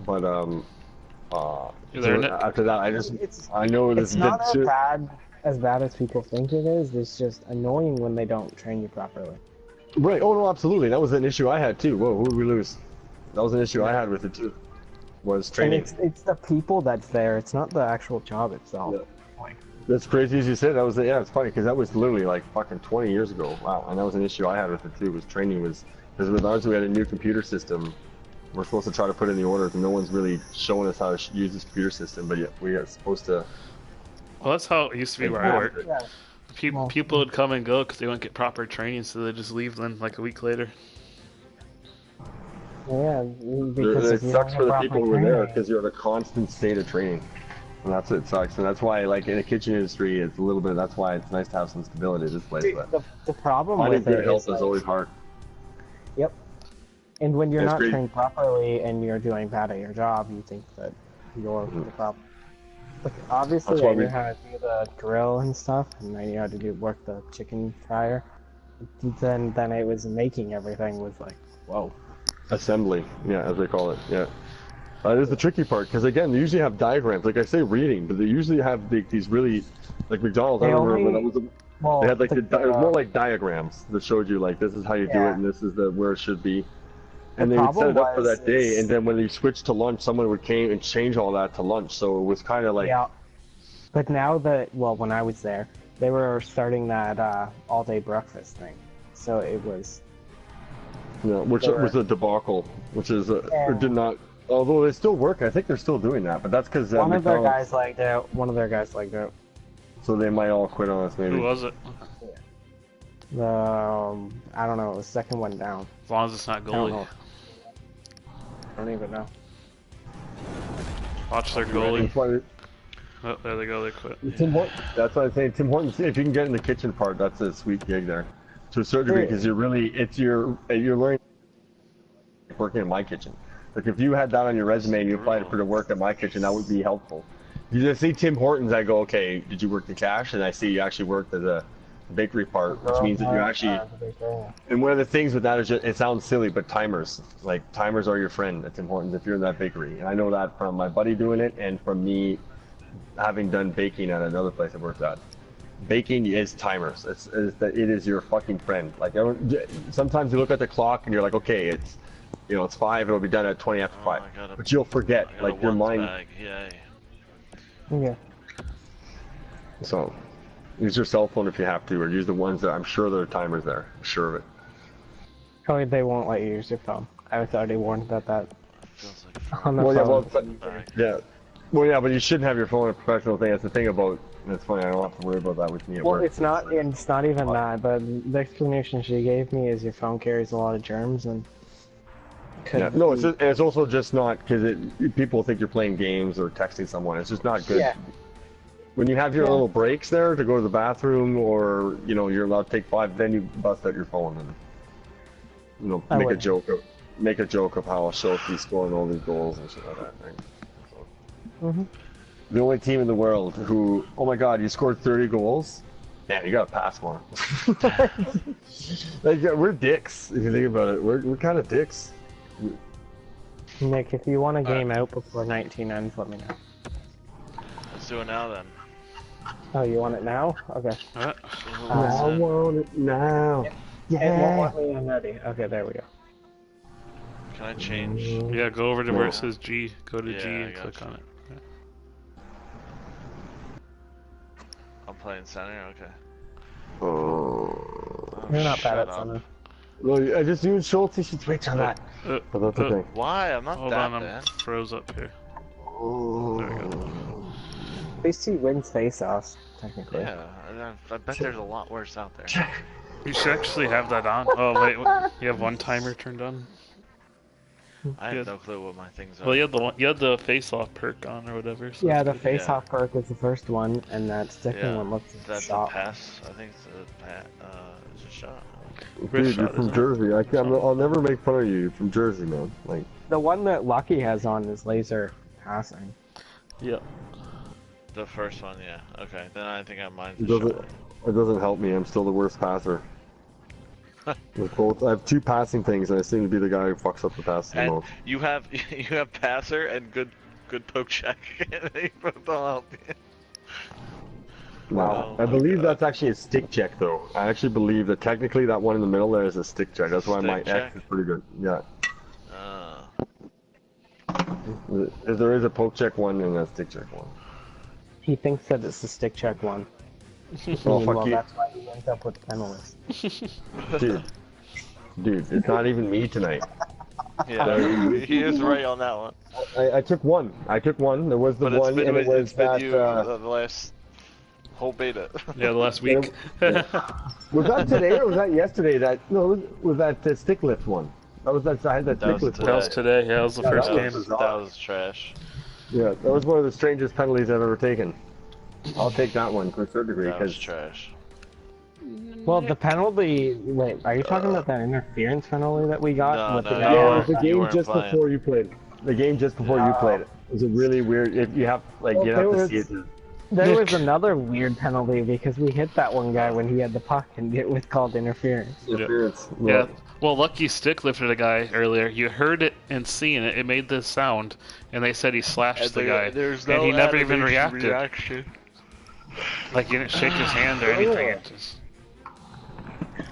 But You there, so Nick? after that, I know this It's not shit. as bad as people think it is. It's just annoying when they don't train you properly. Right. Oh no, absolutely. That was an issue I had too. Whoa, who did we lose? That was an issue I had with it too. Was And training. it's the people that's there. It's not the actual job itself. Yeah. That's crazy as you said. That was it's funny because that was literally like fucking 20 years ago. Wow, and that was an issue I had with it too. Was training was because with ours we had a new computer system. We're supposed to try to put in the orders, and no one's really showing us how to use this computer system. But yet we are supposed to. Well, that's how it used to be where I worked. Yeah. People would come and go because they wouldn't get proper training, so they just leave then like a week later. Yeah, because It if you sucks don't for the have people proper who are there training- because you're in a constant state of training, and that's what sucks. And that's why, like in the kitchen industry, it's a little bit. That's why it's nice to have some stability at this place. See, But the problem finding with good it health is is like, always hard. Yep. And when you're It's not great. trained properly and you're doing bad at your job, you think that you're the problem. Like, obviously, That's why I knew we- how to do the grill and stuff, and I knew how to work the chicken fryer. Then it was making everything was like, whoa. Assembly, yeah, as they call it, yeah. That is the tricky part, because again, they usually have diagrams, like I say reading, but they usually have these really, like McDonald's, I They remember when only- that was, Well, they had like it was more like diagrams that showed you like, this is how you do Yeah. it, and this is where it should be. And The they would set problem it up for was that day, is- and then when you switched to lunch, someone would came and change all that to lunch, so it was kind of like, yeah. But now when I was there, they were starting that all-day breakfast thing. So it was, you know, which They were- was a debacle, which is, Yeah. did not, although they still work, I think they're still doing that, but that's because one of their guys liked out. One of their guys liked out. so they might all quit on us maybe. Who was it? I don't know. It was the second one down. As long as it's not I don't goalie. know. I don't even know. Watch their That's goalie. why- Oh, there they go. They quit. Tim Hortons. That's what I say. Tim Hortons. If you can get in the kitchen part, that's a sweet gig there, to a certain degree, because you're learning working in my kitchen. Like if you had that on your resume and you applied for to work at my kitchen, that would be helpful. You just see Tim Hortons, I go, okay, did you work the cash? And I see you actually worked as a bakery part, which means that you actually. And one of the things with that is just, it sounds silly, but timers, like timers are your friend at Tim Hortons if you're in that bakery. And I know that from my buddy doing it and from me having done baking at another place I worked at. baking is timers. It is your fucking friend. Like sometimes you look at the clock and you're like, okay, it's it's 5. It'll be done at 20 after 5. But you'll forget. I got Like a your ones mind. bag. Yay. Yeah. So use your cell phone if you have to, or use the ones that I'm sure there are timers there. I'm sure of it. Oh, they won't let you use your phone. I was already warned about that. Feels like On the Well, yeah, phone. yeah. Well, yeah, but you shouldn't have your phone a professional thing. That's the thing about. That's funny. I don't have to worry about that with me at Well, work. it's not even that. But the explanation she gave me is your phone carries a lot of germs and. Yeah. No, it's also just not because people think you're playing games or texting someone. It's just not good. Yeah. When you have your little breaks there to go to the bathroom, or you're allowed to take 5, then you bust out your phone and make a joke of how Schulte's scoring all these goals and shit like that. Right? So. The only team in the world who, oh my god, you scored 30 goals. Man, you gotta pass more. Like, we're dicks if you think about it. We're kind of dicks. Nick, if you want a game out before 19 ends, let me know. Let's do it now then. Oh, you want it now? Okay. I want it now. It won't let me. I'm ready. Okay, there we go. Can I change? Yeah, go over to where it says G. Go to G Yeah, and click on it. Yeah. I'm playing center. Okay. Oh. You're not bad shut at up. something. Well, I just used Schulte should switch on that. But that's okay. Why? I'm not Hold that on, bad. I'm froze up here. There we go. At least he wins face-offs, technically. Yeah, I bet there's a lot worse out there. You should actually have that on. Oh wait, you have one timer turned on. I have no clue what my things are. Well, you had the face-off perk on or whatever. So Yeah, the that's good. face-off perk was the first one, and that second one looks like a That's a shot. pass. I think it's a shot. Dude, you're shot, from isn't it? Jersey. I'll never make fun of you. You're from Jersey, man. Like, The one that Lucky has on is laser passing. Yeah. The first one, yeah. Okay, then I think I mine's it a doesn't, shot. it doesn't help me. I'm still the worst passer. With both, I have 2 passing things, and I seem to be the guy who fucks up the pass the And most. you have passer and good poke check. They both don't help you. No, Oh I my believe God. that's actually a stick check, though. I actually believe that technically that one in the middle there is a stick check. That's why my Stick X check? is pretty good. Yeah. Uh, There is a poke check one and a stick check one. He thinks that it's the stick check one. Oh, Meanwhile, fuck you. that's why he ends up with the penalties. Dude, it's not even me tonight. yeah, he is right on that one. I took one. There was the But it's one, been, and it was it's been that. you the last whole beta. Yeah, the last week. Was that today or was that yesterday? Was that stick lift one? That was that. I had that That stick was lift. That was today. Yeah, that was the Yeah, first that game. was- that was trash. Yeah, that was one of the strangest penalties I've ever taken. I'll take that one to a certain degree That was because trash. Well, the penalty. Wait, are you talking about that interference penalty that we got? No, with no, the no. guy? yeah, it was the you game weren't just playing. before you played it. The game just before you played it. It was a really weird. If you have Well, you have there to was- see it. There was another weird penalty because we hit that one guy when he had the puck and it was called interference. Interference. Yeah. Well, Lucky stick lifted a guy earlier. You heard it and seen it. It made this sound, and they said he slashed the guy, There's and no he never even animation reacted. reaction. Like he didn't shake his hand or anything. It just...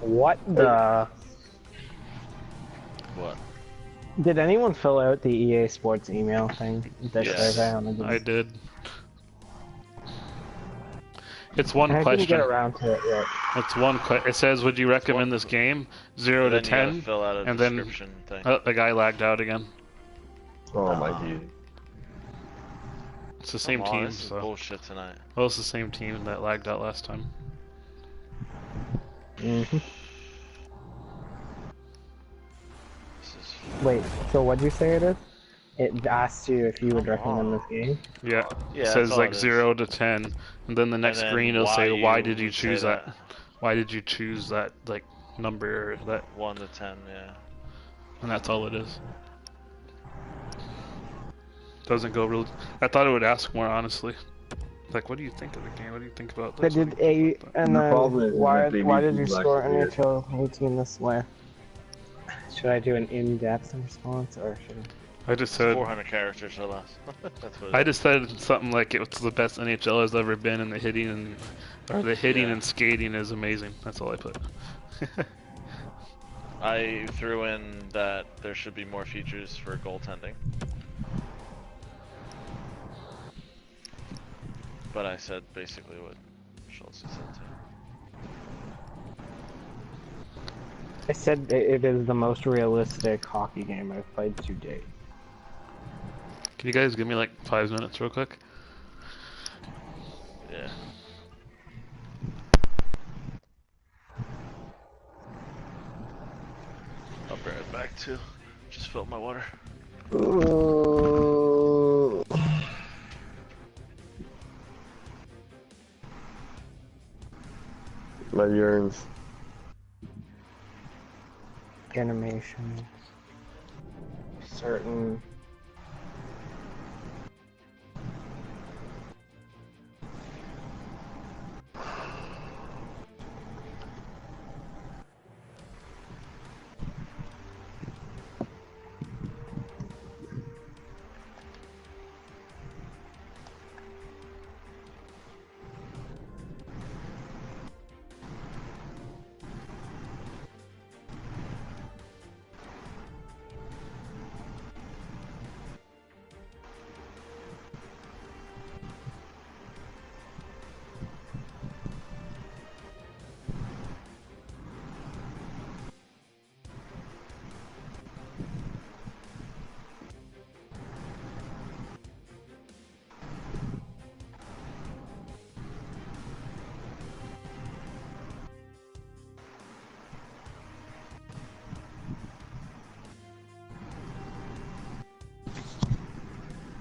What the? What? Did anyone fill out the EA Sports email thing? The Yes. survey on the game? I did. It's one I didn't question. get around to it yet. It's one question. It says, "Would you recommend this game?" 0 to Then you gotta 10, fill out a and then description thing. the guy lagged out again. Oh my dude. It's the same Come on, team. This is So, bullshit tonight. well, it's the same team that lagged out last time. This is Wait, so what'd you say it is? It asked you if you would Come recommend on. this game. Yeah. Yeah, It that's says all like it is. 0 to 10, and then the next then screen it'll say, why "Why you did you would say choose that? Why did you choose that like number or that?" 1 to 10, yeah. And that's all it is. Doesn't go real. I thought it would ask more honestly. Like, what do you think of the game? What do you think about But this? What did do you think a about that? and The then problem is why that they why need did you people score actually NHL 18 this way? Should I do an in-depth response or should I? I just said 400 characters or less. That's what it I is. just said something like it was the best NHL has ever been in the hitting, Or the hitting Yeah. and skating is amazing. That's all I put. I threw in that there should be more features for goaltending. But I said basically what Schultz said too. I said it is the most realistic hockey game I've played to date. Can you guys give me like 5 minutes real quick? Yeah. I'll bring it back too. Just filled my water. My yearns. Animations. Certain.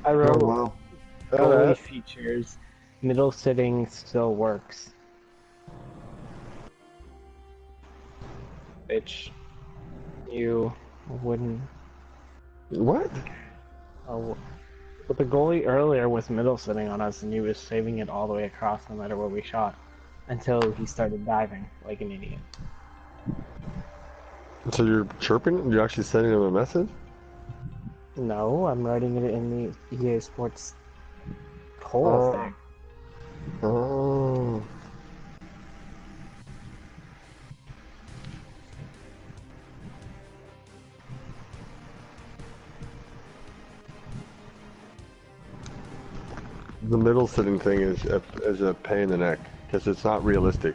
I wrote wow. goalie features. Middle sitting still works. Which you wouldn't. What? Oh, but the goalie earlier was middle sitting on us, and he was saving it all the way across, no matter what we shot, until he started diving like an idiot. So you're chirping? You're actually sending him a message? No, I'm writing it in the EA Sports poll thing. Oh. The middle sitting thing is a pain in the neck because it's not realistic.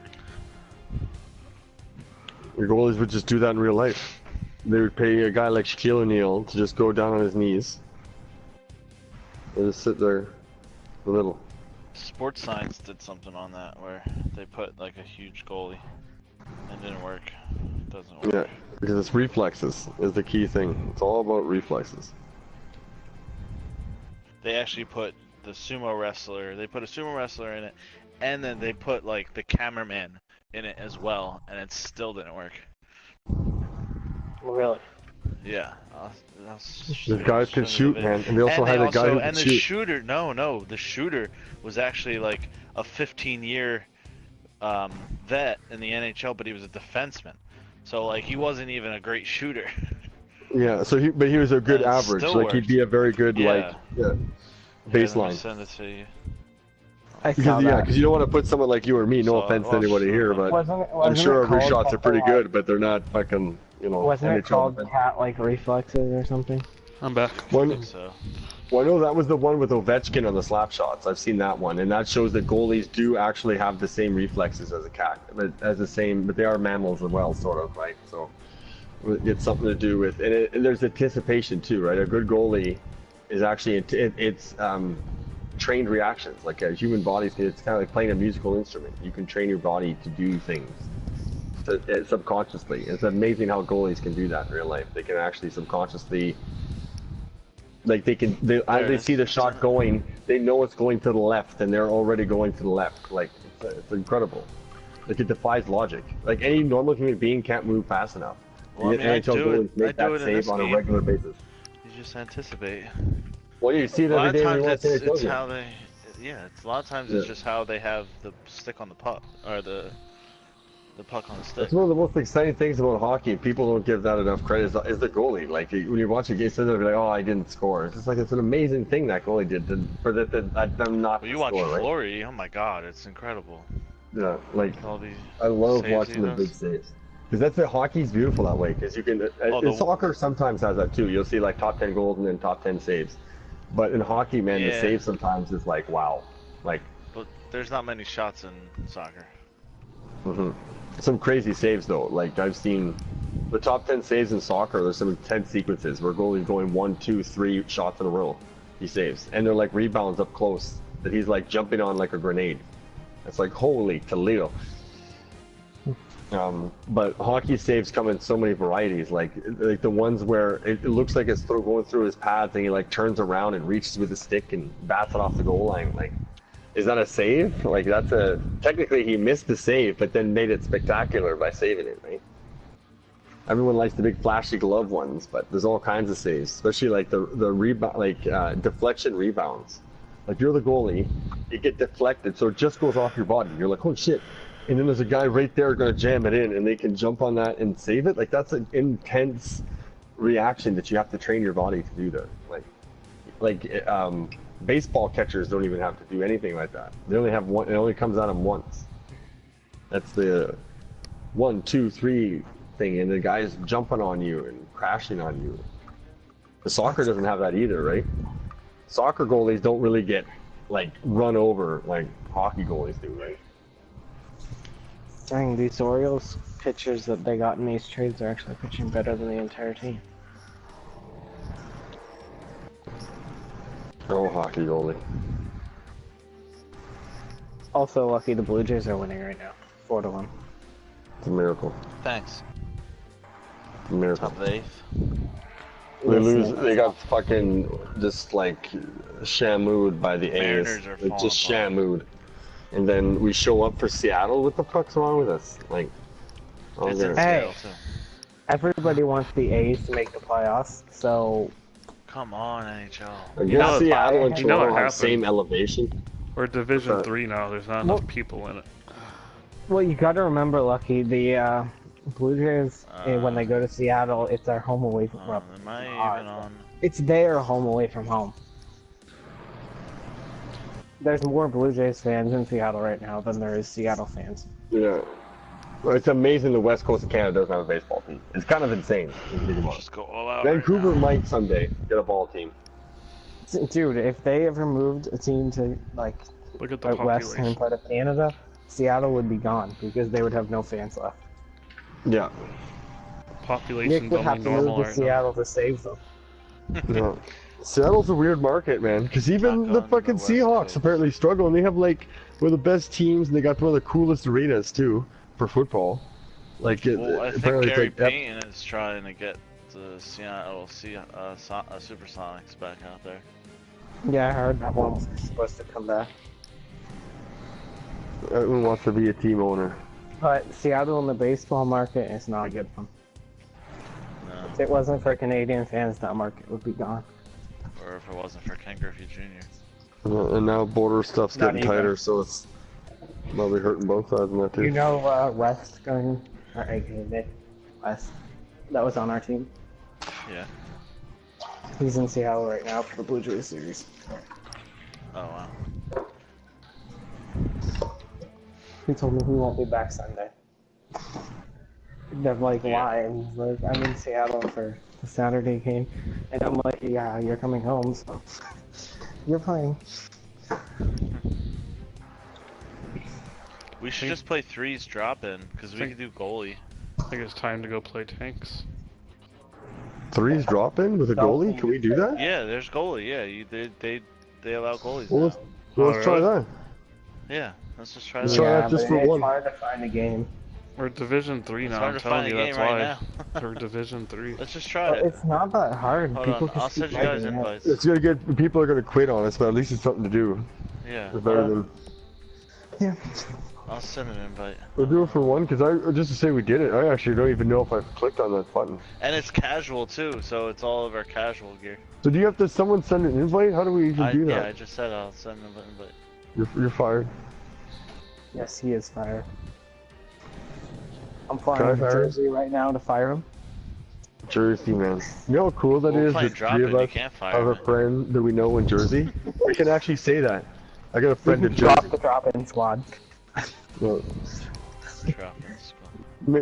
Your goalies would just do that in real life. They would pay a guy like Shaquille O'Neal to just go down on his knees and just sit there in the middle. Sports Science did something on that where they put like a huge goalie. It didn't work. It doesn't work. Yeah, because it's reflexes is the key thing. It's all about reflexes. They actually put the sumo wrestler. They put a sumo wrestler in it, and then they put like the cameraman in it as well, and it still didn't work. Really? Yeah. These guys can shoot, man, and they also had a guy who could the shoot. shooter. No, the shooter was actually like a 15-year vet in the NHL, but he was a defenseman. So like he wasn't even a great shooter. Yeah, so he was a good And it average. still Like he'd worked. be a very good Yeah. like Let me baseline. send it to you. I saw Because that. because you don't want to put someone like you or me. No So, offense to well, anybody sure. here, but Wasn't I'm sure it our called reshots are something pretty like- good, but they're not fucking Wasn't it NHL called defense. cat-like reflexes or something? I'm back. I One, think so. well, I know that was the one with Ovechkin on the slap shots. I've seen that one, and that shows that goalies do actually have the same reflexes as a cat, but they are mammals as well, sort of, right? So it's something to do with, and there's anticipation too, right? A good goalie is actually it's trained reactions, like a human body. It's kind of like playing a musical instrument. You can train your body to do things subconsciously. It's amazing how goalies can do that in real life. They can actually subconsciously. Like as they see the shot going, they know it's going to the left, and they're already going to the left. Like it's incredible. Like it defies logic. Like any normal human being can't move fast enough. Well, I And mean, I NHL do goalies it make in that this save on a game. regular basis. You just anticipate. Well, you see it A lot every of day when you times watch it's NHL games. how they, it's a lot of times it's Yeah. just how they have the stick on the puck or the puck on the stick. That's one of the most exciting things about hockey. People don't give that enough credit. Is the goalie? Like when you watch a game, sometimes they're like, "Oh, I didn't score." It's just like it's an amazing thing that goalie did for them not Well, you to watch score, right? Fleury, oh my God, it's incredible. Yeah, like All the I love saves watching he the does. big saves. Because that's it. Hockey's beautiful that way. Because you can. the- Soccer sometimes has that too. You'll see like top 10 goals and then top 10 saves. But in hockey, man, the Yeah. save sometimes is like wow. Like But there's not many shots in soccer. some crazy saves though. Like I've seen the top 10 saves in soccer. There's some intense sequences where goalie's going 1, 2, 3 shots in a row. He saves, and they're like rebounds up close that he's like jumping on like a grenade. It's like holy Toledo. But hockey saves come in so many varieties, like the ones where it looks like it's going through his pads and he like turns around and reaches with a stick and bats it off the goal line. Like, is that a save? Like technically he missed the save, but then made it spectacular by saving it, right? Everyone likes the big flashy glove ones, but there's all kinds of saves, especially like the rebound, like deflection rebounds. Like you're the goalie, you get deflected, so it just goes off your body. You're like, oh shit. And then there's a guy right there going to jam it in, and they can jump on that and save it. Like that's an intense reaction that you have to train your body to do that. Like baseball catchers don't even have to do anything like that. They only have one. It only comes at them once. That's the 1, 2, 3 thing, and the guy's jumping on you and crashing on you. The soccer doesn't have that either, right? Soccer goalies don't really get like run over like hockey goalies do, right? Dang, these Orioles pitchers that they got in these trades are actually pitching better than the entire team. Oh, hockey goalie. Also lucky the Blue Jays are winning right now, 4-1. It's a miracle. Thanks. It's a miracle. Top of the 8th. They lose. They got fucking just like shamooed by the A's. Mariners are Like, just falling shamooed. And then we show up for Seattle. What the fuck's wrong with us? Like, oh, It's there. in Hey. Seattle, too. Everybody wants the A's to make the playoffs, so Come on, NHL. I You guess know, Seattle and you know what Toronto have the happened? same elevation. We're Division What's that? 3 now. There's not enough people in it. well you gotta remember, Lucky, the Blue Jays when they go to Seattle, it's their home away from home. Am I even on? It's their home away from home. There's more Blue Jays fans in Seattle right now than there is Seattle fans. Yeah. Well, it's amazing the West Coast of Canada doesn't have a baseball team. It's kind of insane. If you think about it. Just go all out. Vancouver right now. might someday get a ball team. Dude, if they ever moved a team to like Look at the out western population. part of Canada, Seattle would be gone because they would have no fans left. Yeah. Population's Nick would only have to normal move to right now. Seattle to save them. Yeah. Seattle's a weird market, man. Because even Knock the on fucking the West Seahawks Coast. apparently struggle, and they have like one of the best teams, and they got one of the coolest arenas too for football. Like, Well, I think apparently Gary it's like Payton is trying to get the Seattle Supersonics back out there. Yeah, I heard that one's supposed to come back. everyone wants to be a team owner. But Seattle in the baseball market is not a good one. No. If it wasn't for Canadian fans, that market would be gone. Or if it wasn't for Ken Griffey Jr. And now border stuff's Not getting even. tighter, so it's probably hurting both sides of that too. You know West going, or AKA West, that was on our team. Yeah. He's in Seattle right now for the Blue Jays series. Oh wow. He told me he won't be back Sunday. They're like, why? And he's like, I'm in Seattle for the Saturday game. And I'm like, yeah, you're coming home, so you're playing. We should just play threes drop in because we Think- could do goalie. I think it's time to go play tanks. Threes drop in with a goalie? Can we do that? Yeah, there's goalie. Yeah, they allow goalies Well, now. let's try that. Yeah, let's just try Let's that. try Yeah, that just but for it's one. hard to find a game. We're Division 3 It's now. hard I'm to telling find you, a that's game right why. now. We're Division 3. Let's just try But it. it's not that hard. Hold People on, just I'll keep send you guys begging it. invites. It's gonna get people are gonna quit on us, but at least it's something to do. Yeah, It's better than Yeah. I'll send an invite. we'll do it for one because just to say we did it. I actually don't even know if I clicked on that button. And it's casual too, so it's all of our casual gear. So do you have to someone send an invite? How do we even do Yeah, I that? just said I'll send an invite. You're fired. Yes, he is fired. I'm flying Guys, to Jersey right now to fire him. Jersey, man. You know how cool that We're is? playing The drop three in, of you us can't fire have a me. friend that we know in Jersey. We can actually say that. I got a We friend can in drop Jersey. the drop-in squad. Well, Drop in squad. ma-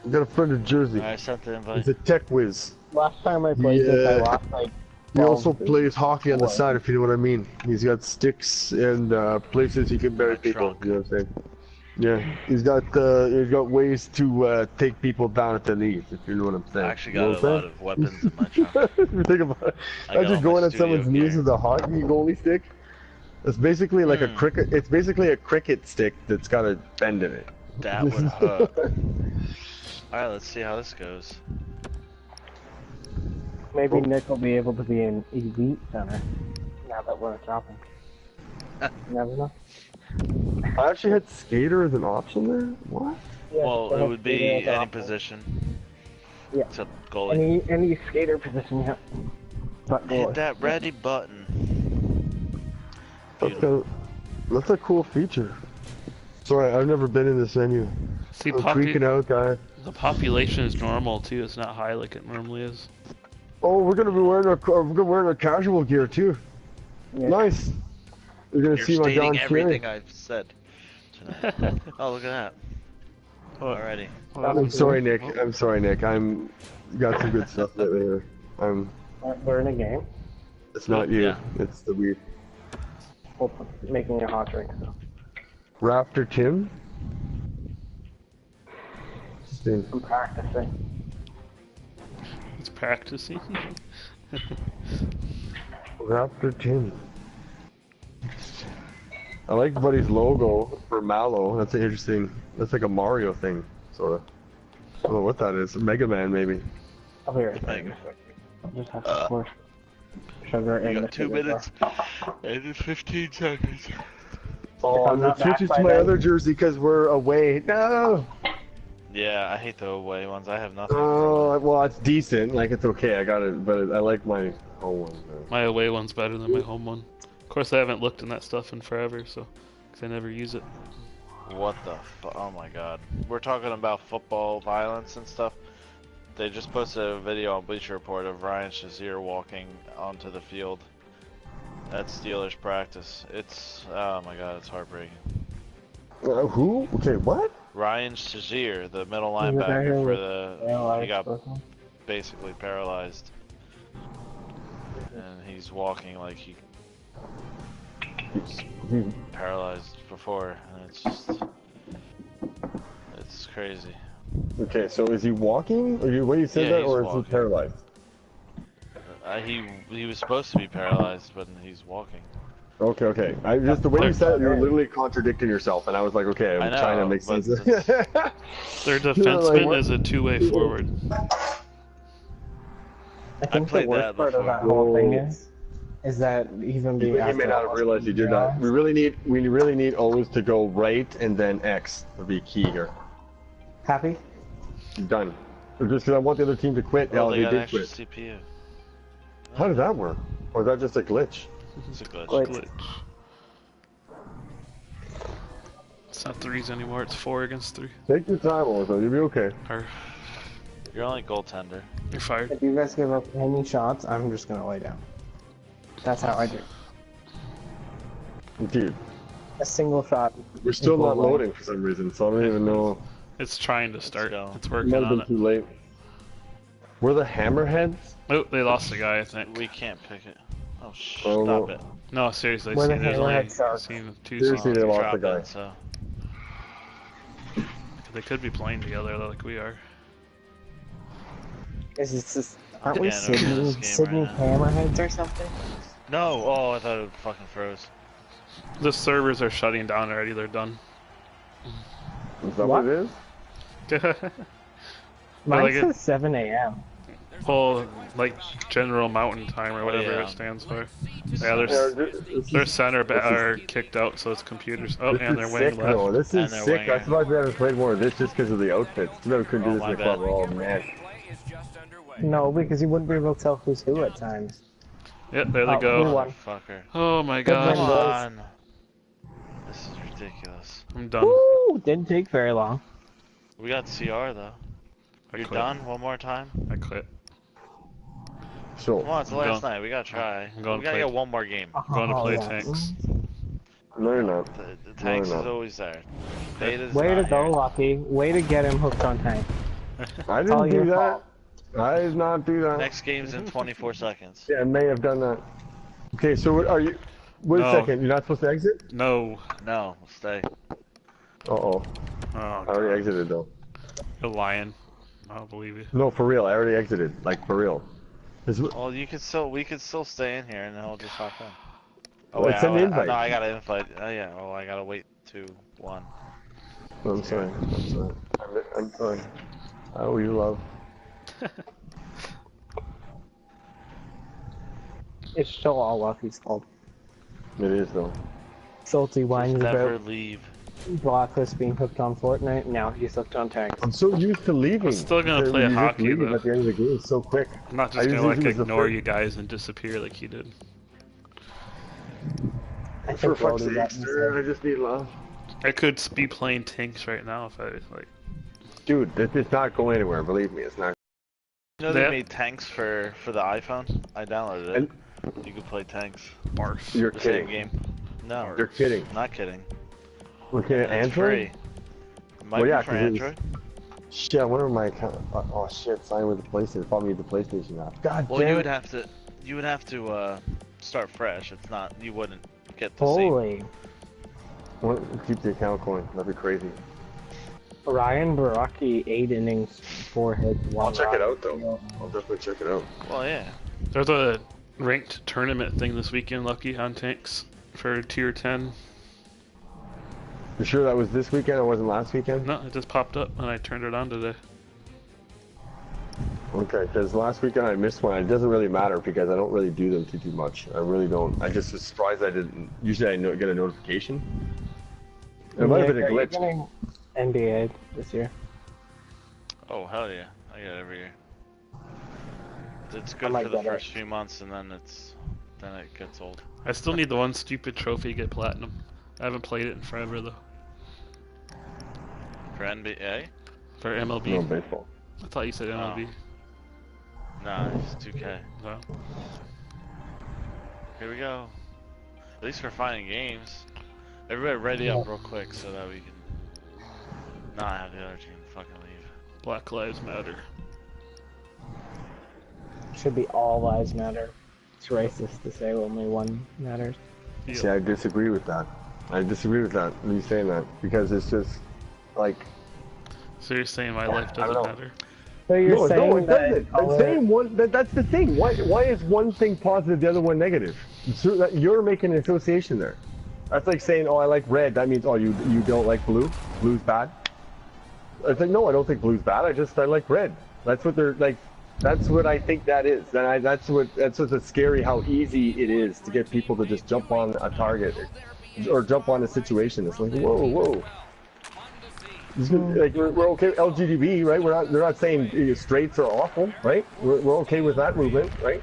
I got a friend in Jersey. I sent the invite. He's a tech whiz. Last time I played this, I Yeah. lost like. He also 12 plays hockey on the What? side, if you know what I mean. He's got sticks and places he can bury My people. trunk. You know what I'm saying? Yeah, he's got ways to take people down at the knees, if you know what I'm saying. I actually You know got what a I'm lot of weapons in my trunk. saying? If you think about it, I got imagine all going my at someone's studio knees gear. with a hockey goalie stick. It's basically like a Hmm. cricket. It's basically a cricket stick that's got a bend in it. That would hurt. Alright, let's see how this goes. Maybe Nick will be able to be an elite center now that we're dropping. You never know. I actually had skater as an option there. What? Yeah, Well, so it would be that's any awesome. position. Yeah. Except goalie. Any skater position, yeah. But Hit goalie. that ready button. That's a cool feature. Sorry, I've never been in this venue. See, I'm freaking out, guy. the population is normal too. It's not high like it normally is. Oh, we're gonna be wearing our casual gear too. Yeah. Nice. You're gonna You're see my stating John everything Cherry. I've said tonight. Oh, look at that. Alrighty. I'm sorry, Nick. I'm sorry, Nick. I'm got some good stuff there. We're in a game. It's not you. Yeah. It's the weird We're making a hot drink. So. Raptor Tim. Interesting. I'm practicing. It's practicing. Raptor Tim. I like Buddy's logo for Mallow. That's interesting. That's like a Mario thing, sort of. I don't know what that is. Mega Man, maybe. I'll be right back. Thank you. I'll just have to pour sugar in You the got 2 sugar minutes and 15 seconds. Oh, I'm I'm not gonna back switch by to my then. other jersey because we're away. No! Yeah, I hate the away ones. I have nothing. Oh, well, it's decent. Like, it's okay. I got it, but I like my home one. My away one's better than my home one. Of course, I haven't looked in that stuff in forever, so because I never use it. What the oh my god. We're talking about football violence and stuff. They just posted a video on Bleacher Report of Ryan Shazier walking onto the field at Steelers practice. It's, oh my god, it's heartbreaking. Who? Okay, what? Ryan Shazier, the middle He's the guy linebacker who for was he got person. basically paralyzed. And he's walking like he was paralyzed before, and it's just, it's crazy. Okay, so is he walking? Or you, when you said Yeah, that, he's or is walking. he paralyzed? He was supposed to be paralyzed, but he's walking. Okay, okay. I just the way you said it, you're literally contradicting yourself, and I was like, okay, I'm I trying to know, make but sense. it's- Their like, defenseman what? is a two-way forward. I think the played worst that part of that before. whole thing is that he's gonna be. He may not have realized he did that. We really need O's to go right and then X to be key here. Happy? Done. Just because I want the other team to quit. Well, Yeah, they they got an did extra quit. CPU. How did that work? Or is that just a glitch? It's a glitch. Glitch. It's not threes anymore. It's 4 against 3. Take your time, Ozo. You'll be okay. Or You're only goaltender. you're fired. If you guys give up any shots, I'm just gonna lay down. That's how I do. Dude, A single shot. we're still Equal not one. loading for some reason, so I don't even know. It's trying to start. go. It's It working might have on been it. too late. We're the Hammerheads? Oh, they lost a guy, I think. We can't pick it. Oh, Oh, stop no. it. No, seriously. We're See, the there's only Hammerhead Sharks. seen 2 Seriously, songs. they lost Drop the guy. it, so. They could be playing together like we are. Is it just? Aren't we Yeah, no, we're in this game Sydney right now. Hammerheads or something? No! Oh, I thought it fucking froze. The servers are shutting down already. They're done. Is that what, it is? Mine like it- says 7 a.m. Well, like General Mountain Time or whatever yeah. it stands for. Yeah, Yeah, their center are kicked out, so it's computers. Oh, This and their is wing sick, left. though. This And is their sick. winger. I'm surprised we haven't played more of this just because of the outfits. Too bad we couldn't do Oh, this in my the club. bad. Oh, man. Play is just underway. No, because you wouldn't be able to tell who's who at times. Yep, there they Oh, go. we won. Fucker. Oh my Good Come win, god. boys. on! This is ridiculous. I'm done. Woo! Didn't take very long. We got CR though. I You're quit. done? One more time? I quit. Sure. Come on, it's the I'm last going- night. We gotta try. I'm going We to gotta play- get one more game. I'm going to Oh, play yeah. tanks. No, you're not. The tanks No, is no. always there. Beta's Way to not go, here. Lucky. Way to get him hooked on tank. I all didn't your do that. fault. I did not do that. Next game's in 24 seconds. Yeah, I may have done that. Okay, so what are you? Wait a No. second. You're not supposed to exit? No. No, stay. Uh-oh. Oh, I already exited, though. You're lying. I don't believe you. No, for real. I already exited. Like, for real. Well, we could still stay in here and then we'll just hop in. Oh Well, wait, send the invite. no, I gotta invite. Oh yeah, oh I gotta wait 2, 1. Oh, I'm sorry. I'm sorry. I'm sorry. I owe you love. It's still all Lucky's fault. It is, though. Salty whines Just never about leave. Blacklist being hooked on Fortnite. Now he's hooked on tanks. I'm so used to leaving. I'm still gonna that play you just hockey, leave though. at the end of the game so quick. I'm not I just gonna use like it as a ignore first- you guys and disappear like you did. I For think we'll fuck's do sake, that sir, I instead. just need love. I could be playing tanks right now if I like. Dude, it's not going anywhere. Believe me, it's not. You know they Yeah. made tanks for the iPhone? I downloaded it. You could play tanks. Barf. You're The kidding. same game. No, You're kidding. not kidding. Okay, It's Android? free. It might Well, yeah, be for 'cause it was- Android. Shit, I wonder my account. Oh shit, sign with the PlayStation. Probably need the PlayStation app. God Well, damn you it. would have to start fresh. It's not. You wouldn't get the same. Holy. Keep the account going. That'd be crazy. Ryan Baraki, 8 innings, 4 hits, 1 I'll check it run. out though. I'll definitely check it out. Well, yeah. There's a ranked tournament thing this weekend, Lucky, on tanks for tier 10. You sure that was this weekend? It wasn't last weekend? No, it just popped up and I turned it on today. Okay, because last weekend I missed one. It doesn't really matter because I don't really do them too much. I really don't. I just was surprised I didn't. Usually I get a notification. It might have been a Nick, are you glitch. getting NBA this year? Oh hell yeah! I get it every year. It's good might for the get it. first few months, and then it gets old. I still need the one stupid trophy to get platinum. I haven't played it in forever though. For NBA? For MLB. No baseball. I thought you said MLB. Nah, it's 2K. No. Here we go. At least we're finding games. Everybody ready up real quick so that we can not have the other team fucking leave. Black Lives Matter. Should be all lives matter. It's racist to say only one matters. Yeah. See, I disagree with that. I disagree with that. Me saying that because it's just like. So you're saying my life I don't doesn't know. matter? So you're No, saying it that doesn't. I'm saying one. That's the thing. Why is one thing positive, the other one negative? So that you're making an association there. That's like saying, oh, I like red. That means, oh, you don't like blue. Blue's bad. It's like, no, I don't think blue's bad. I like red. That's what they're like. That's what I think that is. And that's what's scary. How easy it is to get people to just jump on a target or jump on a situation. It's like, whoa. Like we're okay with LGBT, right? They're not saying straights are awful, right? We're okay with that movement, right?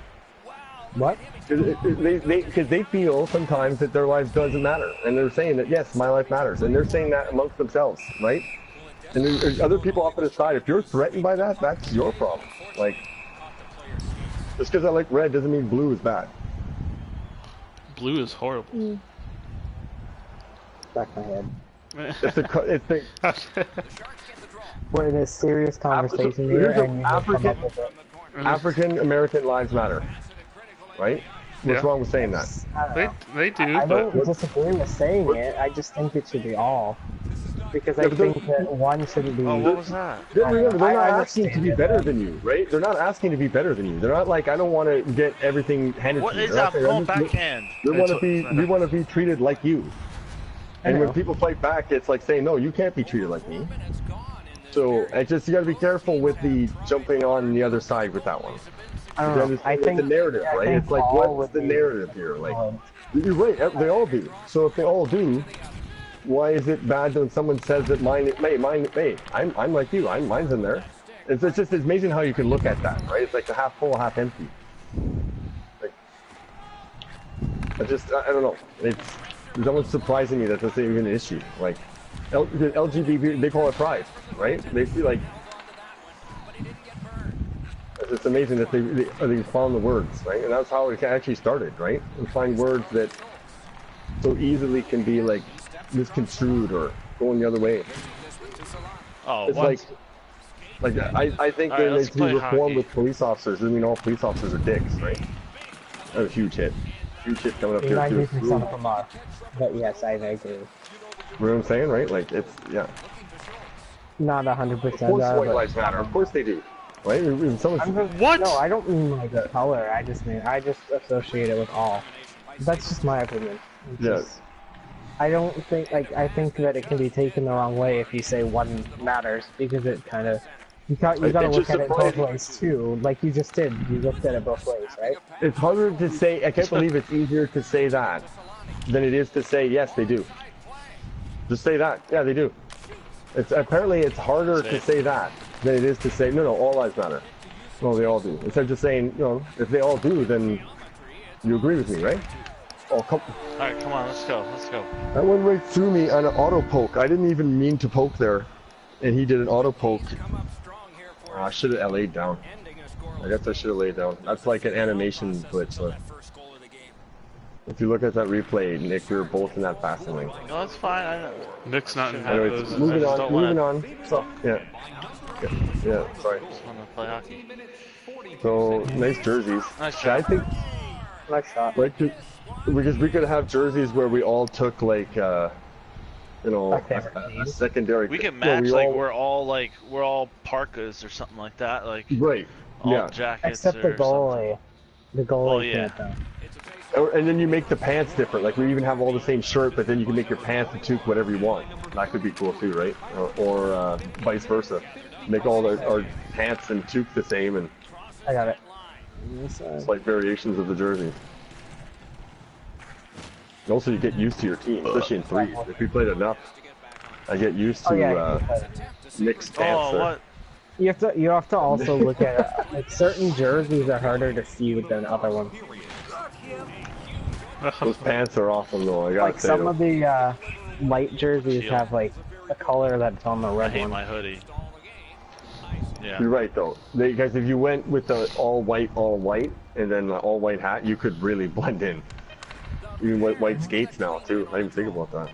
what? Because they feel sometimes that their lives doesn't matter, and they're saying that yes, my life matters, and they're saying that amongst themselves, right? And there's other people off to the side. If you're threatened by that, that's your problem. Like, just because I like red doesn't mean blue is bad. Blue is horrible. Back my head. It's the We're in a serious conversation here's here, a and you just come African- up with it. African American lives matter, right? What's Yeah. wrong with saying that? I don't know. They do, I but don't disagree with saying it. I just think it should be all. Because I Yeah, but think that one shouldn't be. Oh, what was that? Remember, they're I not asking to understand be it, better but- than you, right? They're not asking to be better than you. They're not like, I don't want to get everything handed What to you. is They're that? not saying, Going I'm just- backhand. We want to be treated like you. I And when know. people fight back, it's like saying, no, you can't be treated like me. So it's just, you got to be careful with the jumping on the other side with that one. I You don't know. understand? I It's think the narrative, I right? think It's like, all what's would the be narrative here? Like, valid. you're right, they all do. So if they all do, why is it bad when someone says that mine, I'm like you, mine's in there. It's just it's amazing how you can look at that, right? It's like the half full, half empty. Like, I don't know. It's almost surprising me that that's even an issue. Like, the LGBT, they call it pride, right? They feel like, because it's amazing that they found the words, right? And that's how it actually started, right? We find words that so easily can be like misconstrued or going the other way. Oh, It's what? like I think All right, there let's needs to be play reform hockey. with police officers. I mean, all police officers are dicks, right? That was a huge hit. Huge hit coming up here too. 90% of them are. But yes, I agree. You know what I'm saying, right? Like it's Not Of 100% course, are, white but lives matter. Of course they do, right? If someone's I'm just, What? No, I don't mean like the color. I just associate it with all. That's just my opinion. It's Yeah. just- I don't think I think that it can be taken the wrong way if you say one matters because it kind of you gotta It look just at it both surprised me. ways too. Like you just did. You looked at it both ways, right? It's harder to say. I can't believe it's easier to say that than it is to say yes, they do. Just say that. Yeah, they do. It's apparently it's harder to say that than it is to say no. All lives matter. Well, they all do. Instead of just saying, if they all do, then you agree with me, right? Oh, come. All right, come on, let's go. Let's go. That went right through me on an auto poke. I didn't even mean to poke there, and he did an auto poke. I should have laid down. I guess I should have laid down. That's like an animation glitch. So if you look at that replay, Nick, we were both in that passing lane. No, that's fine. I know. Nick's not in Anyways, those. moving just on. don't Moving wanna- on. So, yeah. Sorry. Just want to play hockey. So nice jerseys. Nice Yeah, I job. think Nice shot. like because we could have jerseys where we all took like a secondary. We can where match we like all- we're all parkas or something like that, like right. all Yeah. jackets Except the or something. goalie. The goalie Well, yeah. can't though. And then you make the pants different. Like we even have all the same shirt, but then you can make your pants and toque whatever you want. That could be cool too, right? Or vice versa. Make all our pants and toque the same, and I got it. it's like variations of the jersey. And also, you get used to your team, especially in threes. If we played enough, I get used to Oh yeah. mixed pants. Oh, there. what? You have to also look at like certain jerseys are harder to feud than other ones. Those pants are awesome though. I gotta Like say. some though. of the light jerseys have like a color that's on the I red hate one. my hoodie. Yeah. You're right though. Guys, if you went with the all white, and then the all white hat, you could really blend in. Even with white skates now too. I didn't even think about that.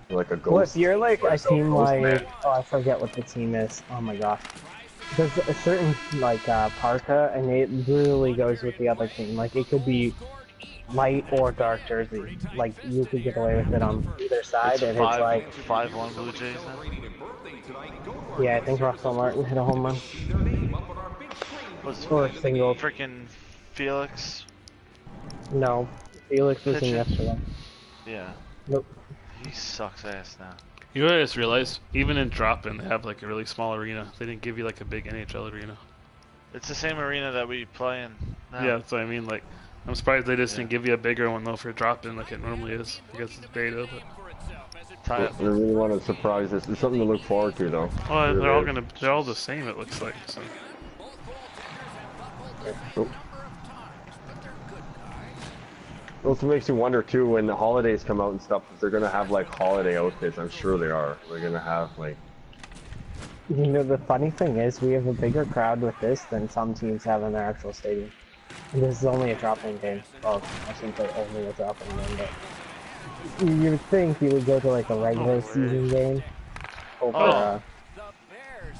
You're like a ghost. Well, if you're like a team Ghost like man. I forget what the team is. Oh my gosh. There's a certain like parka, and it really goes with the other team. Like it could be light or dark jersey. Like you could get away with it on either side, It's and it's like 5-1 Blue Jays then? yeah, I think Russell Martin hit a home run Was or a single. freaking Felix? No, Felix was in Pitching? yesterday. Yeah. Nope. He sucks ass now. You know what I just realized? Even in drop-in, they have like a really small arena. They didn't give you like a big NHL arena. It's the same arena that we play in now. Yeah, that's what I mean. Like, I'm surprised they just Yeah. didn't give you a bigger one though for drop-in like it normally is. I guess it's beta, but Tie up. I really want to surprise us. It's something to look forward to though. well, Really they're all the same. It looks like. So. Oh. It also makes you wonder too when the holidays come out and stuff if they're gonna have like holiday outfits. I'm sure they are. They're gonna have like You know, the funny thing is, we have a bigger crowd with this than some teams have in their actual stadium. And this is only a drop-in game. Well, I shouldn't say only a drop-in game, but you would think you would go to like a regular season game over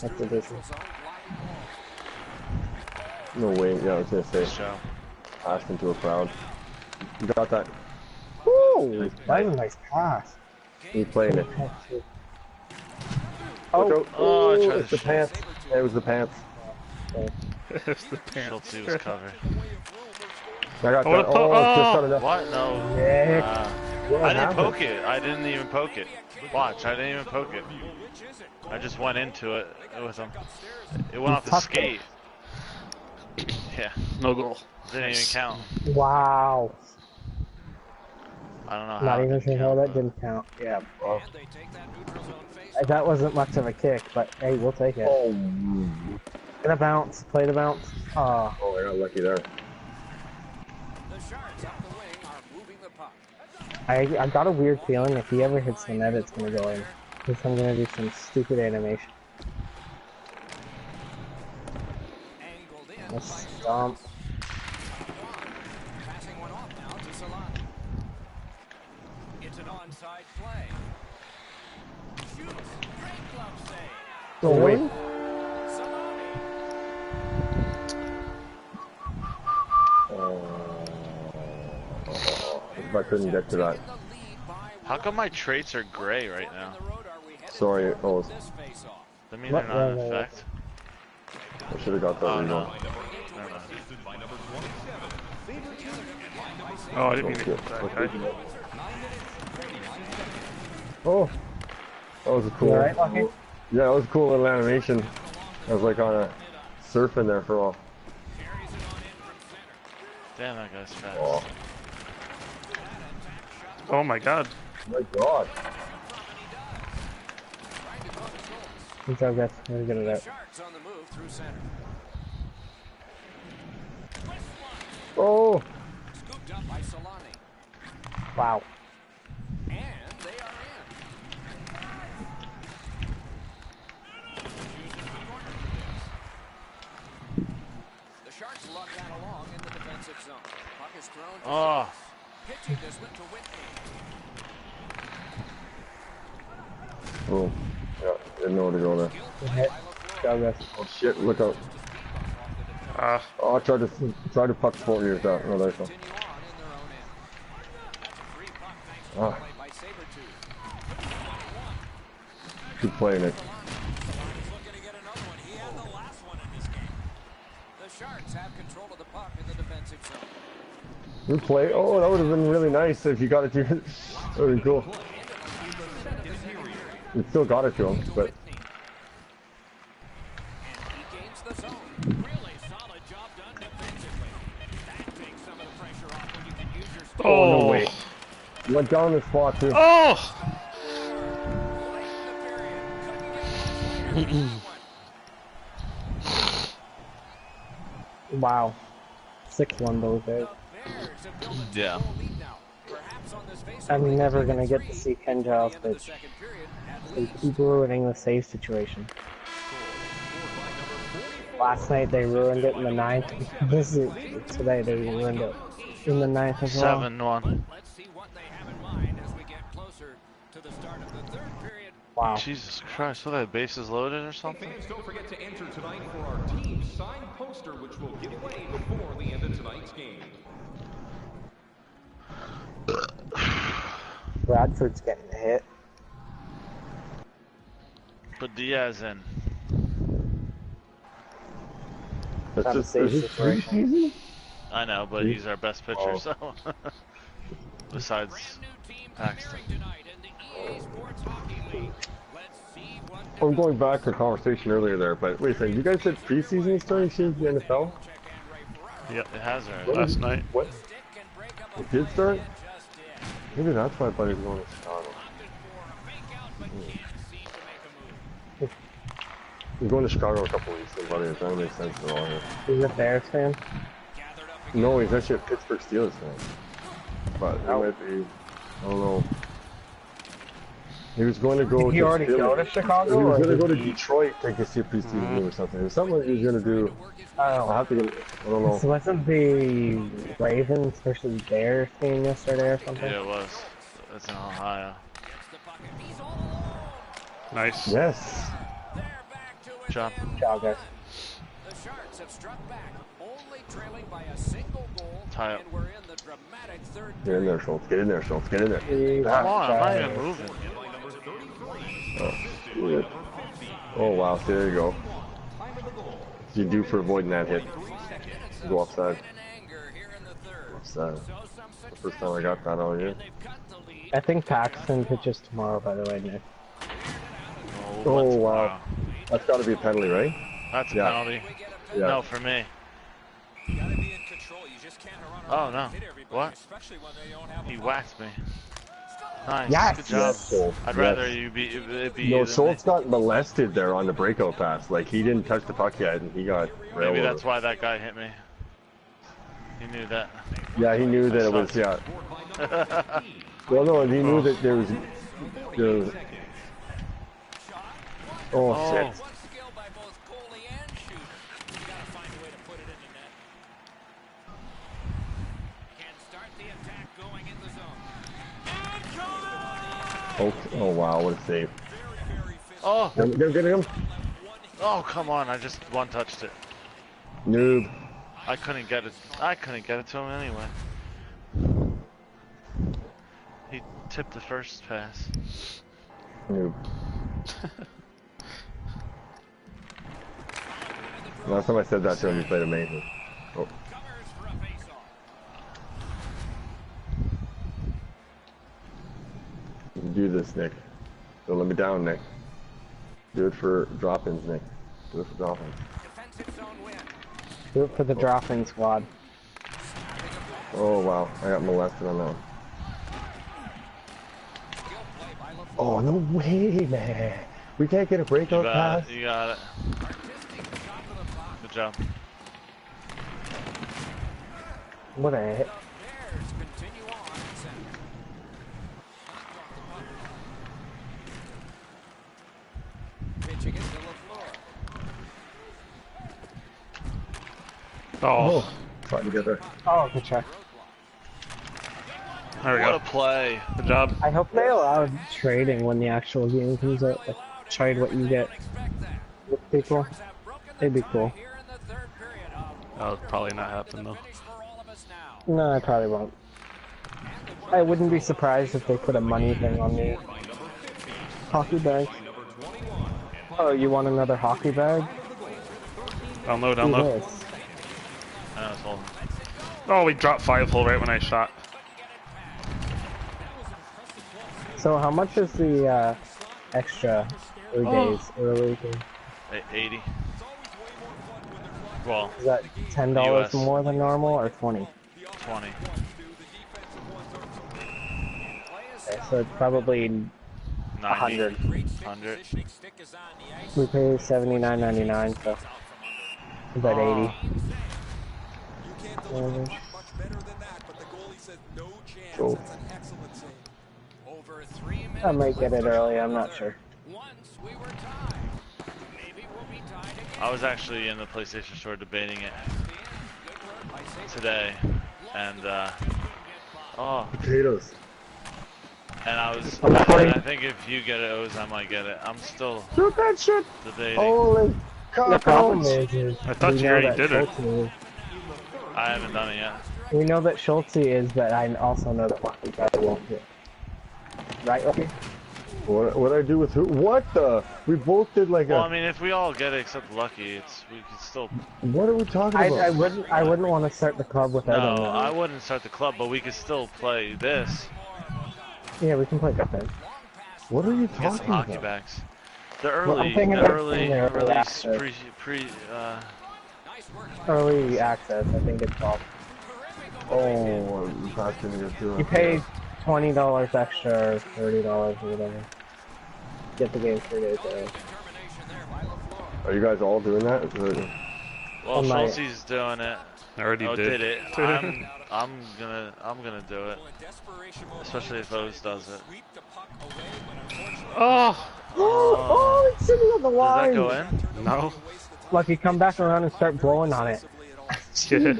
exhibition. no way. Yeah, I was gonna say Nice job. passed into a crowd. You got that? Woo! That was a nice pass. You playing it? Oh, Look out. Oh, I Ooh, tried it's to the pants. Yeah, it was the pants. It's the pants. Schultz was covered. I got I wanna that. po- Oh, just not enough. What? No. Nick. What I didn't happened? poke it. I didn't even poke it. Watch, I didn't even poke it. I just went into it with him. It went off the tucked it. skate. Yeah, No goal. didn't even count. Wow. I don't know how. Not it even didn't sure how count, that but- didn't count. Yeah, well. That wasn't much of a kick, but hey, we'll take it. Oh, Gonna bounce, play to bounce. oh, I got lucky there. I got a weird feeling if he ever hits the net, it's gonna go in. Because I'm gonna do some stupid animation. Let's stomp. Passing one off now to Solani. It's an onside play. Shoots. Great glove save. Oh wait. Solani. If I couldn't get to that. Taking the lead by How come my traits are gray right one. now? On the road, are we headed Sorry, forward oh, with this face-off? That mean What? they're not in No, no, no. effect? I should have got that Oh reroll. no. Never mind. Oh, I didn't mean to Okay. hit that guy. Oh, that was a cool. You alright, Lucky? Yeah, that was a cool little animation. I was like on a surfing there for a while. Damn, that guy's fast. Oh Oh my god. my god. Good job, guys. We're good at that. Sharks on the move through center. Oh, Scooped up by Solani. Wow. And they are in. The Sharks luck that along in the defensive zone. Puck is thrown to Oh. Simmons. Pitching this one to Whitney. oh, yeah, didn't know where to go there. Skilled Hit. play by LaFleur. Go, guys. Oh shit, look out. Ah, Oh, I tried to puck sport you with that. No, there you go. Continue on in their own end. That's a free puck thanks to Ah. the play by Sabretooth. Good play, Nick. Solani's looking to get another one. He had the last one in this game. The Sharks have control of the puck in the defensive zone. Good play. Oh, that would have been really nice if you got it to him. That would be cool. You still got it to him, but Whitney. And he gains the zone. Really solid job done defensively. That takes some of the pressure off when you can use your speed. oh no Oh. way. You went down the spot too. oh! Late in the period. Couldn't get much later. Wow. 6-1 those days. The Bears have built a Yeah. 2-goal lead now. Perhaps on this face-off, I'm they never can gonna get to three see Ken before Giles the end of the pitch. second period at They least. keep ruining the save situation. Last night they ruined it in the ninth. This is today they ruined it in the ninth as well. 7-1. Let's see what they have in mind as we get closer to the start of the third period. Wow. Jesus Christ, what, that bases loaded or something? Fans, don't forget to enter tonight for our team signed poster, which will give away before the end of tonight's game. Bradford's getting hit. Put Diaz in. That's Not a just safe is this situation. preseason? I know, but he's our best pitcher, Oh. so. Besides Brand new team Paxton. premiering tonight in the EA Sports Hockey League. Let's see what I'm going back to a conversation earlier there, but wait a second. You guys said preseason is starting soon for the NFL? Yep, It has already. last night. What? It did start? Maybe that's why Buddy's going to Chicago. He's going to Chicago in a couple weeks, so Buddy, if that makes sense at all. Here. He's a Bears fan. No, he's actually a Pittsburgh Steelers fan. But it might be, I don't know. He was going to go Did he to already Philly. go to Chicago? He was or going to go to did he- Detroit to see a preseason game or something. It was something he was going to do. I don't I'll know. have to get, I don't know. So wasn't the Ravens versus Bears game yesterday or something? Yeah, it was. It's in Ohio. Nice. Yes. Job. Good job, guys. The Sharks have struck back, only trailing by a single goal, Tie up. and we're in the dramatic third Get in there, Schultz. Get in there, Schultz. Get in there. Come on, I'm not even moving. Weird. Oh, wow. See, there you go. You do for avoiding that hit. Go offside. in anger here in the third. Offside. So some The first time I got that all year. they've cut the lead. I think Paxton pitches tomorrow, by the way, Nick. Oh, let's- wow. That's got to be a penalty, right? That's a Yeah. penalty. We get a Yeah. No, for me. You gotta be in control. You just can't run Oh, around no. and hit everybody, What? especially when they don't have a He puck. whacked me. Nice. Yes, Good job. Yes, Schultz. I'd Yes. rather you be it be No, you than Schultz me. got molested there on the breakout pass. Like, he didn't touch the puck yet, and he got Maybe railroaded. that's why that guy hit me. He knew that. Yeah, he knew that it was, yeah. Well, no, he knew that there was... Oh, Oh. shit. One skill by both goalie and shooter. You gotta find a way to put it into Oh wow, what a save. Oh, Get him. oh, come on! I just one-touched it. Noob. I couldn't get it. I couldn't get it to him anyway. He tipped the first pass. Noob. Last time I said that to him, he played amazing. Oh. You can do this, Nick. Don't let me down, Nick. Do it for drop-ins, Nick. Do it for drop-ins. Do it for the drop-in squad. Oh wow, I got molested on that one. Oh no way, man. We can't get a breakout pass. You got it. Good job. What a hit. Oh, Trying to get there. Oh, good check. there we What go. a play. Good job. I hope they allow trading when the actual game comes out. Like, trade what you get with people. It'd be cool. That'll probably not happen though. No, I probably won't. I wouldn't be surprised if they put a money thing on the hockey bag. Oh, you want another hockey bag? Down low, Do down low. this. I was holding. Oh, we dropped 5-hole right when I shot. So how much is the extra 3 days early? 80. Well, Is that $10 US. more than normal or 20? 20. Okay, so it's probably 90. 100. 100. We pay $79.99, so about 80. Cool. I might get it early. I'm not sure. I was actually in the PlayStation store debating it today, and oh, Potatoes. and I think if you get it, Oz, I might get it. I'm still Shoot that shit. debating. Holy The problem cockroach. is I thought we you know already that did it. Schulte is. I haven't done it yet. We know that Schulte is, but I also know that Lucky guy won't do it. Right, Lucky? What I do with who? What the? We both did like Well, a. I mean, if we all get it except Lucky, we could still. What are we talking I about? wouldn't want to start the club without him. No, though. I wouldn't start the club, but we could still play this. Yeah, we can play good then. What are you Get some talking hockey about? backs. The Well, I'm early, thinking the about early playing the early release, access. early. Early access, I think it's called. Oh, I'm not gonna get through it. You pay $20 extra or $30 or whatever. Get the game 3 days early. Are you guys all doing that? Is it- Well, On my- Schulte's doing it. I already Oh, did. did it. I'm gonna do it. Especially if Oz does it. Oh, Oh, it's sitting on the Does line! that go in? no. Lucky, come back around and start blowing on it.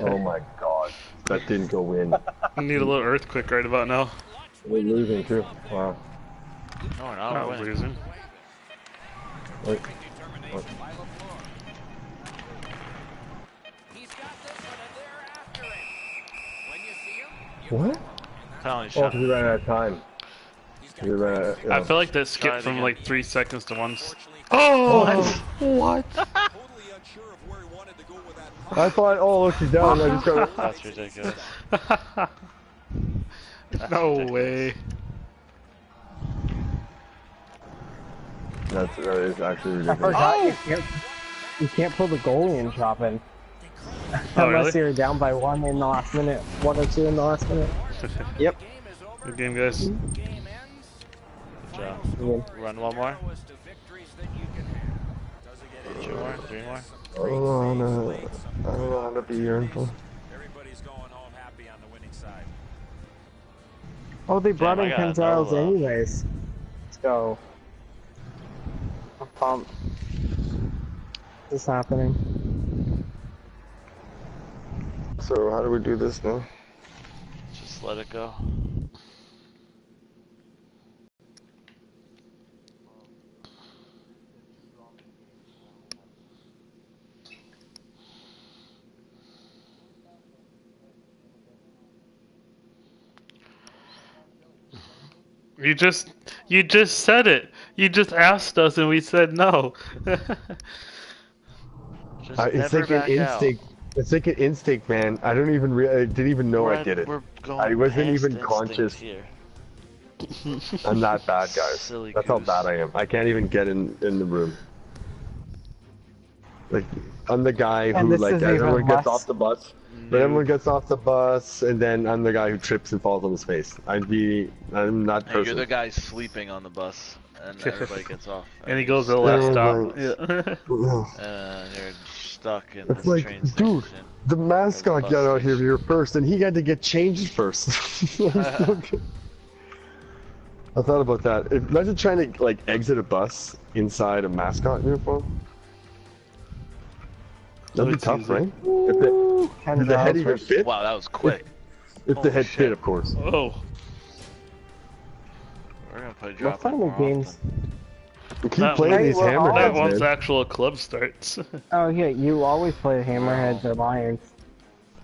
Oh my god. That didn't go in. I need a little earthquake right about now. We're losing too. Wow. No, we're not. Not We're winning. losing. Wait. What? Penalty Oh, shot. 'cause we ran out of time. We ran out of, I feel like that Try skipped it from again. like 3 seconds to 1. Oh, what? I thought, oh, look, she's down. I just got That's ridiculous. No ridiculous. way. That is actually I ridiculous. forgot you can't pull the goalie in drop-in. Oh, Unless really? you're down by 1 in the last minute. 1 or 2 in the last minute. Yep. Good game, guys. Good job. Good. Run one more. 2 more. 3 more. I don't know how to be here until. Everybody's going home happy on the winning side. Oh, they brought Damn, in I got Gonzalez no love. anyways. Let's go. I'm pumped. This is happening. So how do we do this now? Just let it go. You just said it. You just asked us and we said no. Just It's never like an back out. instinct. It's like an instinct, man. I don't even I didn't even know I did it. We're I going wasn't past even instinct conscious. here. I'm that bad, guys. Silly That's how goose. bad I am. I can't even get in the room. Like, I'm the guy And who, this like, is as even everyone gets less- off the bus, when everyone gets off the bus, and then I'm the guy who trips and falls on his face. I'm that Hey, you're person. the guy sleeping on the bus, and everybody gets off. And he goes to the you're last Everyone's stop. like, Yeah. and you're stuck in It's this like, train dude, station. the mascot bus got out station. here first, and he had to get changed first. I thought about that. Imagine trying to, like, exit a bus inside a mascot uniform. That'd be It's tough, easy. right? Did the head even fit? Wow, that was quick. If the Holy head shit. fit, of course. Oh. We're gonna play What drop kind of games? We keep That playing one- these Hey, we're all- That hammerheads, one's man. actual club starts. Oh yeah, you always play Hammerheads or Lions.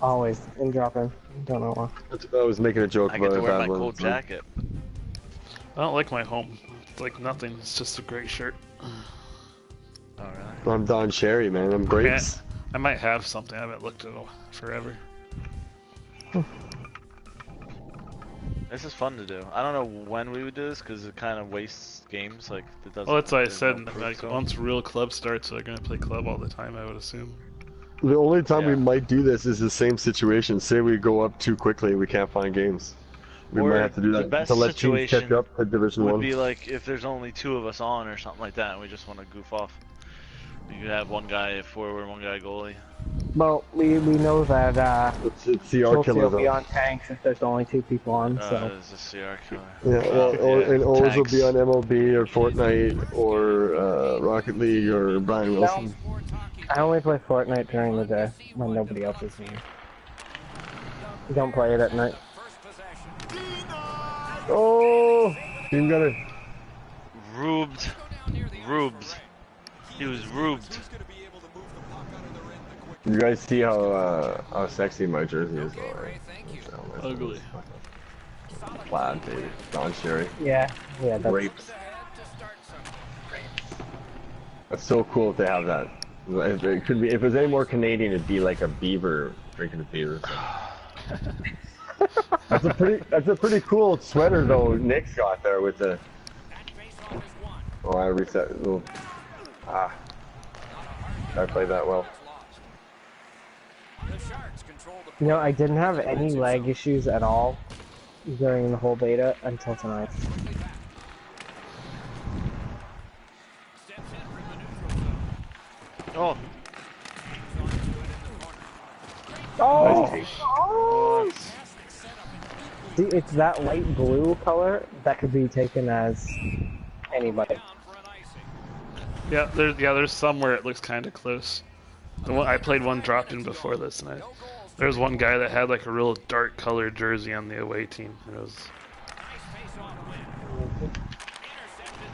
Always in drop-in. Don't know why. I was making a joke I get about to a wear bad my one. cool jacket. I don't like my home. It's like nothing. It's just a great shirt. Oh really? I'm Don Cherry, man. I'm grapes. I might have something. I haven't looked at it forever. This is fun to do. I don't know when we would do this because it kind of wastes games. Like it doesn't. Well, that's why I there's said, no proof like, to 'em. once real club starts, they're gonna play club all the time, I would assume. The only time we Yeah. might do this is the same situation. Say we go up too quickly, we can't find games. We Or might have to do the that best to let teams catch situation up to Division would 1. be like if there's only 2 of us on or something like that, and we just want to goof off. You could have one guy forward, one guy goalie. Well, we know that It's CR Chelsea killer will be though. on tanks if there's only 2 people on. So There's a CR killer. Yeah, well, Yeah, and O's will tanks. be on MLB or Fortnite or Rocket League or Brian Wilson. I only play Fortnite during the day when nobody else is here. You don't play it at night. Oh, team got it. Rubed. Rubed. He was rubed. You guys see how sexy my jersey is, though, right? Ugly. Plaid, baby. Don Cherry. Yeah, that's Grapes. That's so cool if they have that. If it could be, if it was any more Canadian, it'd be like a beaver drinking a beer. That's a pretty cool sweater though. Nick's got there with the. Oh, I reset. Oh. I played that well. You know, I didn't have any lag issues at all during the whole beta until tonight. Oh. Oh! See, it's that light blue color that could be taken as anybody. Yeah, there's somewhere it looks kind of close. I played one drop-in before this, and there was one guy that had like a real dark colored jersey on the away team. It was.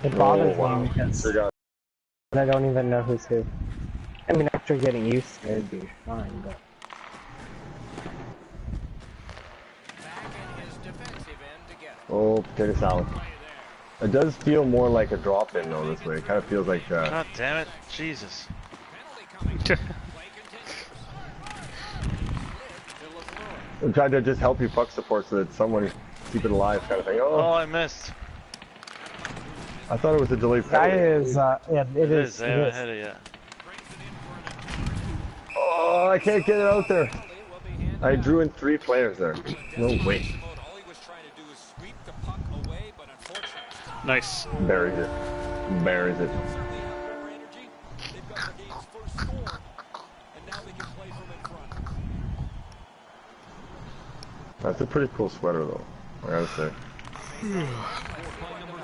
It bothers wow. me because Forgot. I don't even know who's who. I mean, after getting used to it, it'd be fine, but... Oh, potato salad. It does feel more like a drop-in though this way. It kind of feels like. God damn it. Jesus. I'm trying to just help you puck support so that someone keep it alive kind of thing. Oh, Oh, I missed. I thought it was a delayed Guy penalty. is, yeah, it is. They It haven't is. hit it yet. Oh, I can't get it out there. I drew in 3 players there. No way. Nice. Buries it. Buries it. That's a pretty cool sweater though, I gotta say.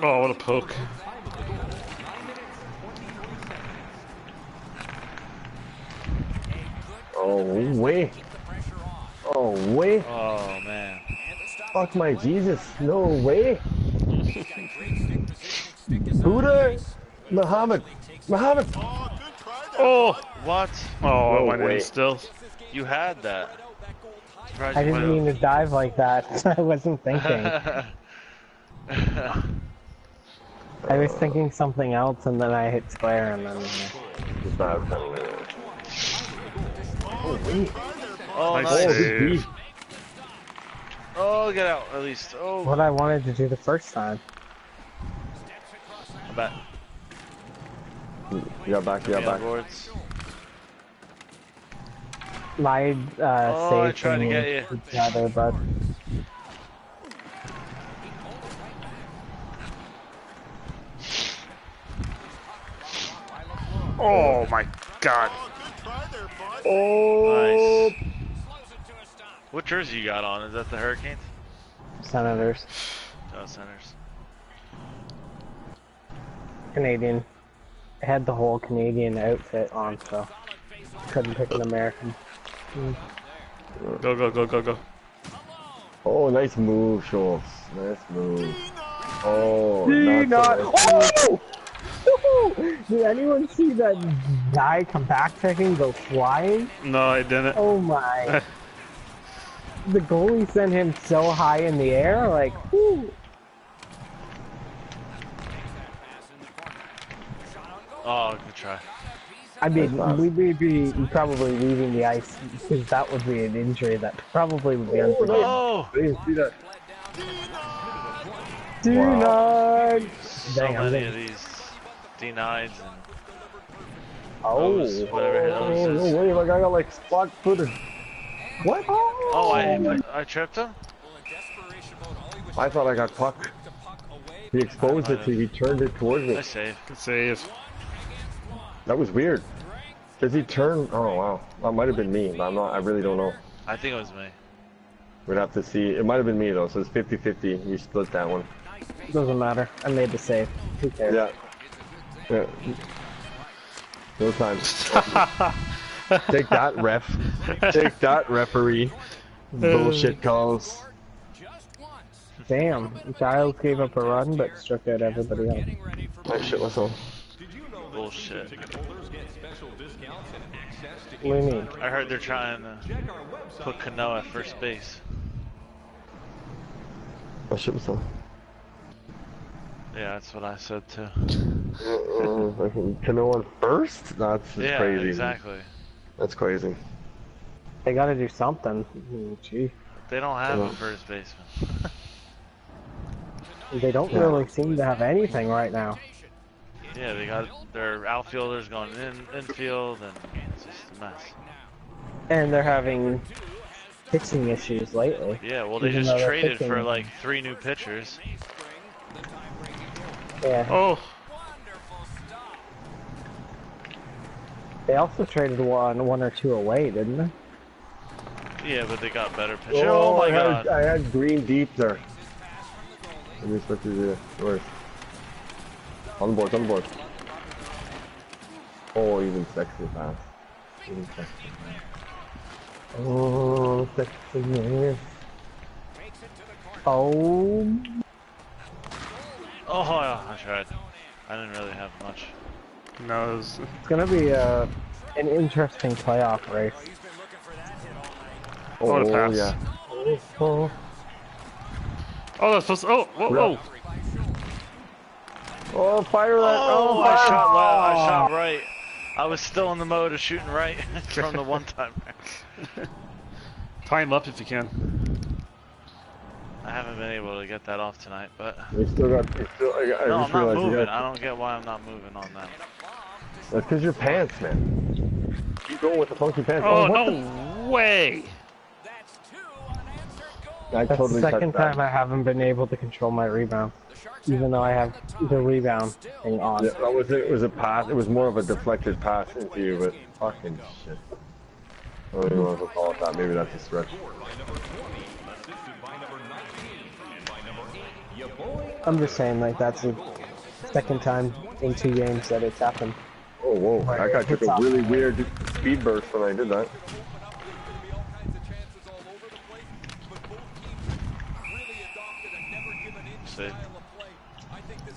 Oh, what a poke. Oh, way. Oh, way. Oh, man. Fuck my Jesus. No way. Buddha. Muhammad. Muhammad. Oh! What? Oh, I No went way. in still. You had that. Surprised I you didn't went mean to dive like that. I wasn't thinking. I was thinking something else, and then I hit square, and then. Just bad. Oh, Nice nice. save. Oh, get out at least. Oh, What I wanted to do the first time. I'm back. You got back, you got back. Boards. My Oh, I save tried to thingy get you. was rather, but Oh my god. Oh, Nice. What jersey you got on? Is that the Hurricanes? Senators, Oh, Senators. Canadian. I had the whole Canadian outfit on, so couldn't pick an American. Go, go, go, go, go. oh, nice move, Schultz. Nice move. Oh, Not. not so Oh! Did anyone see that guy come back checking go flying? No, I didn't. Oh my. The goalie sent him so high in the air, like, whoo. Oh, good try. I mean, we'd be probably leaving the ice, because that would be an injury that probably would be unforgivable. Oh! I didn't see that. Do Wow. not! So Dang, I'm many of gonna- these denieds and Oh, O's, whatever Oh, O's no is. way, like I got like spot footed. what? Oh, I tripped him? I thought I got puck. He exposed it to he turned it towards me. Nice save. Good save. That was weird. Does he turn? Oh wow, that might have been me. But I'm not. I really don't know. I think it was me. We'd have to see. It might have been me though. So it's 50-50. You split that one. Doesn't matter. I made the save. Who cares? Yeah. Yeah. No time. Take that, ref. Take that, referee. Bullshit calls. Damn, Giles gave up a run but struck out everybody else. I shit myself. Bullshit. What do you mean? I heard they're trying to put Cano at first base. I shit myself. Yeah, that's what I said too. Cano on first? That's just Yeah, crazy. exactly. That's crazy. They gotta do something. Gee. They don't have a first baseman. They don't really seem to have anything right now. Yeah, they got their outfielders going infield, and it's just a mess. And they're having pitching issues lately. Yeah, well, they Even just though they're traded for pitching. like 3 new pitchers. Yeah. Oh, They also traded one or two away, didn't they? Yeah, but they got better pitchers. Oh, my god. I had green deep there. What are you supposed to do? Where? On the board, on the board. Oh, even sexy pass. Even sexy pass. Oh, sexy man. Oh, Oh, yeah, I tried. I didn't really have much. no, it was, it's gonna be an interesting playoff race. Oh, What a pass. yeah. Oh, oh, that's supposed to, oh, whoa, whoa. Oh, fire that. Oh, fire. I shot left. I shot right. I was still in the mode of shooting right from the one time. Tie him up if you can. I haven't been able to get that off tonight, but You still got. You still, I no, just I'm not realized you moving. got. I don't get why I'm not moving on that. That's because your pants, man. Keep going with the funky pants. Oh, what no way. I that's totally the second touched that. time I haven't been able to control my rebound, even though I have the rebound thing on. Yeah, that was it. It was a pass. It was more of a deflected pass into you, but fucking shit. I don't even know if I call it that. Maybe that's a stretch. I'm just saying, like, that's the second time in 2 games that it's happened. Oh, whoa. That guy took a really weird speed burst when I did that. See?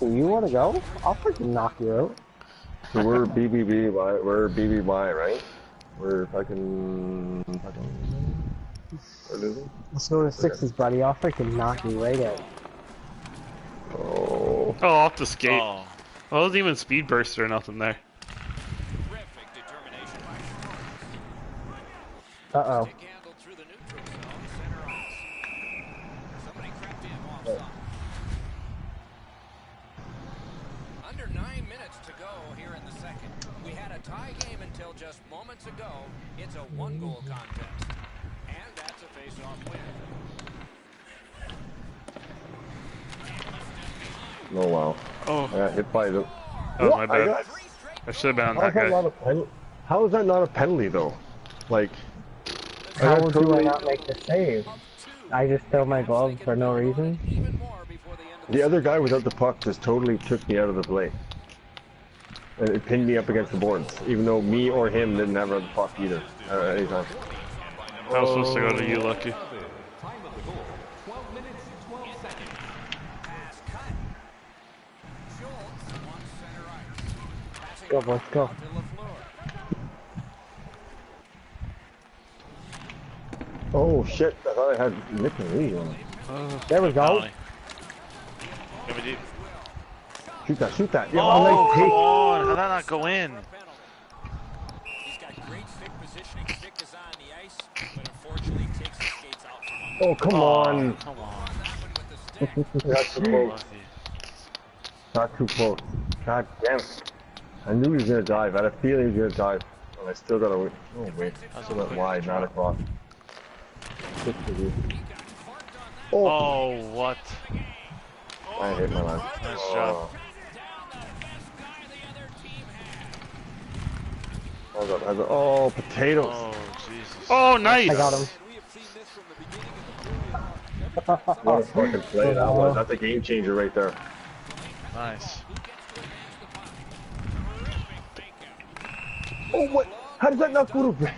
You wanna go? I'll freaking knock you out. So we're BBB, we're BBY, right? We're fucking... What is it? Let's go to sixes, buddy. I'll freaking knock you right out. Oh. Oh, off the skate. Oh. Well, it wasn't even speed burst or nothing there. Terrific determination by Schwartz. Uh-oh. Stick handled through the neutral zone, center ice. Somebody crept in offside. Under 9 minutes to go here in the second. We had a tie game until just moments ago. It's a one-goal contest. And that's a face-off win. Oh wow. Oh, I got hit by the. oh What? my bad. got- I should have been on How that is that guy. not a penalty? How is that not a penalty though? Like. How got do I totally- not make the save? I just throw my glove for no reason. Even more before the end of The other guy without the puck just totally took me out of the play. And it pinned me up against the boards, even though me or him didn't have the puck either at any time. I was supposed to go to you, Lucky. Time of the goal, 12 minutes, 12 seconds. pass cut. Schultz wants center ice. Passing Go, boys, go. to LaFleur. Oh shit! I thought I had Nick and Lee on it. There we go. Penalty. Give me deep. Shoot that! Yeah, Oh, nice come take. on! How'd that not go in? He's got great stick positioning. Stick is on the ice, but unfortunately takes his skates out from under. Oh come on! Come on. That one with the stick. Not too close. Lucky. Not too close. God damn it! I knew he was gonna dive. I had a feeling he was gonna dive, and I still gotta wait. Oh wait, I still went wide, not across. Good for you. Oh, Oh, what? I hit my line. Nice Oh. job. Hold up, hold up. Oh, potatoes. Oh, Jesus. Oh, nice! I got him. What a fucking play that was. That's a game changer right there. Nice. Oh, what? How does that not go to...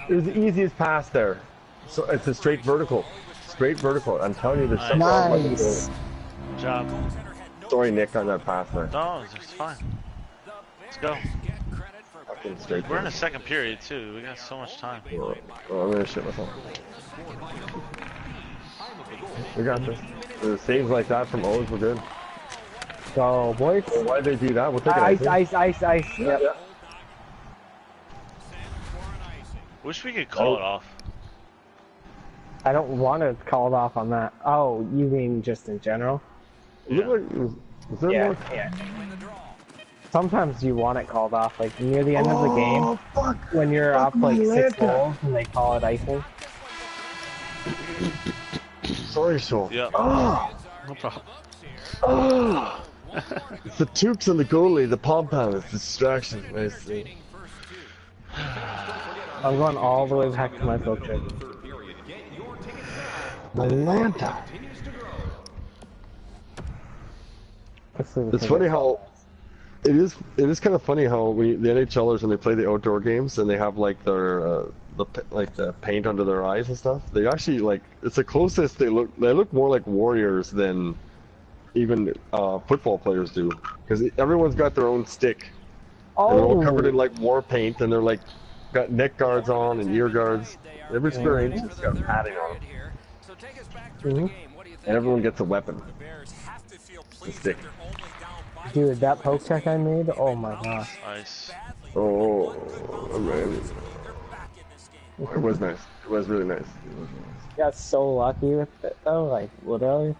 It was the easiest pass there. So it's a straight vertical. Straight vertical. I'm telling you, there's something wrong with Nice. the Good job. goal. Sorry, Nick, on that pass there. No, it's fine. Let's go. Fucking straight. We're in the second period, too. We got so much time. Oh, I'm gonna shit myself. We got this. The saves like that from O's were good. Go, boys. Well, why'd they do that? We'll take it. Ice, ice, ice, ice. Yep. Yeah. Wish we could call it off. I don't want to call it off on that. Oh, you mean just in general? Look like, was there more? Yeah. Sometimes you want it called off, like near the end of the game, Oh, fuck! when you're Fuck up like my 6 Atlanta. goals and they call it icing. Sorry, Soul. Yep. Oh, No problem. oh. It's the Tukes and the goalie, the pom-pom, it's distraction. I see. I'm going all the way back to my filter. Third period. Get your tickets now. Atlanta. Continues to grow. It's funny how it is kind of funny how the NHLers when they play the outdoor games and they have like their the paint under their eyes and stuff. They actually like it's the closest they look more like warriors than even football players do because everyone's got their own stick. And they're all covered in like war paint and they're like got neck guards on and ear guards. Every square inch has got padding on it. And everyone gets a weapon. A stick. Dude, that poke check I made, oh my gosh. Nice. Oh, man. It was nice. It was really nice. It was really nice. Got so lucky with it though, like literally.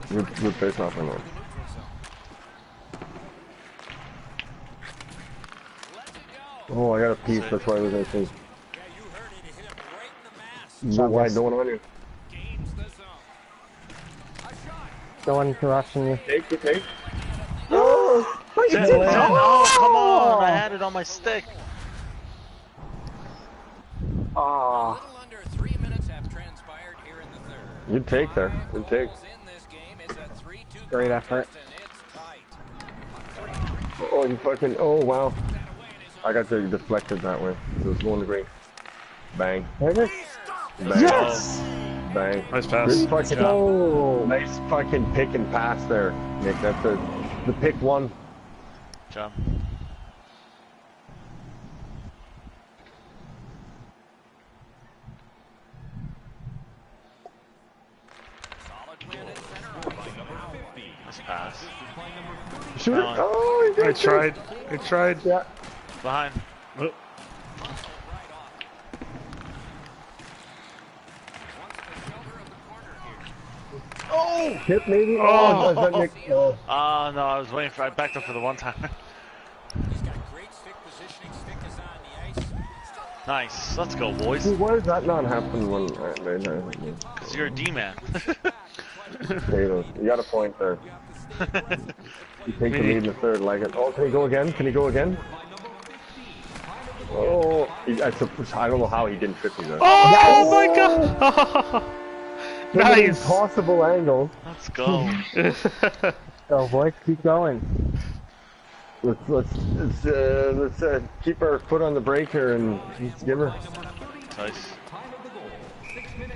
Good face off on that. Oh, I got a piece. That's why I was gonna say. No, why? No one on you. No one rushing you. Take the take. Oh, come on! I had it on my stick. Ah, Under 3 minutes have transpired here in the third. Good take there. Good take. In this game, it's a 3-2 great effort. contest, and it's tight. Oh, you fucking. Oh, wow. I got deflected that way. It was going green. Bang. there it is. Bang. Yes! Bang. Nice pass. Good fucking. Oh, Nice fucking pick and pass there, Nick. That's the pick one. Good job. pass. Shoot it. Alan. Oh, he I did it. tried. I tried. Yeah. Behind. Oh, Oh! Hit maybe? Oh. Is that Nick? No, I was waiting for. I backed up for the one time. He's got great stick positioning. Stick is on the ice. Nice. Let's go, boys. See, why does that not happen when Because you're a D-man. potatoes? You got a point there. You take the lead in the third, like it. Oh, can he go again? Can he go again? Oh, I don't know how he didn't trip me there. Oh my god! Nice! Impossible angle. Let's go. Go, boys, keep going. Let's keep our foot on the brake here and let's give her. Nice.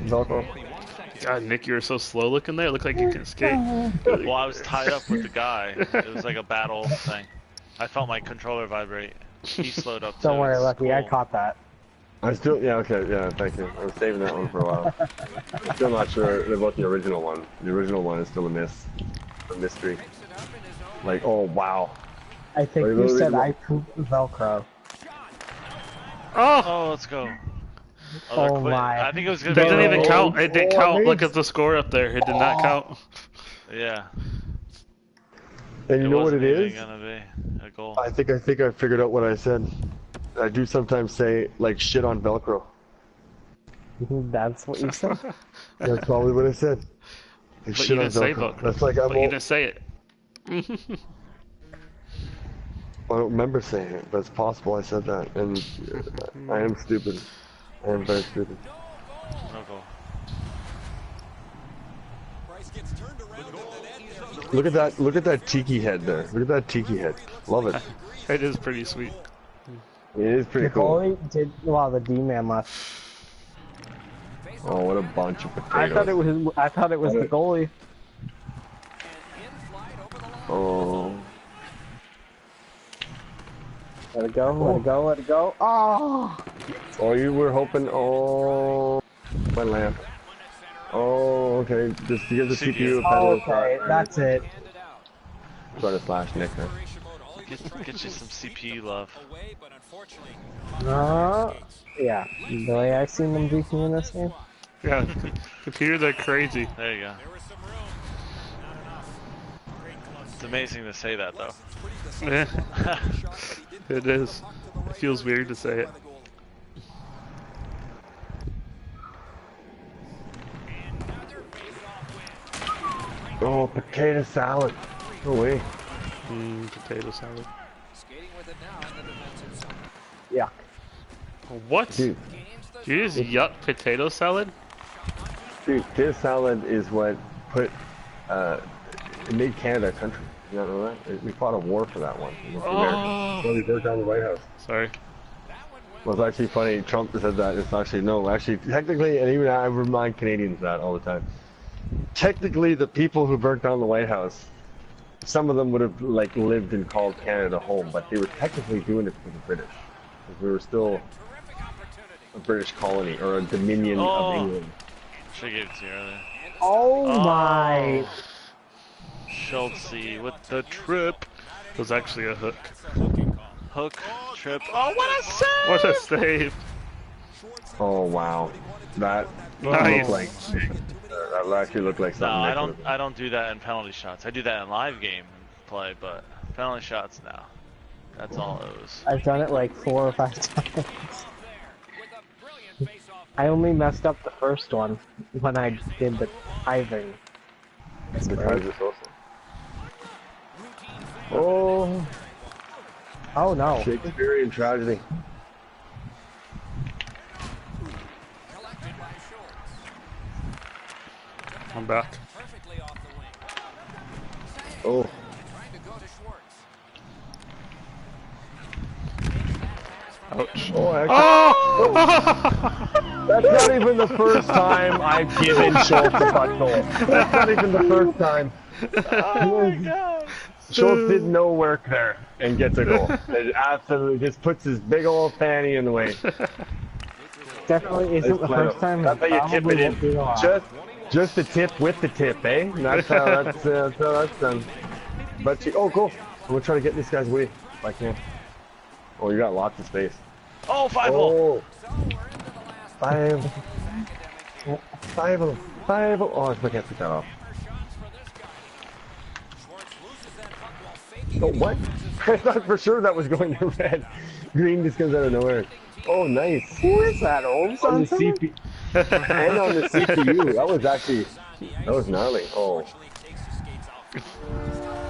Velcro. God, Nick, you were so slow looking there. It looked like you can skate. Well, I was tied up with the guy. It was like a battle thing. I felt my controller vibrate. He slowed up too. Don't worry, It's Lucky, I cool. caught that. I'm still, yeah, okay, yeah, thank you. I was saving that one for a while. I'm still not sure about the original one. The original one is still a mystery. Like, oh wow. I think Wait, you wait, said wait. I pooped Velcro. Oh! Oh, let's go. Oh they're quitting. my. I think it was gonna That be didn't even like- count. It didn't Oh, count. amazing. Look at the score up there. It did not count. Yeah. And you know what wasn't it even is? gonna be a goal. I think I figured out what I said. I do sometimes say like shit on Velcro. That's what you said? That's probably what I said. Like, But shit you on didn't say Velcro. Velcro. That's like But you didn't say it. I don't remember saying it, but it's possible I said that, and I am stupid. I am very stupid. No goal. Price gets turned around in the net. Look at that! Look at that tiki head there. Look at that tiki head. Love it. It is pretty sweet. It is pretty The cool. goalie did, well, the D-man left. Oh, what a bunch of I thought it potatoes. was, I thought it was the goalie. Oh, Let it go, let it go, let it go. Oh! oh, you were hoping. Oh, my lamp. Oh, okay. Just to give the CPU a pedal. Okay, that's it. Try to slash Nick there. Get you some CPU love. Away, but unfortunately, Yeah, the way I've seen them beating in this game. Yeah, computers are crazy. There you go. there was some room. Not enough. Great close. It's amazing to say that though. Yeah, it is. It feels weird to say it. Oh, potato salad. No way. Potato salad. Skating with it now in the defensive zone. Yeah. What? Dude, You just yuck potato salad? potato salad is what put, it made Canada a country. You don't know that? We fought a war for that one. Oh. When we burnt down the White House. Sorry. Well, it's actually funny. Trump said that. It's actually, no, actually, technically, and even I remind Canadians that all the time. Technically, the people who burnt down the White House, some of them would have, like, lived and called Canada home, but they were technically doing it for the British. Because we were still a British colony, or a dominion of England. Should have gave it to you earlier. Oh my. Schultze with the trip. It was actually a hook. Hook, trip. Oh, what a save! What a save! Oh, wow. That Nice. looked like, that actually looked like No, something. I don't do that in penalty shots. I do that in live game play, but penalty shots, no. That's all it was. I've done it like 4 or 5 times. I only messed up the first one when I did the diving. The times are so Oh, Oh no. Shakespearean tragedy. I'm back. Perfectly off the wing. Oh, Trying to go to Schwartz. Ouch. oh, Oh! that's not even the first time I've given Schultz a butt goal. That's not even the first time. Oh my god! Schultz did no work there and gets a goal. It absolutely just puts his big old fanny in the way. definitely isn't the first time. That's how you tip Probably it in. won't be the last. Just the tip with the tip, eh? That's how that's done. But oh, go. I'm gonna try to get this guy's way if I can. Oh, you got lots of space. Oh, 5-0. Oh, five. Five of them. Five of them. Oh, I can't pick that off. Oh, what? I thought for sure that was going to red. Green just comes out of nowhere. Oh, nice. Who is that, Holmes? On the CPU. And on the CPU. That was actually... That was gnarly. Oh.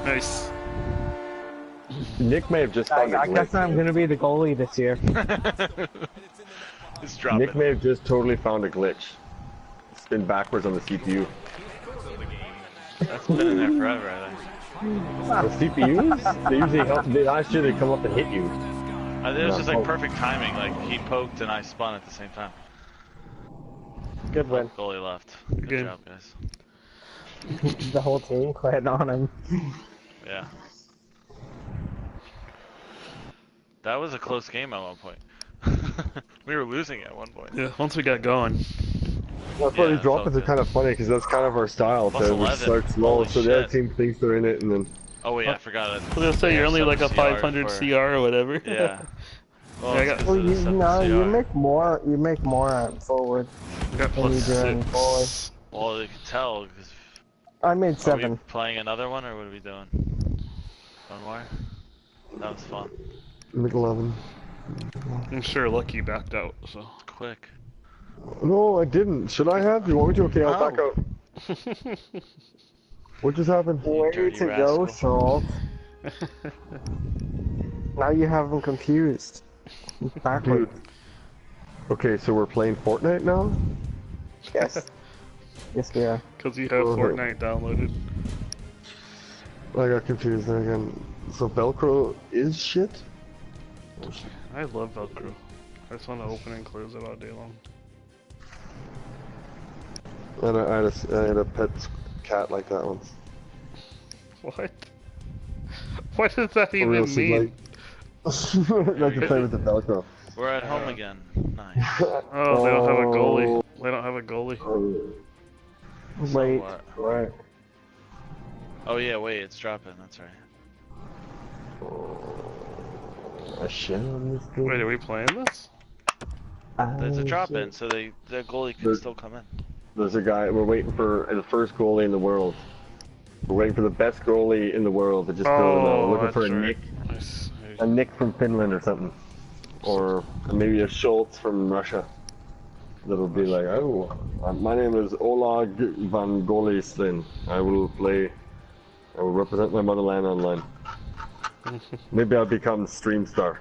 Nice. Nick may have just I found a glitch. guess I'm gonna be the goalie this year. Just drop Nick it. may have just totally found a glitch. Spin backwards on the CPU. That's been in there forever, I think. The CPUs? They usually help. Last year they come up and hit you. It was just like perfect timing. Like he poked and I spun at the same time. Good win. Goalie left. Good Good. job, guys. The whole team quit on him. Yeah. That was a close game at one point. We were losing at one point. Yeah, once we got going. That's why Yeah, these drop-ins felt are good. kind of funny because that's kind of our style. Plus So we 11. start slow, Holy so the other shit. team thinks they're in it, and then Oh wait, I forgot. I was gonna say you're only like a 500 CR or whatever. Yeah. Well, Yeah, I it's got- 'cause Well, of the you 7 know, you CR. make more. You make more at forward. I got What are you plus doing, 6. Well, you can tell. 'Cause I made are we 7. playing another one, or what are we doing? One more? That was fun. McLovin. I'm sure Lucky backed out, so. Quick. No, I didn't. Should I have? You want me to? Okay, I'll back out. What just happened? Way dirty to go, rascal. Salt. Now you have them confused. Backward. Dude. Okay, so we're playing Fortnite now? Yes. Yes, we are. Because you have Fortnite downloaded. I got confused there again. So Velcro is shit? I love Velcro. I just want to open and close it all day long. I had a pet cat like that once. What? What does that For even real, so mean? like to play with the Velcro. We're at home again. Nice. Oh, they don't have a goalie. They don't have a goalie. So Wait. what? Right. Oh yeah, wait, it's dropping. That's right. A shit on this thing. Wait, are we playing this? There's a Oh, drop shit. in, so the goalie can There's- still come in. There's a guy, we're waiting for the first goalie in the world. We're waiting for the best goalie in the world to just fill it out. We're looking for a that's Nick. right. Nice. A Nick from Finland or something. Or maybe a Schultz from Russia. That'll be like, oh, my name is Oleg van Goleslin. I will represent my motherland online. Maybe I'll become stream star.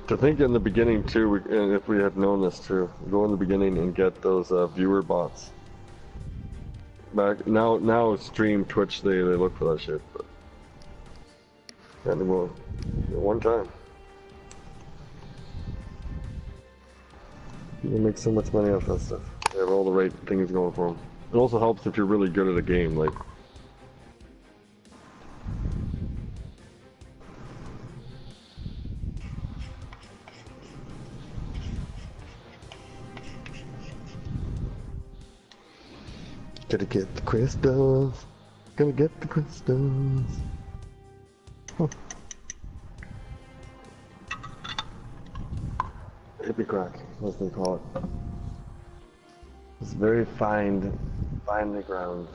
To think in the beginning too, and if we had known this too, go in the beginning and get those viewer bots. Back now, stream Twitch they look for that shit, but and they will one time. You make so much money off that stuff. They have all the right things going for them. It also helps if you're really good at a game, like. Gotta get the crystals. Gonna get the crystals. Hippie crack, as they call it. It's very finely ground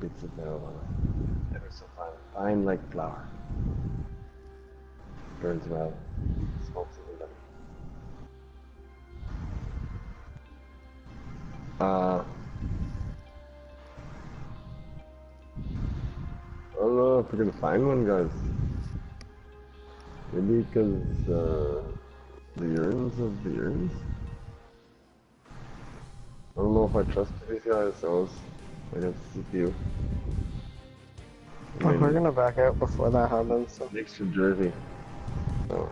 bits of marijuana. Ever so fine. Fine like flour. Burns well. Smokes it with I don't know if we're gonna find one, guys. Maybe because the urns of the urns. I don't know if I trust these guys, so I guess CPU. We're gonna back out before that happens. So. Nick's from Jersey. Oh.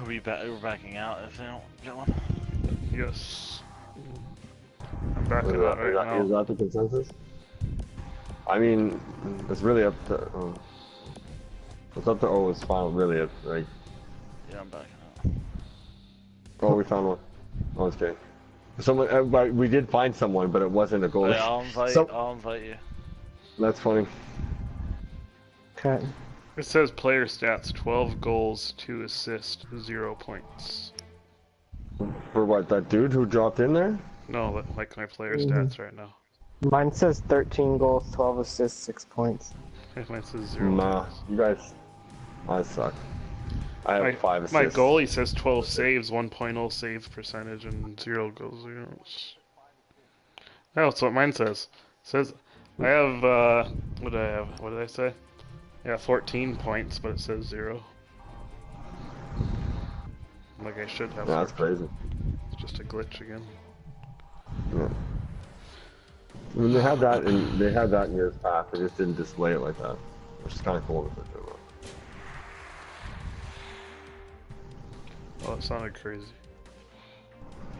We're backing out if they don't get one. Yes. backing out right Is now. that the consensus? I mean, it's really up to. It's up to O's final, really. Like, Yeah, I'm backing out. oh, we found one. Oh, it's okay. Someone, we did find someone, but it wasn't a goalie. Yeah, I'll invite you. That's funny. Okay. It says player stats: 12 goals, 2 assists, 0 points. For what? That dude who dropped in there? No, but like my player stats right now. Mine says 13 goals, 12 assists, 6 points. Mine says 0 Nah, points. you guys. I suck. I have 5 assists. My goalie says 12 saves, 1.0 save percentage, and 0 goals against. Oh, that's what mine says. It says I have what did I have? What did I say? Yeah, 14 points, but it says 0. Like I should have. Yeah, that's 14. crazy. It's just a glitch again. Yeah. I mean, they had that in years past. They just didn't display it like that, which is kind of cool. Oh, it sounded crazy.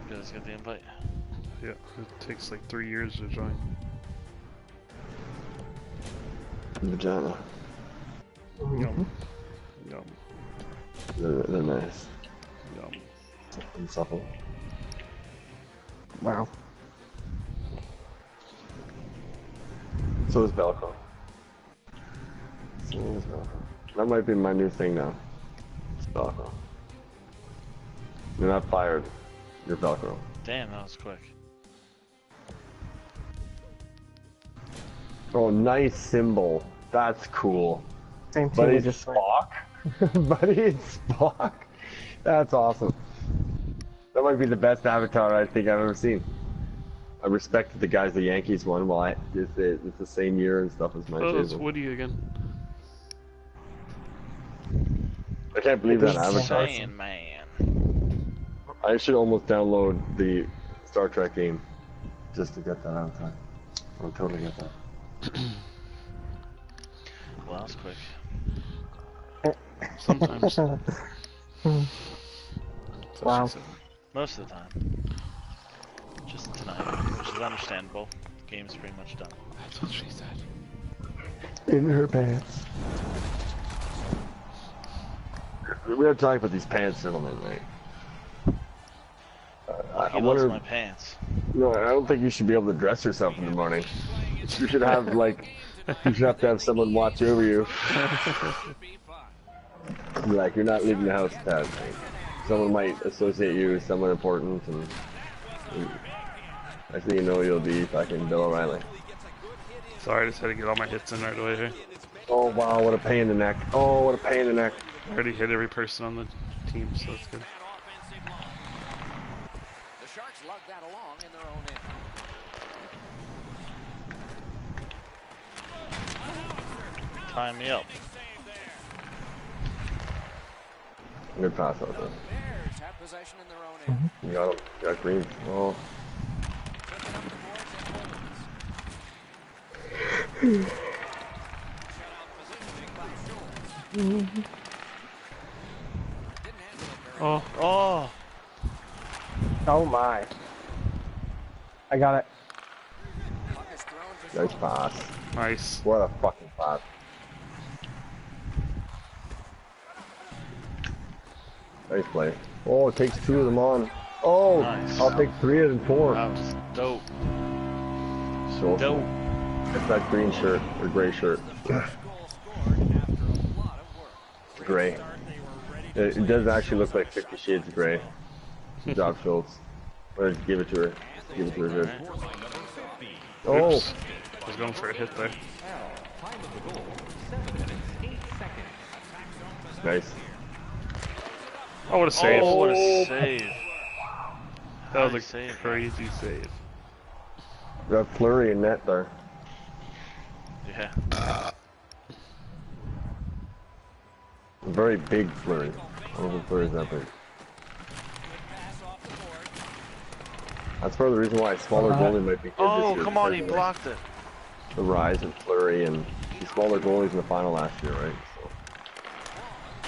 You guys got the invite? Yeah, it takes like 3 years to join. Vagina. Yum. Yum. They're nice. Yum. And supple. Wow. So is Velcro. That might be my new thing now. It's Velcro. You're not fired. You're Velcro. Damn, that was quick. Oh, nice symbol. That's cool. Same team Buddy, we it's just Spock. Buddy, it's Spock. That's awesome. That might be the best avatar I think I've ever seen. I respected the guys the Yankees won. Well, it's the same year and stuff as my Oh, it's favorite. Woody again. I can't believe that avatar. Insane, man. I should almost download the Star Trek game just to get that avatar. I'll totally get that. Well, that was quick. Sometimes. That's what Wow. she said. Most of the time. Just tonight, which is understandable. The game's pretty much done. That's what she said. In her pants. We gotta talk about these pants, gentlemen, right? He loves my pants. No, I don't think you should be able to dress yourself in the morning. You should have like, you should have to have someone watch over you. Like you're not leaving the house, Pat. Someone might associate you with someone important, and next thing you know, you'll be fucking Bill O'Reilly. Sorry, I just had to get all my hits in right away here. Oh wow, what a pain in the neck. Oh, what a pain in the neck. I already hit every person on the team, so that's good. The Sharks lug that along in their own end. Tie me up. Good pass out there. Bears have possession in their own end. You got him. You got Green. Oh. Picking up the boards and Holmes. Shutout positioning by Schultz. Didn't handle it very well. Oh, Oh! Oh my. I got it. Puck is thrown to Nice Schultz. pass. nice. What a fucking pass. Nice play. Oh, it takes 2 of them on. Oh, Nice. I'll take 3 of them 4. That was dope. So Dope. it's that green shirt or gray shirt. Goal scored after a lot of work. Gray. It does actually look like 50 Shades of Gray. Good job, Schultz. Or give it to her. Give it to her good. Oh, Oops. I was going for a hit there. Time of the goal, 7 minutes, 8 seconds. nice. Oh, what a save. Oh, what a save. That was Nice a save. crazy save. That flurry in net there. Yeah. Very big flurry. I don't know if flurry's that big. That's part of the reason why a smaller goalie might be good Oh, this year. come on, he because of blocked it. the rise in flurry and the smaller goalies in the final last year, right? So.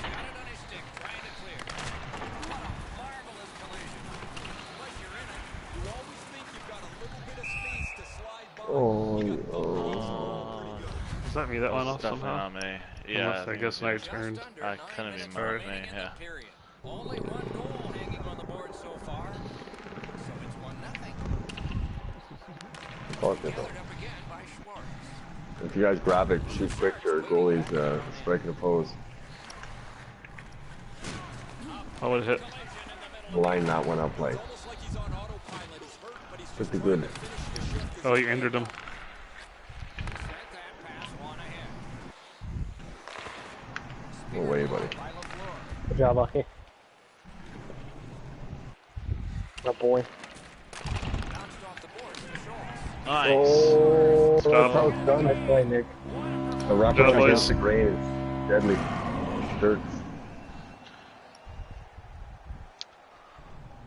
Got it on his stick, trying to clear. What a marvelous collision. Once you're in it, you always think you've got a little bit of Does that mean that went off Definitely somehow? not me. Yeah, Unless I guess when I turned. I couldn't be Sorry. me. Yeah. Only one goal hanging on the board so far, so it's 1-0. Fuck it. Gathered up again by Schwartz. If you guys grab it, shoot quick, your goalie's striking a pose. I would hit. Line that one up like. Pretty good. Oh, you injured him. No way, buddy. Good job, Lucky. Good boy. Nice. Oh, Stop. that's how it's done. Nice play, Nick. The wrap Good up boys. against the grain is deadly. Dirt.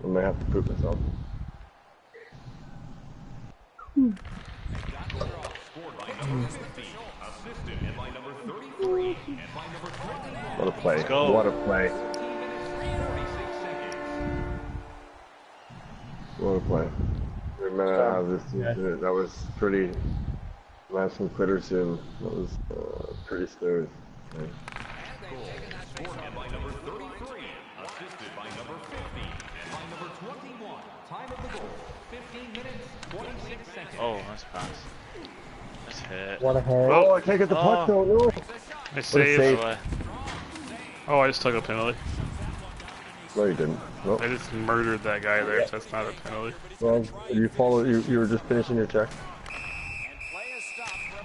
I might have to poop myself. Scored by number 50. Assisted by number 33 and by number 21. What a play. Let's go. What a play. 14 minutes, 46 seconds. What a play. We might have this. That was pretty. Last some quitter soon. That was pretty smooth. Okay. Scored by number 33. Assisted by number 50 and by number 21. Time of the goal, 15 minutes, 26 seconds. Oh, nice pass. Nice hit. What a hit. Oh, I can't get the puck though. No. I saved. save. Away. Oh, I just took a penalty. No, you didn't. Nope. I just murdered that guy there, so that's not a penalty. Well, you followed. You were just finishing your check.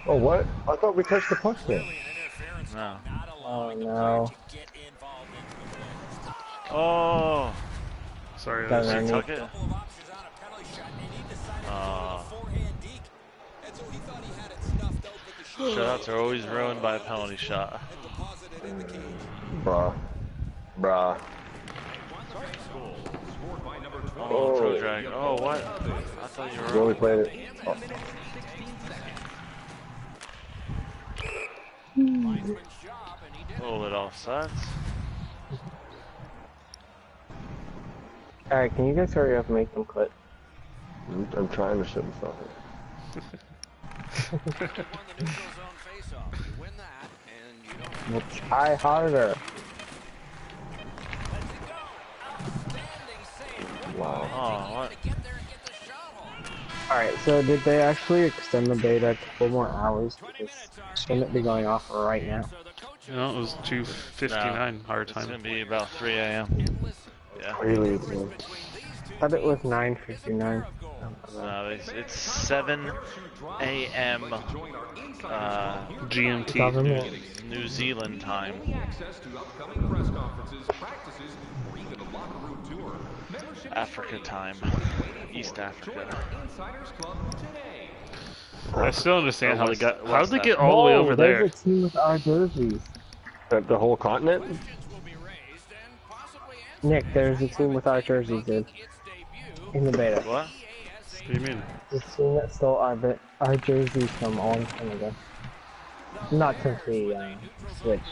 Oh, what? I thought we touched the puck there. No. Oh no. Oh. Sorry, Got that's it. Tuck it. Shutouts are always ruined by a penalty shot. Bruh. Bruh. Scored by number 20. Oh, pro drag. Oh, what? I thought you You were. only played it. Oh. A little bit offsides. Alright, can you guys hurry up and make them quit? I'm trying to shut myself in. We'll try harder. Wow. Oh, what? Alright, so did they actually extend the beta a couple more hours? Because shouldn't it be going off right now? You know, it was 2:59 our It's gonna time. be about 3 a.m. Yeah. Really? I thought it was 9:59. No, it's 7 a.m. GMT. Government. New Zealand time. Access to upcoming press conferences, practices, or even a locker room tour. Membership Africa time. East Africa. Insiders Club today. I still understand how they got. How West did they get all the way over there? There's a team with our jerseys. The whole continent? Nick, there's a team with our jerseys, dude. In the beta. What? What do you mean? The team that stole our jerseys from a long time ago. Not since we switched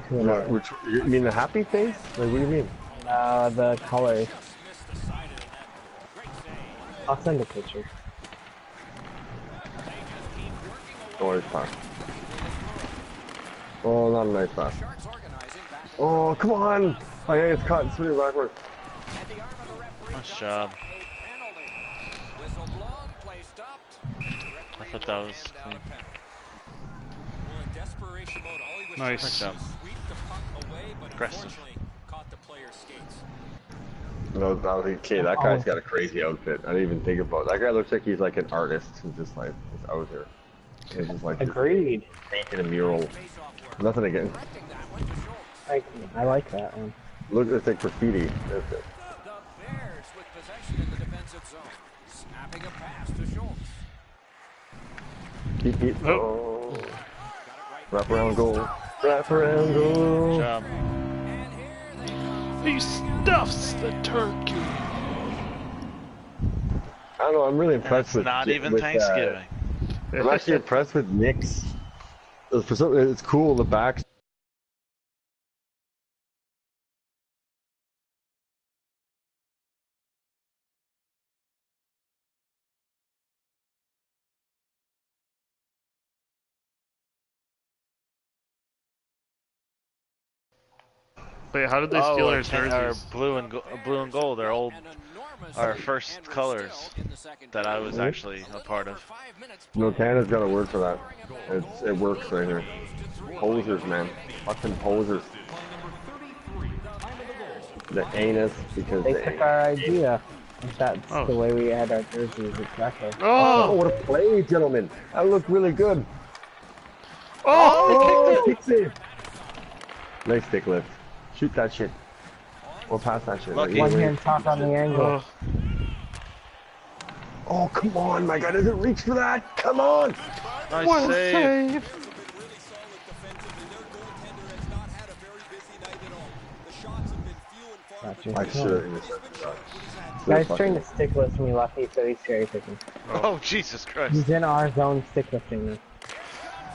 to another. Which, you mean the happy face? Like, what do you mean? The colors. I'll send a picture. Oh, it's pass. Oh, not a nice pass. Oh, come on! Oh, yeah, it's caught. It's swinging backwards. Nice job. I thought that was clean. Nice Nice. job. Aggressive. No, okay, that guy's got a crazy outfit. I didn't even think about it. That guy looks like he's like an artist who's just like, is out here. He's just like Agreed. painting a mural. Nothing against. I like that one. Look, it's like graffiti. That's it. The Bears with possession in the defensive zone. Snapping a pass to Schultz. Keep. Oh. Wrap around goal. Wrap around goal. Good job. He stuffs the turkey. I don't know. I'm really impressed It's with. not even with, Thanksgiving. I'm actually impressed with Nick's. For some, it's cool. The back Wait, how did they steal our Our jerseys? blue and gold. Our old, An enormous our lead, first and we're colors still in the second that I period. was Mhm. actually a part of. 5 minutes No, played. Canada's got a word for that. Scoring a It works right here. Posers, man. Fucking posers. Assisted by number 33. Time of the goal. The anus because They the took our idea. That's Oh. the way we had our jerseys exactly. Oh, Oh! what a play, gentlemen. That looked really good. Oh! Oh, kick save. Nice stick lift. Shoot that shit. Or pass that shit. Lucky. One hand top on the angle. Oh, Oh, come on, my guy doesn't reach for that. Come on. Nice what a save. save! Gotcha. I should have intercepted that. Guy's trying to stick lift me, Lucky, so he's cherry picking. Oh, Jesus Christ. He's in our zone stick lifting me.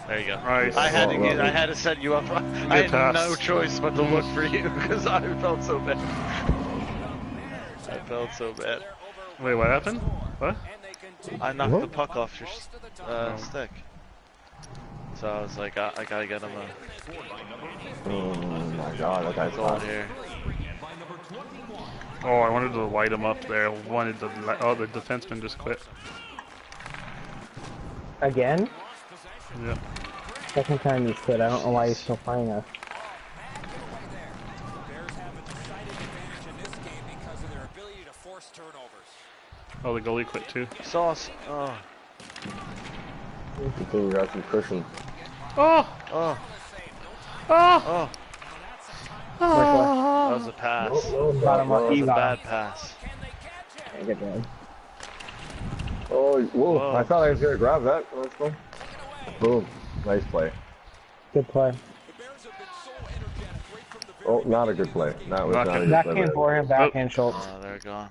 There you go. Nice. I had to Oh, get. I lovely. had to set you up. I had pass. no choice but to look for you because I felt so bad. I felt so bad. Wait, what happened? What? I knocked What? the puck off your stick. So I was like, I gotta get him a Oh my god, that guy's goal hot. here. Oh, I wanted to light him up there. Wanted to. Oh, the defenseman just quit. Again? Yeah. Second time he's quit. I don't know why he's still playing us. Bears have a decided advantage in this game because of their ability to force turnovers. Oh, the goalie quit too. Sauce. Oh. Good thing we got some cushion. Oh! Oh. Oh! Oh. That was a pass. Got him That up. was He a got bad him. pass. Good job. Oh, whoa, Whoa. I thought I was gonna grab that. Let's go. Boom. Nice play. Good play. Oh, not a good play. That was Not not a good. good Backhand play. forehand, backhand Schultz. Oh, they're gone.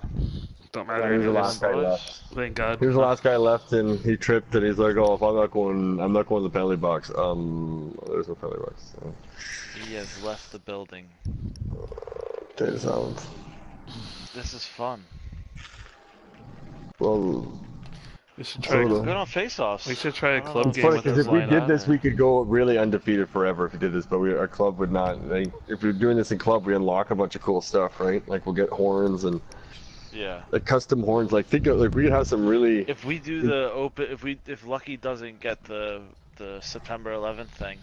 Don't Yeah, matter. here's the anyways. last guy left. Thank God. Here's the last guy left, and he tripped, and he's like, "Oh, if I'm not going to the penalty box." There's no penalty box. So. He has left the building. Data silence. This is fun. Well, We should try. So Good on face-offs. We should try a I don't club know. it's game funny with because us if we lined did up. this, we could go really undefeated forever if we did this. But our club would not. Like, if we were doing this in club, we unlock a bunch of cool stuff, right? Like we'll get horns and Yeah. like custom horns. Like think of like we could have some really. If we do the open, if Lucky doesn't get the September 11th thing,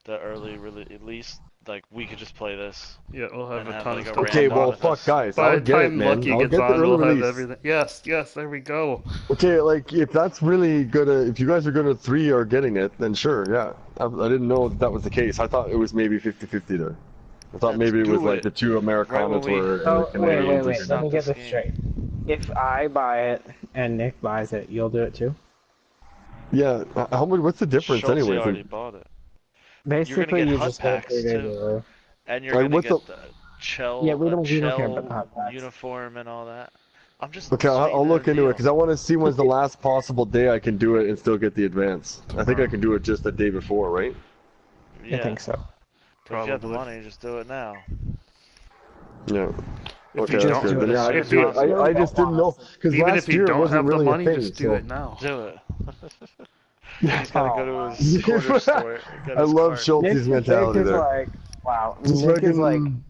the early release, like we could just play this. Yeah, we'll have And a have, ton like, of a stuff. Okay, random well, with fuck, us. guys. By I'll the get it, time man. Lucky I'll gets get the on, early we'll have release. everything. Yes, yes, there we go. Okay, like if that's really gonna, if you guys are gonna 3 are getting it, then sure, yeah. I didn't know that was the case. I thought it was maybe 50-50 there. I thought Let's maybe it was do like it. the two Americanas Right when we- were. Oh, and the wait, Canadians wait. were- Let me get this this game. straight. If I buy it and Nick buys it, you'll do it too? Yeah, how much? What's the difference, Schultz anyways? already bought it. Basically, get you hut just pay packs, 3 days too. early. And you're Like, gonna what's get the- the Chell, Yeah, we don't care about the hot Chell packs. uniform and all that. I'm just. Okay, I'll sweetening look the into it deal. because I want to see when's the last possible day I can do it and still get the advance. I think I can do it just the day before, right? Yeah. I think so. If you have the Probably. money, just do it now. Yeah. If Okay, you that's don't good. do Then, it, yeah, I, if can do you- it. I just didn't know because Even last if you year it don't wasn't have the really money, a thing. just do so. it now. Do it. He's gotta go to his corner store. Get I his love card. Schultz's mentality Nick is there. like, wow. Just Nick is like, fucking-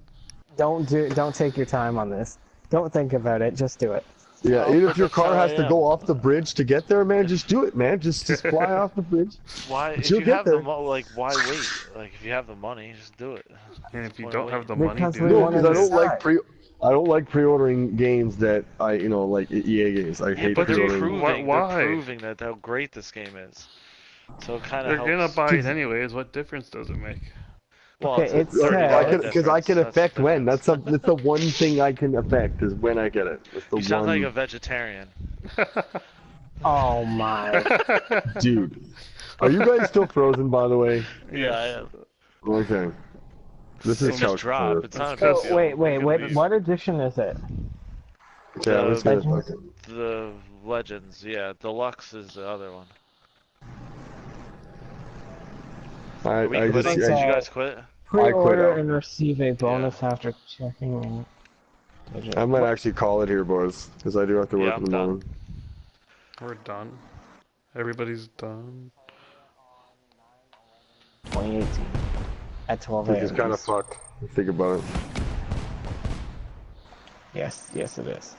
don't take your time on this. Don't think about it. Just do it. Yeah, Oh, even if your that's car how has I to am. go off the bridge to get there, man, just do it, man. Just fly off the bridge. Why? If You'll you get have there. the like, why wait? Like, if you have the money, just do it. And if you Why don't wait? have the money, Because do we No, it. wanna because I don't decide. like I don't like pre-ordering games that like EA games. I hate but they're pre-ordering. Proving, Why? They're proving that how great this game is. So it kind They're of gonna helps. buy it anyways. What difference does it make? Well, Okay, it's a sad. $30 Because I can difference, that's affect the when. difference. That's the one thing I can affect is when I get it. That's the You sound one. like a vegetarian. Oh my. Dude, are you guys still frozen, by the way? Yeah, I am. Okay. This is It's couch just drop. potato. It's not a So big deal. wait, We can what leave. what edition is it? Yeah, I was gonna Legends? fucking. The Legends, yeah. Deluxe is the other one. I We just quitting? Did you I- guys quit? Pre-order out. and receive a bonus after checking. I might actually call it here, boys, because I do have to work Yeah, in I'm the done. morning. We're done. Everybody's done. 2018 at 12 Which is a.m. kind of fucked. Think about it. Yes, yes it is.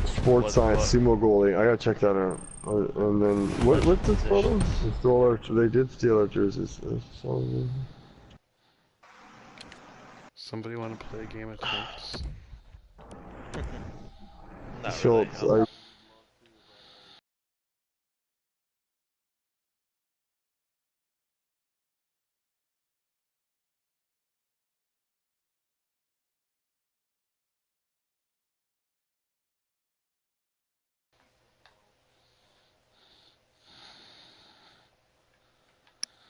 Sports What- science what? sumo goalie. I gotta check that out. And then what's this photo? They stole our. They did steal our jerseys. Somebody want to play a game of tanks? Not So really. I